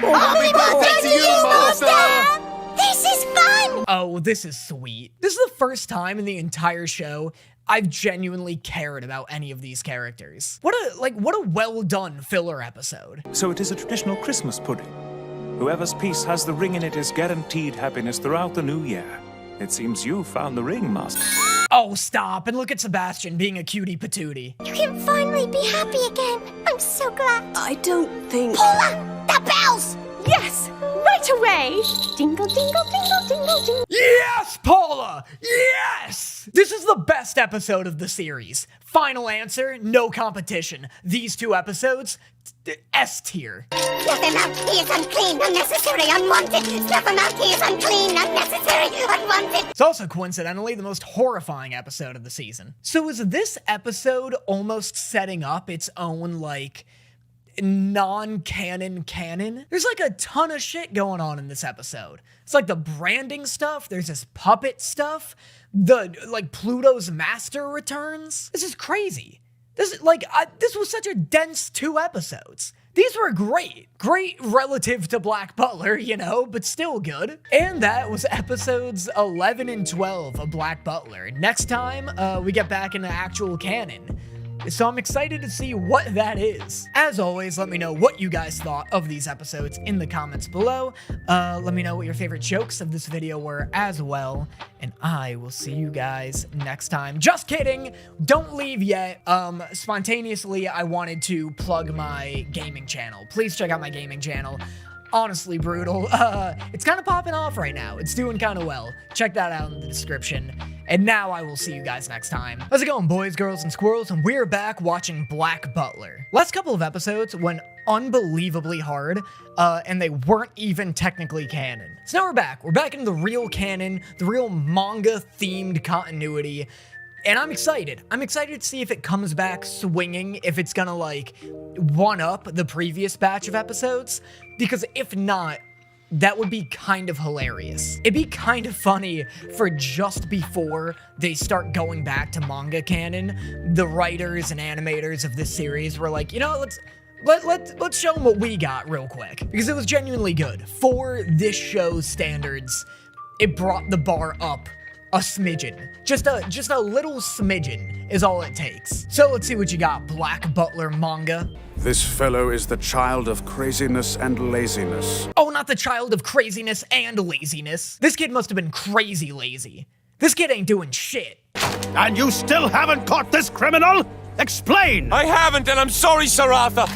Happy birthday to you, Master! This is fun! Oh, this is sweet. This is the first time in the entire show I've genuinely cared about any of these characters. What a well done filler episode. So it is a traditional Christmas pudding. Whoever's piece has the ring in it is guaranteed happiness throughout the new year. It seems you found the ring, Master. Oh, stop, and look at Sebastian being a cutie patootie. You can finally be happy again. I'm so glad. I don't think... Paula, the bells! Yes, right away. Dingle, dingle, dingle, dingle, dingle. Yes, Paula! Yes! This is the best episode of the series. Final answer, no competition. These two episodes, S tier. Snuff him out, he is unclean, unnecessary, unwanted. Snuff him out, he is unclean, unnecessary, unwanted. It's also coincidentally the most horrifying episode of the season. So is this episode almost setting up its own, like, non-canon canon? There's like a ton of shit going on in this episode. It's like the branding stuff, there's this puppet stuff, like Pluto's master returns. This is crazy. This was such a dense 2 episodes. These were great relative to Black Butler, you know, but still good. And that was episodes 11 and 12 of Black Butler. Next time, we get back into actual canon. So I'm excited to see what that is. As always, let me know what you guys thought of these episodes in the comments below. Let me know what your favorite jokes of this video were as well. And I will see you guys next time. Just kidding! Don't leave yet. Spontaneously, I wanted to plug my gaming channel. Please check out my gaming channel. Honestly brutal. It's kind of popping off right now. It's doing kind of well. Check that out in the description. And now I will see you guys next time. How's it going, boys, girls, and squirrels? And we're back watching Black Butler. Last couple of episodes went unbelievably hard, and they weren't even technically canon. So now we're back. We're back in the real canon, the real manga-themed continuity. And I'm excited. I'm excited to see if it comes back swinging, if it's gonna, like, one-up the previous batch of episodes. Because if not, that would be kind of hilarious. It'd be kind of funny for just before they start going back to manga canon, the writers and animators of this series were like, you know, let's show them what we got real quick. Because it was genuinely good. For this show's standards, it brought the bar up a smidgen. Just a little smidgen is all it takes. So let's see what you got, Black Butler manga. This fellow is the child of craziness and laziness. Oh, not the child of craziness and laziness. This kid must have been crazy lazy. This kid ain't doing shit. And you still haven't caught this criminal? Explain! I haven't, and I'm sorry, Sir Arthur.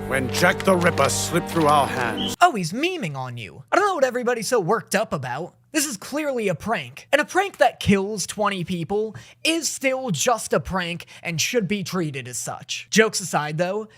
When Jack the Ripper slipped through our hands. Oh, he's memeing on you. I don't know what everybody's so worked up about. This is clearly a prank. And a prank that kills 20 people is still just a prank and should be treated as such. Jokes aside though,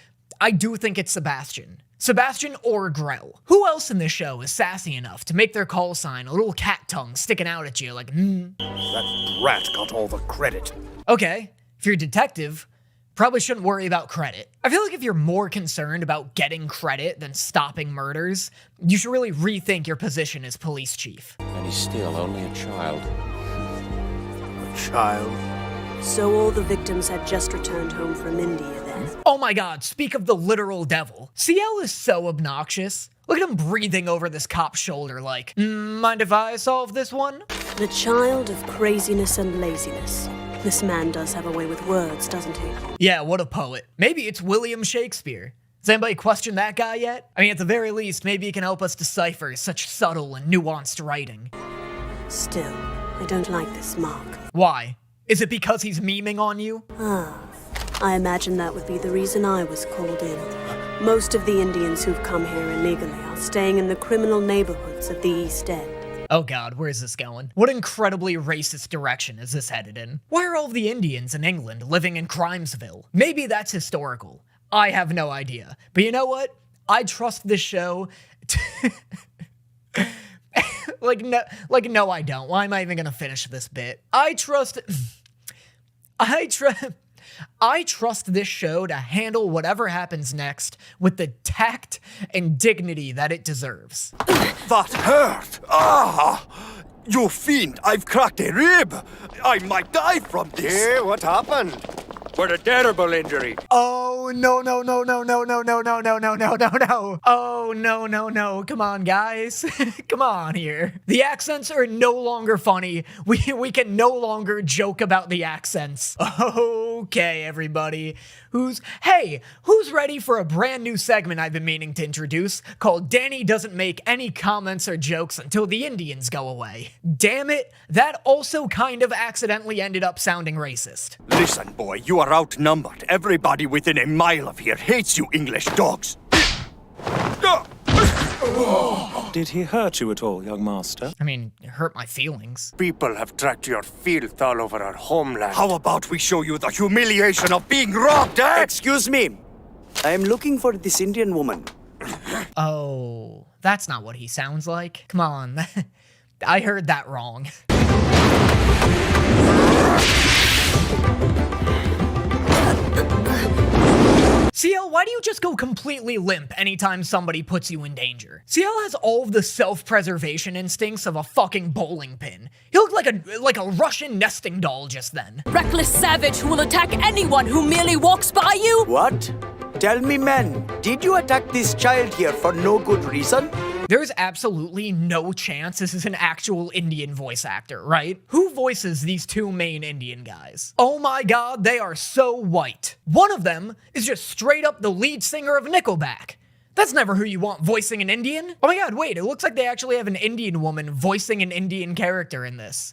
I do think it's Sebastian. Sebastian or Grell. Who else in this show is sassy enough to make their call sign a little cat tongue sticking out at you like, That brat got all the credit. Okay, if you're a detective, probably shouldn't worry about credit. I feel like if you're more concerned about getting credit than stopping murders, you should really rethink your position as police chief. And he's still only a child. A child? So all the victims had just returned home from India then? Oh my god, speak of the literal devil. CL is so obnoxious. Look at him breathing over this cop's shoulder like, mind if I solve this one? The child of craziness and laziness. This man does have a way with words, doesn't he? Yeah, what a poet. Maybe it's William Shakespeare. Has anybody questioned that guy yet? I mean, at the very least, maybe he can help us decipher such subtle and nuanced writing. Still, I don't like this mark. Why? Is it because he's memeing on you? I imagine that would be the reason I was called in. Most of the Indians who've come here illegally are staying in the criminal neighborhoods of the East End. Oh god, where is this going? What incredibly racist direction is this headed in? Why are all of the Indians in England living in Crimesville? Maybe that's historical. I have no idea. But you know what? I trust this show no, I don't. Why am I even gonna finish this bit? I trust this show to handle whatever happens next with the tact and dignity that it deserves. That hurt! Ah! You fiend, I've cracked a rib! I might die from this! Hey, what happened? What a terrible injury! Oh, no. Oh, no. Come on, guys. Come on here. The accents are no longer funny. We can no longer joke about the accents. Okay, everybody. Who's ready for a brand new segment I've been meaning to introduce called Danny Doesn't Make Any Comments or Jokes Until the Indians Go Away. Damn it, that also kind of accidentally ended up sounding racist. Listen, boy, you are outnumbered. Everybody within a mile of here hates you English dogs. Did he hurt you at all, young master? I mean, it hurt my feelings. People have dragged your filth all over our homeland. How about we show you the humiliation of being robbed, eh? Excuse me. I am looking for this Indian woman. Oh, that's not what he sounds like. Come on. I heard that wrong. CL, why do you just go completely limp anytime somebody puts you in danger? CL has all of the self-preservation instincts of a fucking bowling pin. He looked like a Russian nesting doll just then. Reckless savage who will attack anyone who merely walks by you? What? Tell me, man, did you attack this child here for no good reason? There's absolutely no chance this is an actual Indian voice actor, right? Who voices these two main Indian guys? Oh my god, they are so white. One of them is just straight up the lead singer of Nickelback. That's never who you want voicing an Indian. Oh my god, wait, it looks like they actually have an Indian woman voicing an Indian character in this.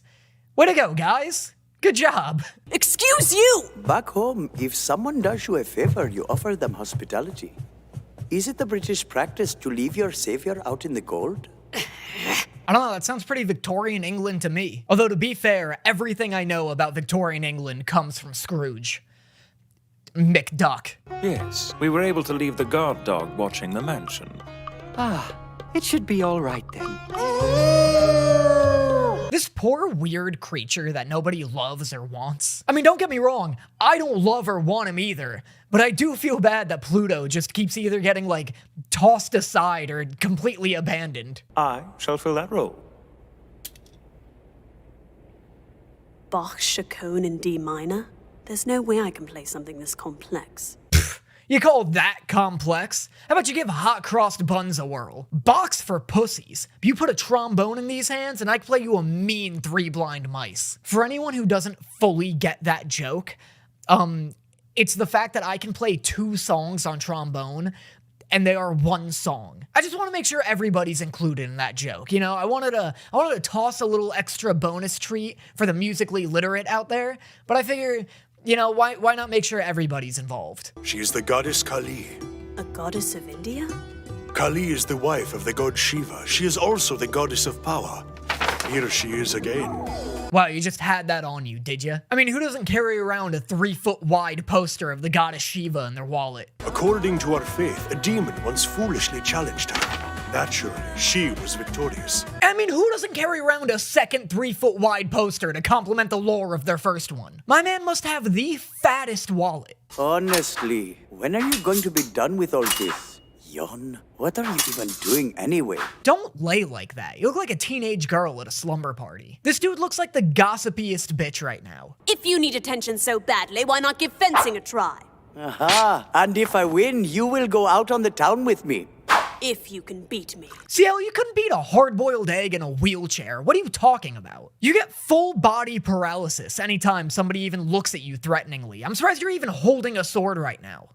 Way to go, guys. Good job. Excuse you! Back home, if someone does you a favor, you offer them hospitality. Is it the British practice to leave your savior out in the cold? I don't know, that sounds pretty Victorian England to me. Although, to be fair, everything I know about Victorian England comes from Scrooge. McDuck. Yes, we were able to leave the guard dog watching the mansion. Ah, it should be all right then. This poor weird creature that nobody loves or wants. I mean, don't get me wrong, I don't love or want him either, but I do feel bad that Pluto just keeps either getting, like, tossed aside or completely abandoned. I shall fill that role. Bach Chaconne in D minor? There's no way I can play something this complex. You call that complex? How about you give hot crossed buns a whirl? Bach's for pussies. You put a trombone in these hands and I play you a mean 3 blind mice. For anyone who doesn't fully get that joke, it's the fact that I can play 2 songs on trombone and they are 1 song. I just want to make sure everybody's included in that joke. You know, I wanted to toss a little extra bonus treat for the musically literate out there, but I figure, you know, why not make sure everybody's involved? She is the goddess Kali. A goddess of India? Kali is the wife of the god Shiva. She is also the goddess of power. Here she is again. Wow, you just had that on you, did you? I mean, who doesn't carry around a 3-foot wide poster of the goddess Shiva in their wallet? According to our faith, a demon once foolishly challenged her. Naturally, she was victorious. I mean, who doesn't carry around a second 3-foot wide poster to complement the lore of their first one? My man must have the fattest wallet. Honestly, when are you going to be done with all this? Yon, what are you even doing anyway? Don't lay like that. You look like a teenage girl at a slumber party. This dude looks like the gossipiest bitch right now. If you need attention so badly, why not give fencing a try? Aha, and if I win, you will go out on the town with me. If you can beat me. CL, you couldn't beat a hard-boiled egg in a wheelchair. What are you talking about? You get full body paralysis anytime somebody even looks at you threateningly. I'm surprised you're even holding a sword right now.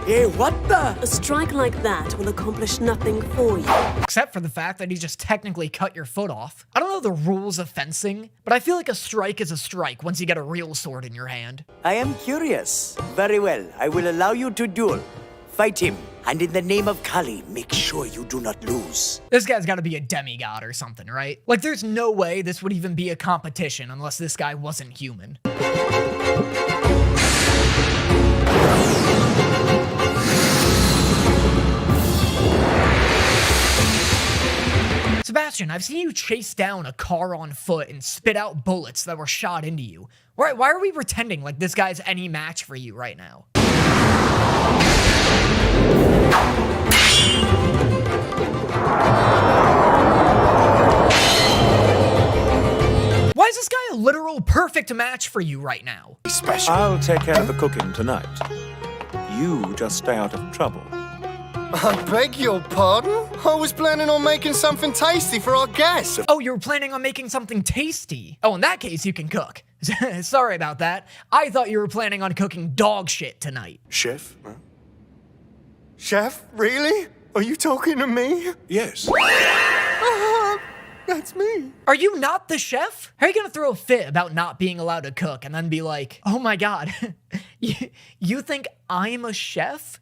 Hey, what the? A strike like that will accomplish nothing for you. Except for the fact that he just technically cut your foot off. I don't know the rules of fencing, but I feel like a strike is a strike once you get a real sword in your hand. I am curious. Very well, I will allow you to duel. Fight him, and in the name of Kali, make sure you do not lose. This guy's gotta be a demigod or something, right? Like, there's no way this would even be a competition unless this guy wasn't human. Sebastian, I've seen you chase down a car on foot and spit out bullets that were shot into you. Why are we pretending like this guy's any match for you right now? Why is this guy a literal perfect match for you right now? Special. I'll take care of the cooking tonight. You just stay out of trouble. I beg your pardon? I was planning on making something tasty for our guests. Oh, you were planning on making something tasty? Oh, in that case, you can cook. Sorry about that. I thought you were planning on cooking dog shit tonight. Chef? Huh? Chef? Really? Are you talking to me? Yes. That's me. Are you not the chef? How are you gonna throw a fit about not being allowed to cook and then be like, oh my god, you think I'm a chef?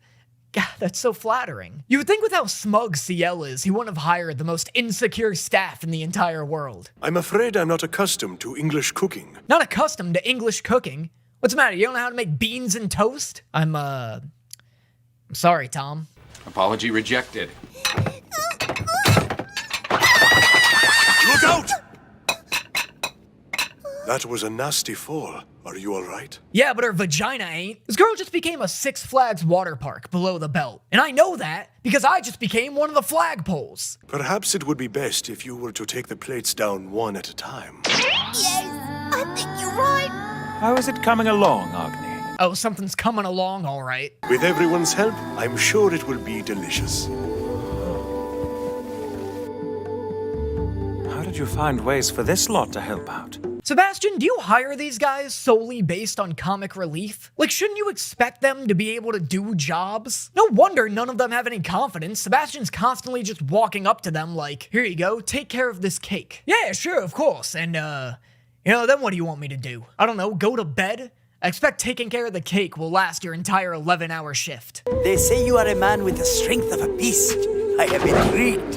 God, that's so flattering. You would think with how smug CL is, he wouldn't have hired the most insecure staff in the entire world. I'm afraid I'm not accustomed to English cooking. Not accustomed to English cooking? What's the matter, you don't know how to make beans and toast? I'm sorry, Tom. Apology rejected. Look out! That was a nasty fall. Are you all right? Yeah, but her vagina ain't. This girl just became a Six Flags water park below the belt. And I know that because I just became one of the flagpoles. Perhaps it would be best if you were to take the plates down one at a time. Yes, I think you're right. How is it coming along, Agni? Oh, something's coming along, all right. With everyone's help, I'm sure it will be delicious. How did you find ways for this lot to help out? Sebastian, do you hire these guys solely based on comic relief? Like, shouldn't you expect them to be able to do jobs? No wonder none of them have any confidence. Sebastian's constantly just walking up to them like, here you go, take care of this cake. Yeah, sure, of course. And, then what do you want me to do? I don't know, go to bed? I expect taking care of the cake will last your entire 11-hour shift. They say you are a man with the strength of a beast. I am intrigued.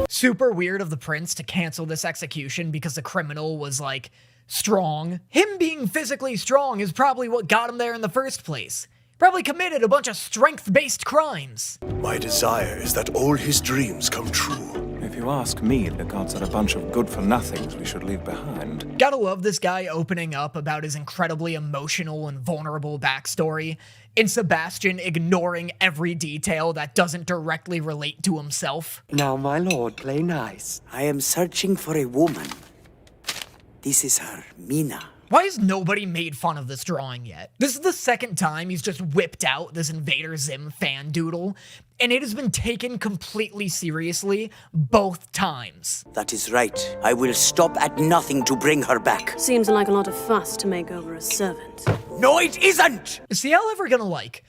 Super weird of the prince to cancel this execution because the criminal was, like, strong. Him being physically strong is probably what got him there in the first place. Probably committed a bunch of strength-based crimes. My desire is that all his dreams come true. If you ask me, the gods are a bunch of good-for-nothings we should leave behind. Gotta love this guy opening up about his incredibly emotional and vulnerable backstory, and Sebastian ignoring every detail that doesn't directly relate to himself. Now, my lord, play nice. I am searching for a woman. This is her, Mina. Why has nobody made fun of this drawing yet? This is the second time he's just whipped out this Invader Zim fan doodle, and it has been taken completely seriously both times. That is right. I will stop at nothing to bring her back. Seems like a lot of fuss to make over a servant. No, it isn't! Is CL ever gonna, like,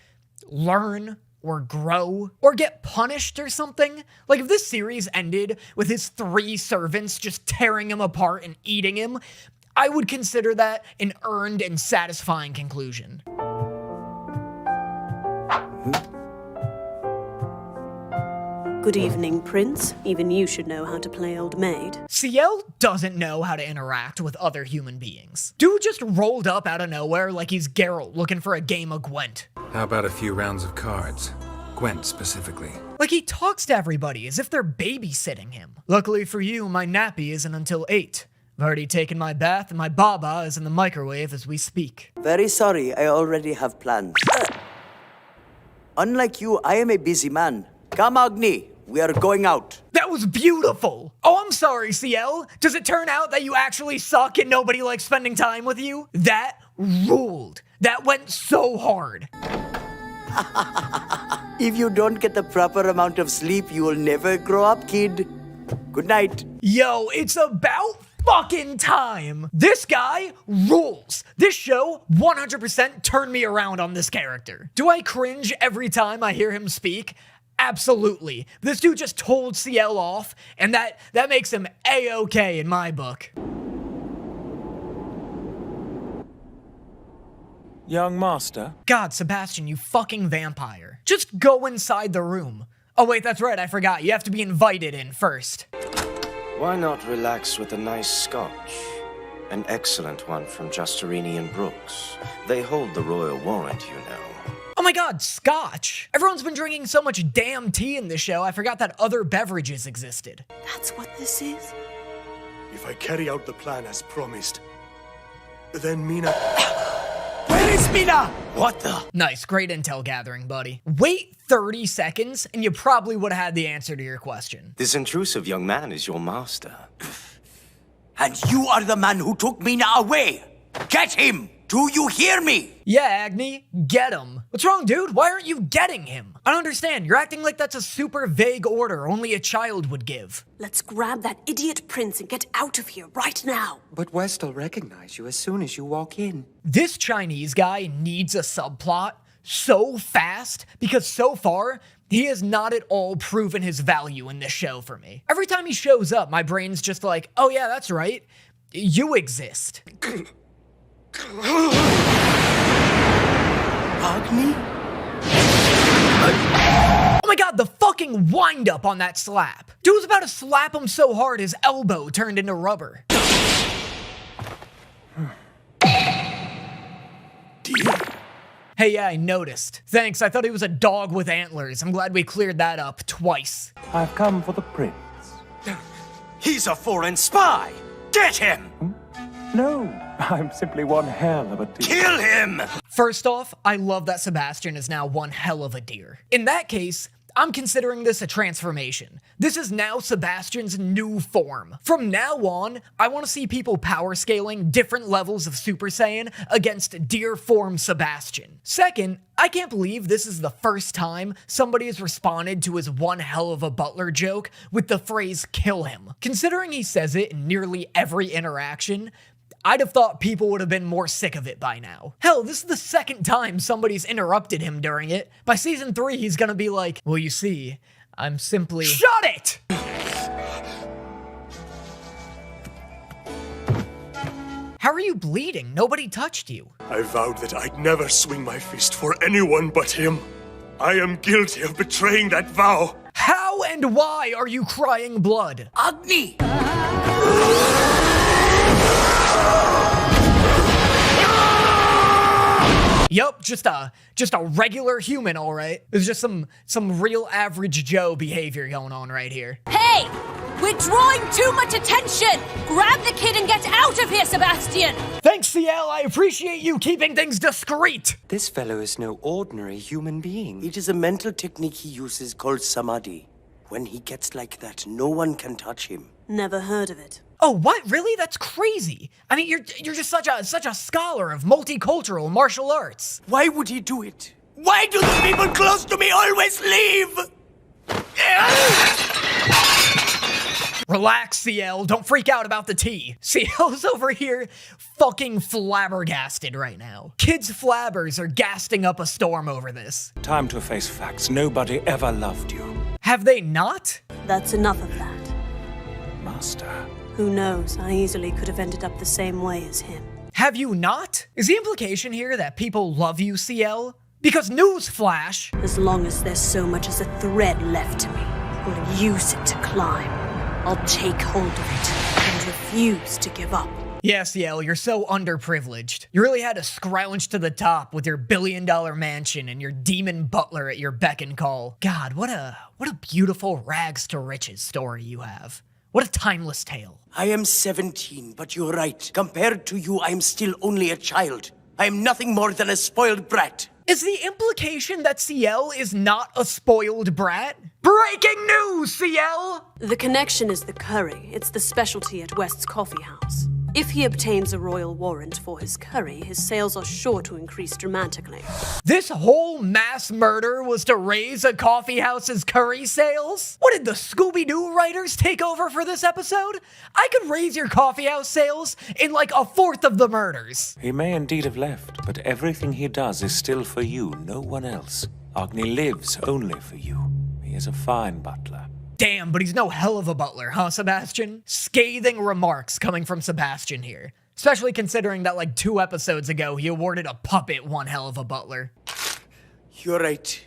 learn or grow or get punished or something? Like, if this series ended with his 3 servants just tearing him apart and eating him, I would consider that an earned and satisfying conclusion. Good evening, Prince. Even you should know how to play old maid. CL doesn't know how to interact with other human beings. Dude just rolled up out of nowhere like he's Geralt looking for a game of Gwent. How about a few rounds of cards? Gwent specifically. Like, he talks to everybody as if they're babysitting him. Luckily for you, my nappy isn't until 8. I've already taken my bath, and my baba is in the microwave as we speak. Very sorry, I already have plans. Unlike you, I am a busy man. Come, Agni, we are going out. That was beautiful! Oh, I'm sorry, CL. Does it turn out that you actually suck and nobody likes spending time with you? That ruled. That went so hard. If you don't get the proper amount of sleep, you will never grow up, kid. Good night. Yo, it's about fucking time. This guy rules. This show 100% turned me around on this character. Do I cringe every time I hear him speak? Absolutely. This dude just told CL off, and that makes him A-okay in my book. Young master? God, Sebastian, you fucking vampire. Just go inside the room. Oh wait, that's right, I forgot. You have to be invited in first. Why not relax with a nice scotch? An excellent one from Justerini and Brooks. They hold the royal warrant, you know. Oh my god, scotch! Everyone's been drinking so much damn tea in this show, I forgot that other beverages existed. That's what this is? If I carry out the plan as promised, then Mina... Where is Mina? What the? Nice, great intel gathering, buddy. Wait 30 seconds, and you probably would have had the answer to your question. This intrusive young man is your master. And you are the man who took Mina away! Get him! Do you hear me? Yeah, Agni, get him. What's wrong, dude? Why aren't you getting him? I don't understand. You're acting like that's a super vague order only a child would give. Let's grab that idiot prince and get out of here right now. But West will recognize you as soon as you walk in. This Chinese guy needs a subplot so fast because so far, he has not at all proven his value in this show for me. Every time he shows up, my brain's just like, oh yeah, that's right. You exist. Agni? Oh my god, the fucking wind-up on that slap. Dude was about to slap him so hard his elbow turned into rubber. Dear. Hey, yeah, I noticed. Thanks, I thought he was a dog with antlers. I'm glad we cleared that up twice. I've come for the prince. He's a foreign spy! Get him! No, I'm simply one hell of a deer. Kill him! First off, I love that Sebastian is now one hell of a deer. In that case, I'm considering this a transformation. This is now Sebastian's new form. From now on, I want to see people power scaling different levels of Super Saiyan against dear form Sebastian. Second, I can't believe this is the first time somebody has responded to his one hell of a Butler joke with the phrase kill him. Considering he says it in nearly every interaction, I'd have thought people would have been more sick of it by now. Hell, this is the second time somebody's interrupted him during it. By season 3, he's gonna be like, well, you see, I'm simply— Shut it! How are you bleeding? Nobody touched you. I vowed that I'd never swing my fist for anyone but him. I am guilty of betraying that vow. How and why are you crying blood? Agni! Yup, just a regular human, all right. There's just some real average Joe behavior going on right here. Hey! We're drawing too much attention! Grab the kid and get out of here, Sebastian! Thanks, CL. I appreciate you keeping things discreet. This fellow is no ordinary human being. It is a mental technique he uses called samadhi. When he gets like that, no one can touch him. Never heard of it. Oh, what? Really? That's crazy. I mean, you're just such a scholar of multicultural martial arts. Why would he do it? Why do the people close to me always leave? Relax, CL. Don't freak out about the tea. CL's over here fucking flabbergasted right now. Kids flabbers are gassing up a storm over this. Time to face facts. Nobody ever loved you. Have they not? That's enough of that. Master. Who knows? I easily could have ended up the same way as him. Have you not? Is the implication here that people love you, CL? Because newsflash! As long as there's so much as a thread left to me, I'll use it to climb. I'll take hold of it and refuse to give up. Yeah, CL, you're so underprivileged. You really had to scrounge to the top with your billion-dollar mansion and your demon butler at your beck and call. God, what a beautiful rags to riches story you have. What a timeless tale. I am 17, but you're right. Compared to you, I am still only a child. I am nothing more than a spoiled brat. Is the implication that CL is not a spoiled brat? Breaking news, CL! The connection is the curry. It's the specialty at West's Coffee House. If he obtains a royal warrant for his curry, his sales are sure to increase dramatically. This whole mass murder was to raise a coffee house's curry sales? What did the Scooby-Doo writers take over for this episode? I could raise your coffee house sales in like a fourth of the murders. He may indeed have left, but everything he does is still for you, no one else. Agni lives only for you. He is a fine butler. Damn, but he's no hell of a butler, huh, Sebastian? Scathing remarks coming from Sebastian here. Especially considering that like 2 episodes ago, he awarded a puppet one hell of a butler. You're right.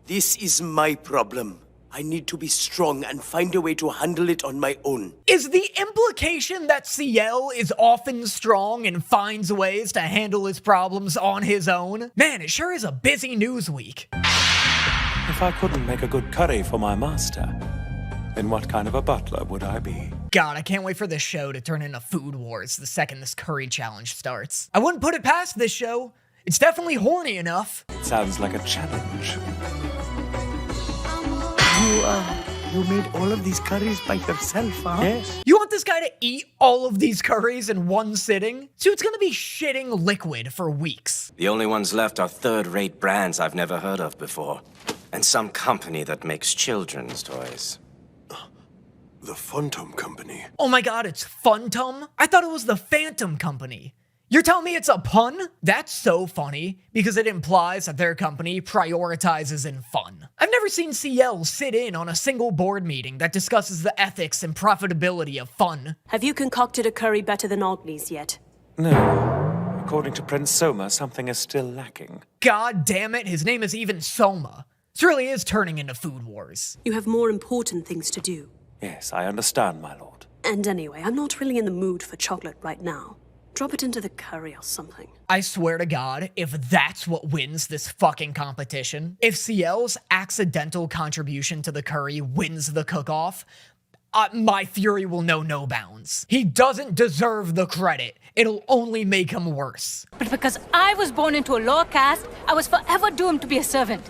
This is my problem. I need to be strong and find a way to handle it on my own. Is the implication that CL is often strong and finds ways to handle his problems on his own? Man, it sure is a busy news week. If I couldn't make a good curry for my master, then what kind of a butler would I be? God, I can't wait for this show to turn into Food Wars the second this curry challenge starts. I wouldn't put it past this show. It's definitely horny enough. Sounds like a challenge. You made all of these curries by yourself, huh? Yes. You want this guy to eat all of these curries in one sitting? So it's gonna be shitting liquid for weeks. The only ones left are third-rate brands I've never heard of before. And some company that makes children's toys. The Phantom Company. Oh my god, it's Funtum? I thought it was the Phantom Company. You're telling me it's a pun? That's so funny, because it implies that their company prioritizes in fun. I've never seen CL sit in on a single board meeting that discusses the ethics and profitability of fun. Have you concocted a curry better than Agni's yet? No. According to Prince Soma, something is still lacking. God damn it, his name is even Soma. This really is turning into Food Wars. You have more important things to do. Yes, I understand, my lord. And anyway, I'm not really in the mood for chocolate right now. Drop it into the curry or something. I swear to God, if that's what wins this fucking competition, if CL's accidental contribution to the curry wins the cook-off, my fury will know no bounds. He doesn't deserve the credit. It'll only make him worse. But because I was born into a lower caste, I was forever doomed to be a servant.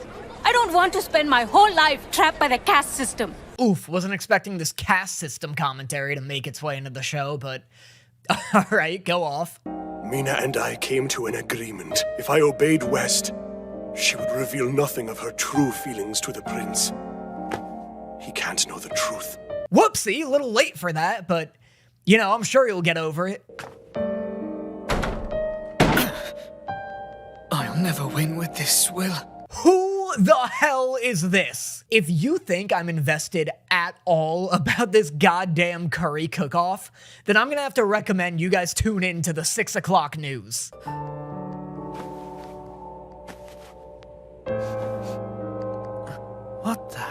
I don't want to spend my whole life trapped by the caste system. Oof, wasn't expecting this caste system commentary to make its way into the show, but alright, go off. Mina and I came to an agreement. If I obeyed West, she would reveal nothing of her true feelings to the prince. He can't know the truth. Whoopsie, a little late for that, but, you know, I'm sure you'll get over it. I'll never win with this, Will. Who the hell is this? If you think I'm invested at all about this goddamn curry cook-off, then I'm gonna have to recommend you guys tune in to the 6 o'clock news. What the?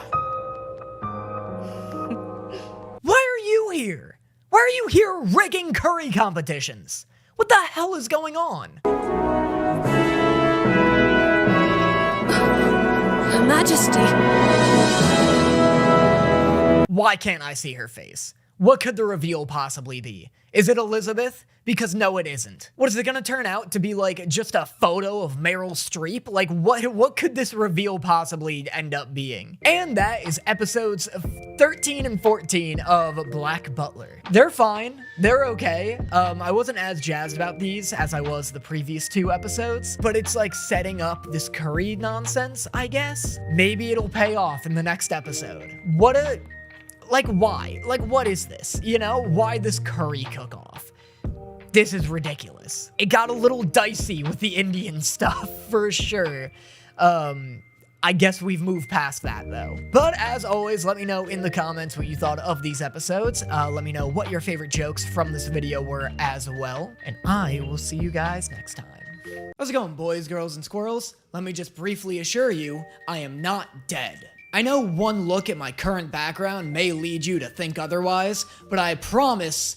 Why are you here? Why are you here rigging curry competitions? What the hell is going on? Her Majesty. Why can't I see her face? What could the reveal possibly be? Is it Elizabeth? Because no, it isn't. What is it gonna turn out to be, like, just a photo of Meryl Streep? Like, what could this reveal possibly end up being? And that is episodes 13 and 14 of Black Butler. They're fine. They're okay. I wasn't as jazzed about these as I was the previous 2 episodes, but it's like setting up this curry nonsense, I guess. Maybe it'll pay off in the next episode. Like, why? Like, what is this? You know, why this curry cook-off? This is ridiculous. It got a little dicey with the Indian stuff, for sure. I guess we've moved past that, though. But as always, let me know in the comments what you thought of these episodes. Let me know what your favorite jokes from this video were as well. And I will see you guys next time. How's it going, boys, girls, and squirrels? Let me just briefly assure you, I am not dead. I know one look at my current background may lead you to think otherwise, but I promise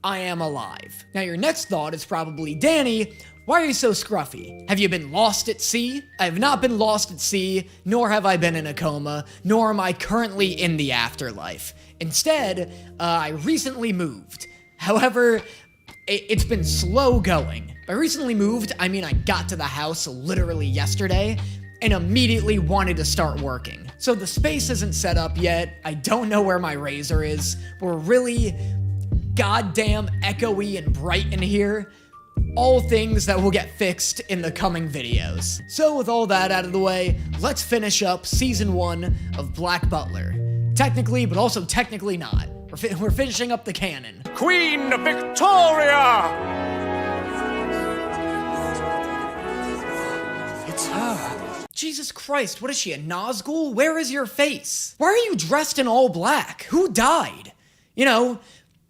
I am alive. Now your next thought is probably, Danny, why are you so scruffy? Have you been lost at sea? I have not been lost at sea, nor have I been in a coma, nor am I currently in the afterlife. Instead, I recently moved. However, it's been slow going. By recently moved, I mean I got to the house literally yesterday, and immediately wanted to start working. So the space isn't set up yet, I don't know where my razor is, we're really goddamn echoey and bright in here. All things that will get fixed in the coming videos. So with all that out of the way, let's finish up Season 1 of Black Butler. Technically, but also technically not. We're finishing up the canon. Queen Victoria! It's her. Jesus Christ, what is she, a Nazgul? Where is your face? Why are you dressed in all black? Who died? You know,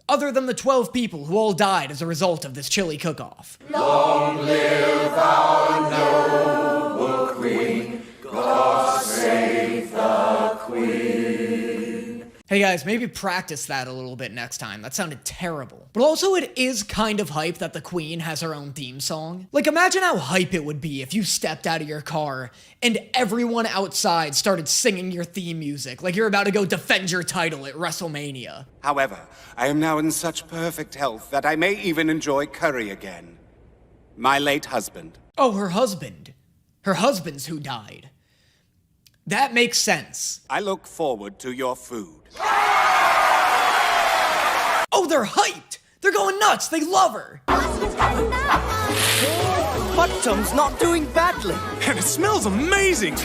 other than the 12 people who all died as a result of this chili cook-off. Long live our noble queen, God save the queen. Hey guys, maybe practice that a little bit next time. That sounded terrible. But also it is kind of hype that the Queen has her own theme song. Like, imagine how hype it would be if you stepped out of your car and everyone outside started singing your theme music like you're about to go defend your title at WrestleMania. However, I am now in such perfect health that I may even enjoy curry again. My late husband. Oh, her husband. Her husband's who died. That makes sense. I look forward to your food. Oh, they're hyped! They're going nuts! They love her! Button's not doing badly. And it smells amazing!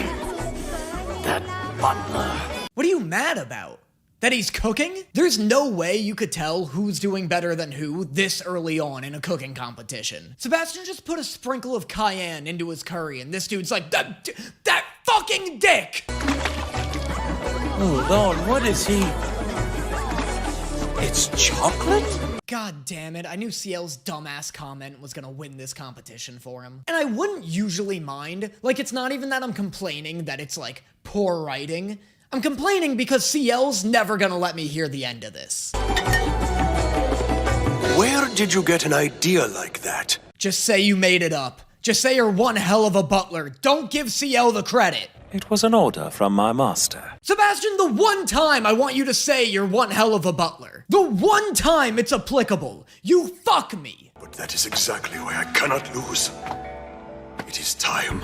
That Butler. What are you mad about? That he's cooking? There's no way you could tell who's doing better than who this early on in a cooking competition. Sebastian just put a sprinkle of cayenne into his curry, and this dude's like, that fucking dick! Oh Lord, what is he? It's chocolate? God damn it, I knew CL's dumbass comment was gonna win this competition for him. And I wouldn't usually mind, like, it's not even that I'm complaining that it's, like, poor writing. I'm complaining because CL's never gonna let me hear the end of this. Where did you get an idea like that? Just say you made it up. Just say you're one hell of a butler. Don't give CL the credit. It was an order from my master. Sebastian, the one time I want you to say you're one hell of a butler. The one time it's applicable. You fuck me. But that is exactly why I cannot lose. It is time.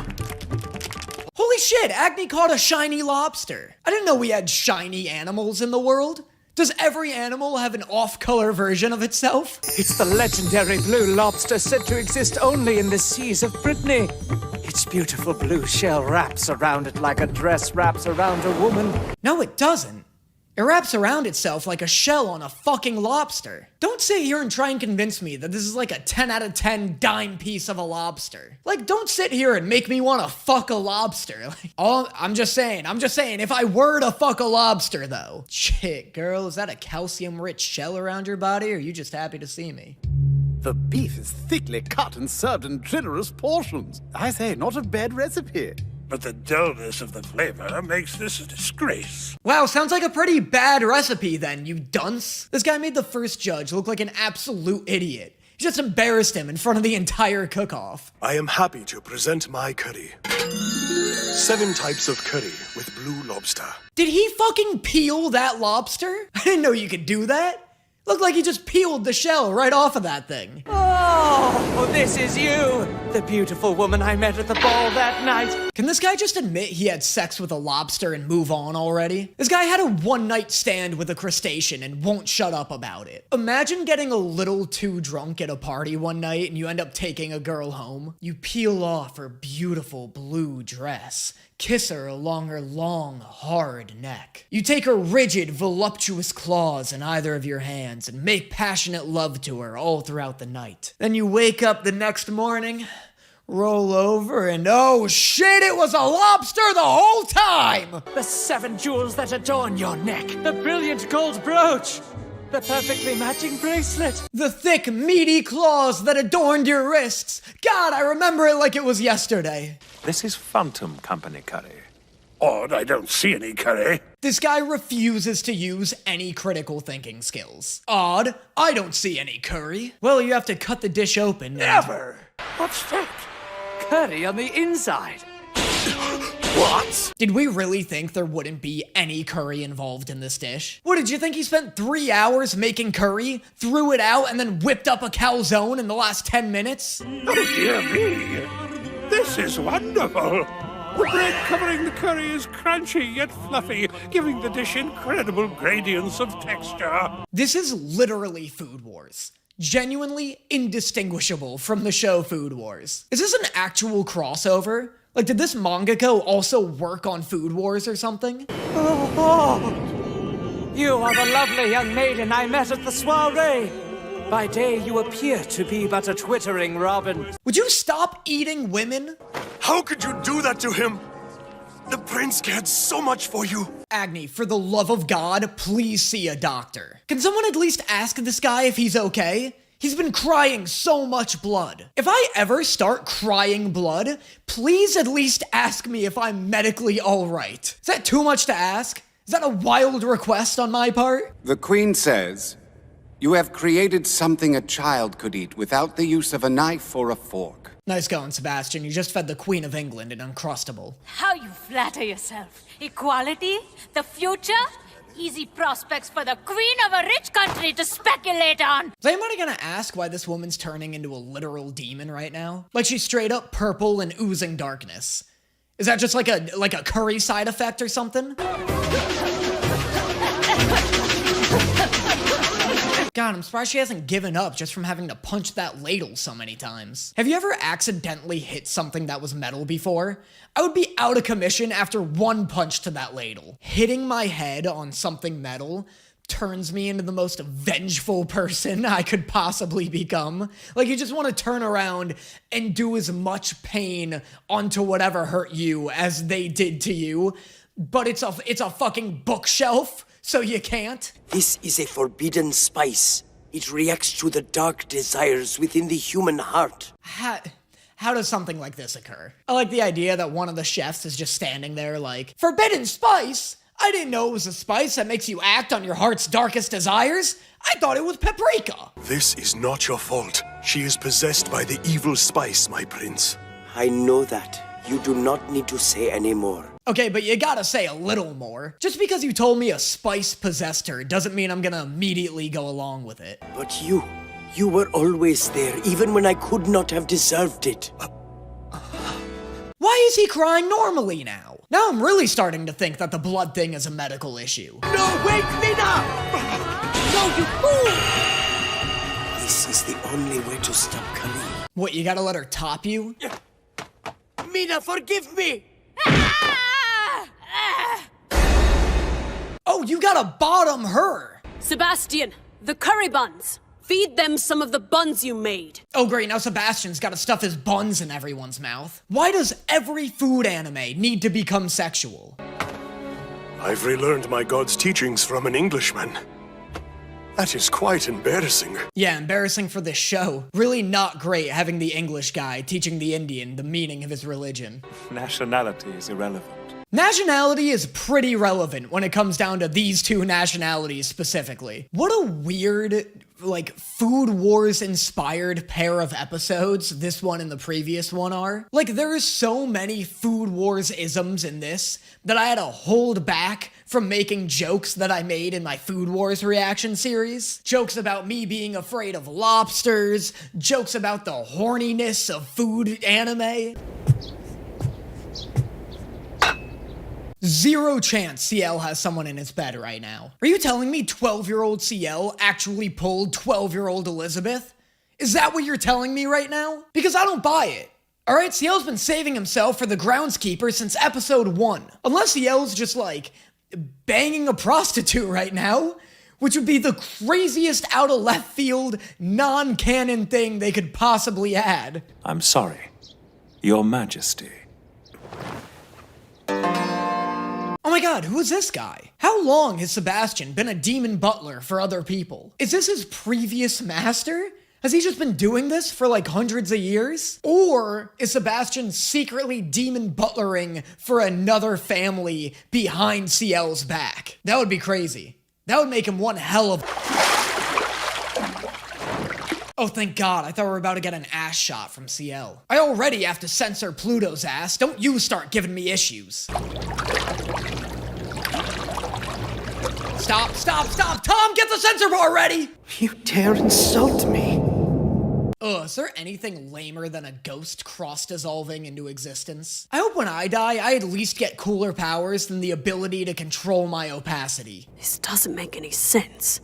Holy shit, Agni caught a shiny lobster. I didn't know we had shiny animals in the world. Does every animal have an off-color version of itself? It's the legendary blue lobster said to exist only in the seas of Brittany. Its beautiful blue shell wraps around it like a dress wraps around a woman. No, it doesn't. It wraps around itself like a shell on a fucking lobster. Don't sit here and try and convince me that this is like a 10 out of 10 dime piece of a lobster. Like, don't sit here and make me want to fuck a lobster. Like, I'm just saying, if I were to fuck a lobster though. Shit, girl, is that a calcium-rich shell around your body, or are you just happy to see me? The beef is thickly cut and served in generous portions. I say, not a bad recipe. But the dullness of the flavor makes this a disgrace. Wow, sounds like a pretty bad recipe then, you dunce. This guy made the first judge look like an absolute idiot. He just embarrassed him in front of the entire cook-off. I am happy to present my curry. 7 types of curry with blue lobster. Did he fucking peel that lobster? I didn't know you could do that. Looked like he just peeled the shell right off of that thing. Oh, this is you, the beautiful woman I met at the ball that night. Can this guy just admit he had sex with a lobster and move on already? This guy had a one-night stand with a crustacean and won't shut up about it. Imagine getting a little too drunk at a party one night and you end up taking a girl home. You peel off her beautiful blue dress. Kiss her along her long, hard neck. You take her rigid, voluptuous claws in either of your hands and make passionate love to her all throughout the night. Then you wake up the next morning, roll over, and oh shit, it was a lobster the whole time! The 7 jewels that adorn your neck, the brilliant gold brooch, the perfectly matching bracelet, the thick, meaty claws that adorned your wrists. God, I remember it like it was yesterday. This is Phantom Company curry. Odd, I don't see any curry. This guy refuses to use any critical thinking skills. Odd, I don't see any curry. Well, you have to cut the dish open. Never! What's that? Curry on the inside. What? Did we really think there wouldn't be any curry involved in this dish? What, did you think he spent 3 hours making curry, threw it out, and then whipped up a calzone in the last 10 minutes? Oh dear me! This is wonderful! The bread covering the curry is crunchy yet fluffy, giving the dish incredible gradients of texture. This is literally Food Wars. Genuinely indistinguishable from the show Food Wars. Is this an actual crossover? Like, did this mangaka also work on Food Wars or something? Oh, you are the lovely young maiden I met at the soiree. By day, you appear to be but a twittering robin. Would you stop eating women? How could you do that to him? The prince cared so much for you. Agni, for the love of God, please see a doctor. Can someone at least ask this guy if he's okay? He's been crying so much blood. If I ever start crying blood, please at least ask me if I'm medically alright. Is that too much to ask? Is that a wild request on my part? The Queen says, you have created something a child could eat without the use of a knife or a fork. Nice going, Sebastian. You just fed the Queen of England an Uncrustable. How you flatter yourself. Equality? The future? Easy prospects for the queen of a rich country to speculate on. Is anybody gonna ask why this woman's turning into a literal demon right now? Like she's straight up purple and oozing darkness. Is that just like a curry side effect or something? God, I'm surprised she hasn't given up just from having to punch that ladle so many times. Have you ever accidentally hit something that was metal before? I would be out of commission after one punch to that ladle. Hitting my head on something metal turns me into the most vengeful person I could possibly become. Like, you just want to turn around and do as much pain onto whatever hurt you as they did to you, but it's a fucking bookshelf. So you can't? This is a forbidden spice. It reacts to the dark desires within the human heart. How does something like this occur? I like the idea that one of the chefs is just standing there like, forbidden spice? I didn't know it was a spice that makes you act on your heart's darkest desires. I thought it was paprika. This is not your fault. She is possessed by the evil spice, my prince. I know that. You do not need to say any more. Okay, but you gotta say a little more. Just because you told me a spice possessed her doesn't mean I'm gonna immediately go along with it. But you were always there, even when I could not have deserved it. Why Why is he crying normally now? Now I'm really starting to think that the blood thing is a medical issue. No, wait, Mina! No, you fool! This is the only way to stop Kali. What, you gotta let her top you? Mina, forgive me! Oh, you gotta bottom her! Sebastian, the curry buns. Feed them some of the buns you made. Oh great, now Sebastian's gotta stuff his buns in everyone's mouth. Why does every food anime need to become sexual? I've relearned my god's teachings from an Englishman. That is quite embarrassing. Yeah, embarrassing for this show. Really not great having the English guy teaching the Indian the meaning of his religion. Nationality is irrelevant. Nationality is pretty relevant when it comes down to these two nationalities specifically. What a weird, like, Food Wars-inspired pair of episodes this one and the previous one are. Like, there is so many Food Wars-isms in this that I had to hold back from making jokes that I made in my Food Wars reaction series. Jokes about me being afraid of lobsters, jokes about the horniness of food anime. Zero chance CL has someone in his bed right now. Are you telling me 12-year-old CL actually pulled 12-year-old Elizabeth? Is that what you're telling me right now? Because I don't buy it. Alright, CL's been saving himself for the groundskeeper since episode 1. Unless CL's just like banging a prostitute right now, which would be the craziest out of left field, non-canon thing they could possibly add. I'm sorry, Your Majesty. Oh my god, who is this guy? How long has Sebastian been a demon butler for other people? Is this his previous master? Has he just been doing this for like hundreds of years? Or is Sebastian secretly demon butlering for another family behind CL's back? That would be crazy. That would make him one hell of... Oh, thank God, I thought we were about to get an ass shot from CL. I already have to censor Pluto's ass. Don't you start giving me issues. Stop, stop, stop! Tom, get the censor bar ready! You dare insult me? Is there anything lamer than a ghost cross-dissolving into existence? I hope when I die, I at least get cooler powers than the ability to control my opacity. This doesn't make any sense.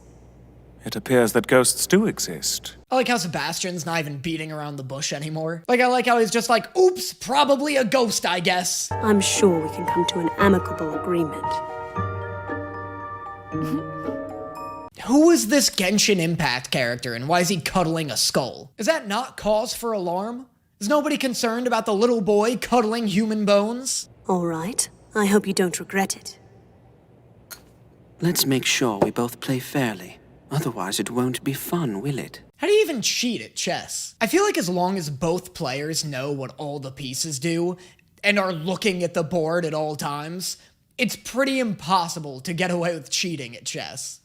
It appears that ghosts do exist. I like how Sebastian's not even beating around the bush anymore. I like how he's just like, oops, probably a ghost, I guess. I'm sure we can come to an amicable agreement. Who is this Genshin Impact character and why is he cuddling a skull? Is that not cause for alarm? Is nobody concerned about the little boy cuddling human bones? All right. I hope you don't regret it. Let's make sure we both play fairly. Otherwise it won't be fun, will it? How do you even cheat at chess? I feel like as long as both players know what all the pieces do and are looking at the board at all times, it's pretty impossible to get away with cheating at chess.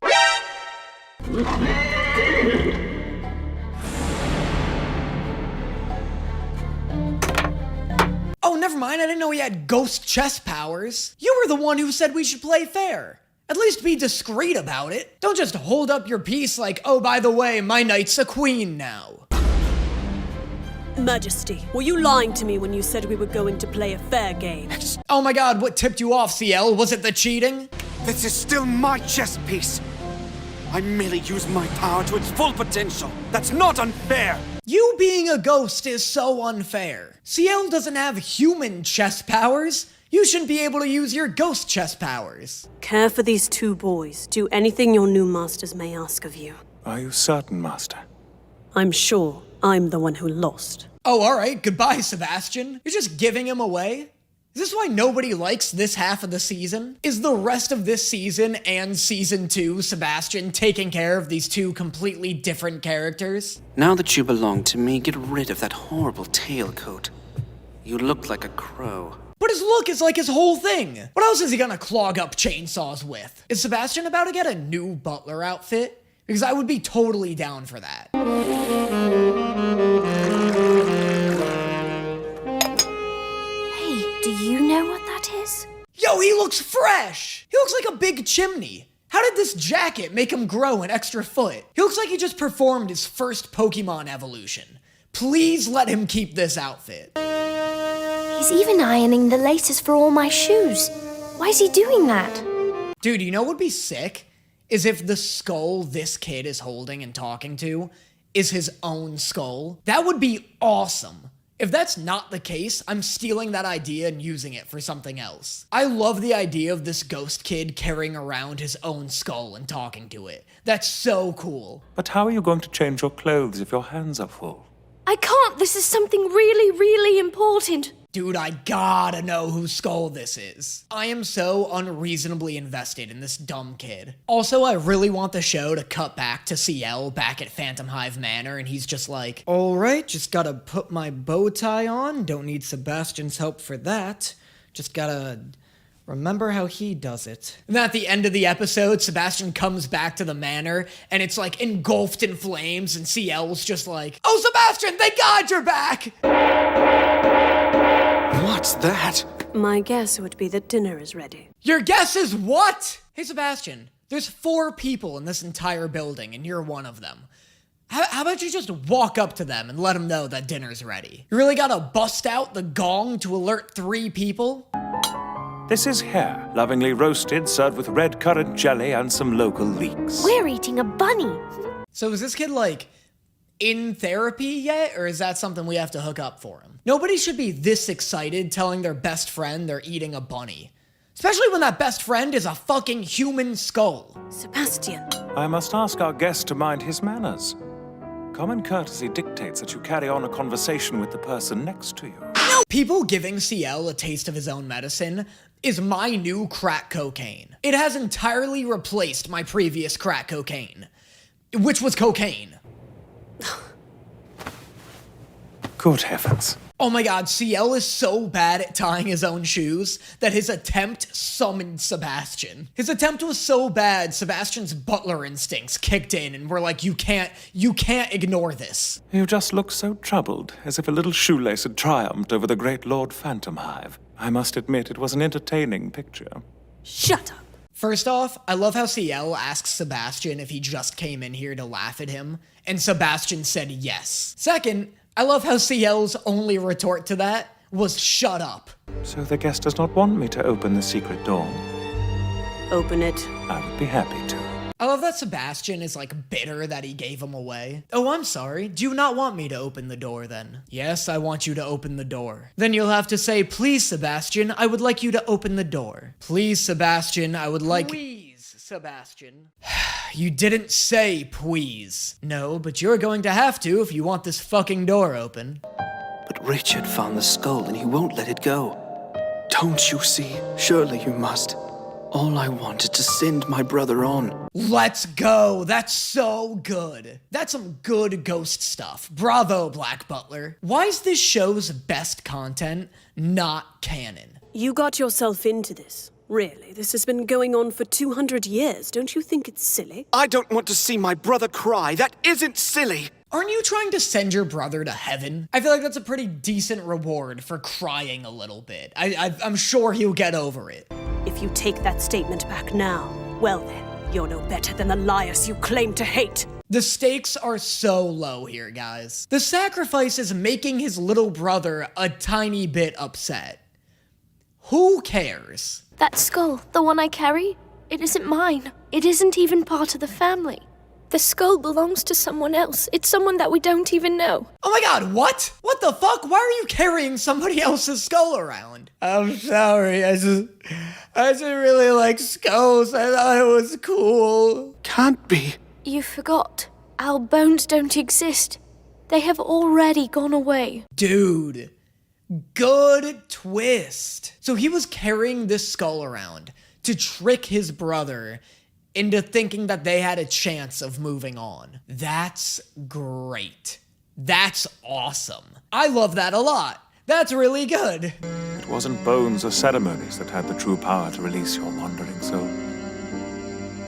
Oh, never mind, I didn't know he had ghost chess powers. You were the one who said we should play fair. At least be discreet about it. Don't just hold up your piece like, oh, by the way, my knight's a queen now. Majesty, were you lying to me when you said we were going to play a fair game? Oh my god, what tipped you off, CL? Was it the cheating? This is still my chess piece. I merely use my power to its full potential. That's not unfair. You being a ghost is so unfair. CL doesn't have human chess powers. You shouldn't be able to use your ghost chess powers. Care for these two boys. Do anything your new masters may ask of you. Are you certain, Master? I'm sure I'm the one who lost. Oh, alright. Goodbye, Sebastian. You're just giving him away? Is this why nobody likes this half of the season? Is the rest of this season and season 2 Sebastian taking care of these two completely different characters? Now that you belong to me, get rid of that horrible tailcoat. You look like a crow. But his look is like his whole thing. What else is he gonna clog up chainsaws with? Is Sebastian about to get a new butler outfit? Because I would be totally down for that. Hey, do you know what that is? Yo, he looks fresh! He looks like a big chimney. How did this jacket make him grow an extra foot? He looks like he just performed his first Pokemon evolution. Please let him keep this outfit. He's even ironing the laces for all my shoes. Why is he doing that? Dude, you know what would be sick? Is if the skull this kid is holding and talking to is his own skull. That would be awesome. If that's not the case, I'm stealing that idea and using it for something else. I love the idea of this ghost kid carrying around his own skull and talking to it. That's so cool. But how are you going to change your clothes if your hands are full? I can't. This is something really, really important. Dude, I gotta know whose skull this is. I am so unreasonably invested in this dumb kid. Also, I really want the show to cut back to CL back at Phantom Hive Manor, and he's just like, alright, just gotta put my bow tie on. Don't need Sebastian's help for that. Just gotta remember how he does it. And then at the end of the episode, Sebastian comes back to the manor, and it's like engulfed in flames, and CL's just like, oh, Sebastian, thank God you're back! What's that? My guess would be that dinner is ready. Your guess is what? Hey, Sebastian, there's 4 people in this entire building, and you're one of them. How about you just walk up to them and let them know that dinner's ready? You really gotta bust out the gong to alert 3 people? This is hare, lovingly roasted, served with red currant jelly and some local leeks. We're eating a bunny. So is this kid, like, in therapy yet, or is that something we have to hook up for him? Nobody should be this excited telling their best friend they're eating a bunny. Especially when that best friend is a fucking human skull. Sebastian. I must ask our guest to mind his manners. Common courtesy dictates that you carry on a conversation with the person next to you. People giving CL a taste of his own medicine is my new crack cocaine. It has entirely replaced my previous crack cocaine, which was cocaine. Good heavens. Oh my god, CL is so bad at tying his own shoes that his attempt summoned Sebastian. His attempt was so bad, Sebastian's butler instincts kicked in and were like, you can't ignore this. You just look so troubled, as if a little shoelace had triumphed over the great Lord Phantom Hive. I must admit, it was an entertaining picture. Shut up. First off, I love how CL asks Sebastian if he just came in here to laugh at him, and Sebastian said yes. Second, I love how CL's only retort to that was shut up. So the guest does not want me to open the secret door? Open it. I would be happy to. I love that Sebastian is like bitter that he gave him away. Oh, I'm sorry. Do you not want me to open the door then? Yes, I want you to open the door. Then you'll have to say, please, Sebastian, I would like you to open the door. Please, Sebastian, I would like... Please, Sebastian. You didn't say please. No, but you're going to have to if you want this fucking door open. But Richard found the skull and he won't let it go. Don't you see? Surely you must. All I want is to send my brother on. Let's go. That's so good. That's some good ghost stuff. Bravo, Black Butler. Why is this show's best content not canon? You got yourself into this. Really, this has been going on for 200 years. Don't you think it's silly? I don't want to see my brother cry. That isn't silly. Aren't you trying to send your brother to heaven? I feel like that's a pretty decent reward for crying a little bit. I'm sure he'll get over it. If you take that statement back now, well then, you're no better than the liars you claim to hate. The stakes are so low here, guys. The sacrifice is making his little brother a tiny bit upset. Who cares? That skull, the one I carry, it isn't mine. It isn't even part of the family. The skull belongs to someone else. It's someone that we don't even know. Oh my god, what? What the fuck? Why are you carrying somebody else's skull around? I'm sorry, I just really like skulls. I thought it was cool. Can't be. You forgot. Our bones don't exist. They have already gone away. Dude, good twist. So he was carrying this skull around to trick his brother into thinking that they had a chance of moving on. That's great. That's awesome. I love that a lot. That's really good. It wasn't bones or ceremonies that had the true power to release your wandering soul.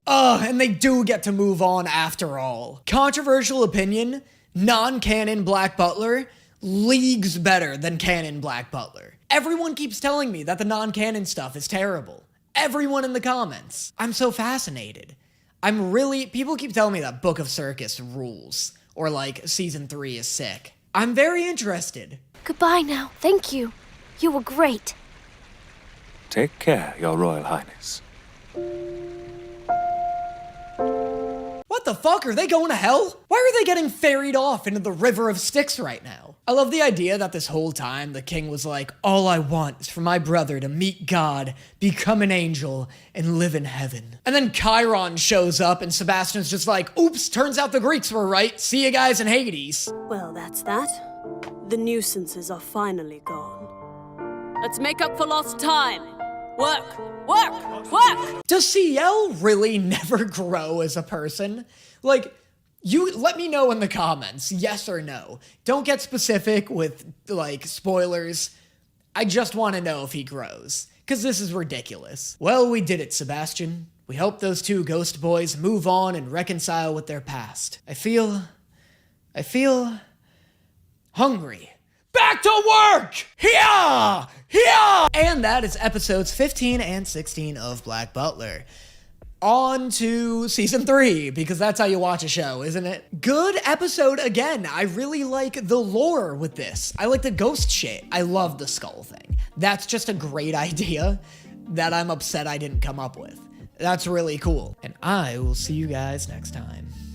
And they do get to move on after all. Controversial opinion, non-canon Black Butler, leagues better than canon Black Butler. Everyone keeps telling me that the non-canon stuff is terrible. Everyone in the comments. I'm so fascinated. People keep telling me that Book of Circus rules, or like season 3 is sick. I'm very interested. Goodbye now. Thank you. You were great. Take care, Your Royal Highness. What the fuck? Are they going to hell? Why are they getting ferried off into the river of Styx right now? I love the idea that this whole time the king was like, all I want is for my brother to meet God, become an angel, and live in heaven. And then Chiron shows up and Sebastian's just like, oops, turns out the Greeks were right. See you guys in Hades. Well, that's that. The nuisances are finally gone. Let's make up for lost time. Work! Work! Work! Does CL really never grow as a person? Like, you let me know in the comments, yes or no. Don't get specific with, like, spoilers. I just want to know if he grows, because this is ridiculous. Well, we did it, Sebastian. We hope those two ghost boys move on and reconcile with their past. I feel hungry. Back to work! Here! Here! And that is episodes 15 and 16 of Black Butler. On to season 3, because that's how you watch a show, isn't it? Good episode again. I really like the lore with this. I like the ghost shit. I love the skull thing. That's just a great idea that I'm upset I didn't come up with. That's really cool. And I will see you guys next time.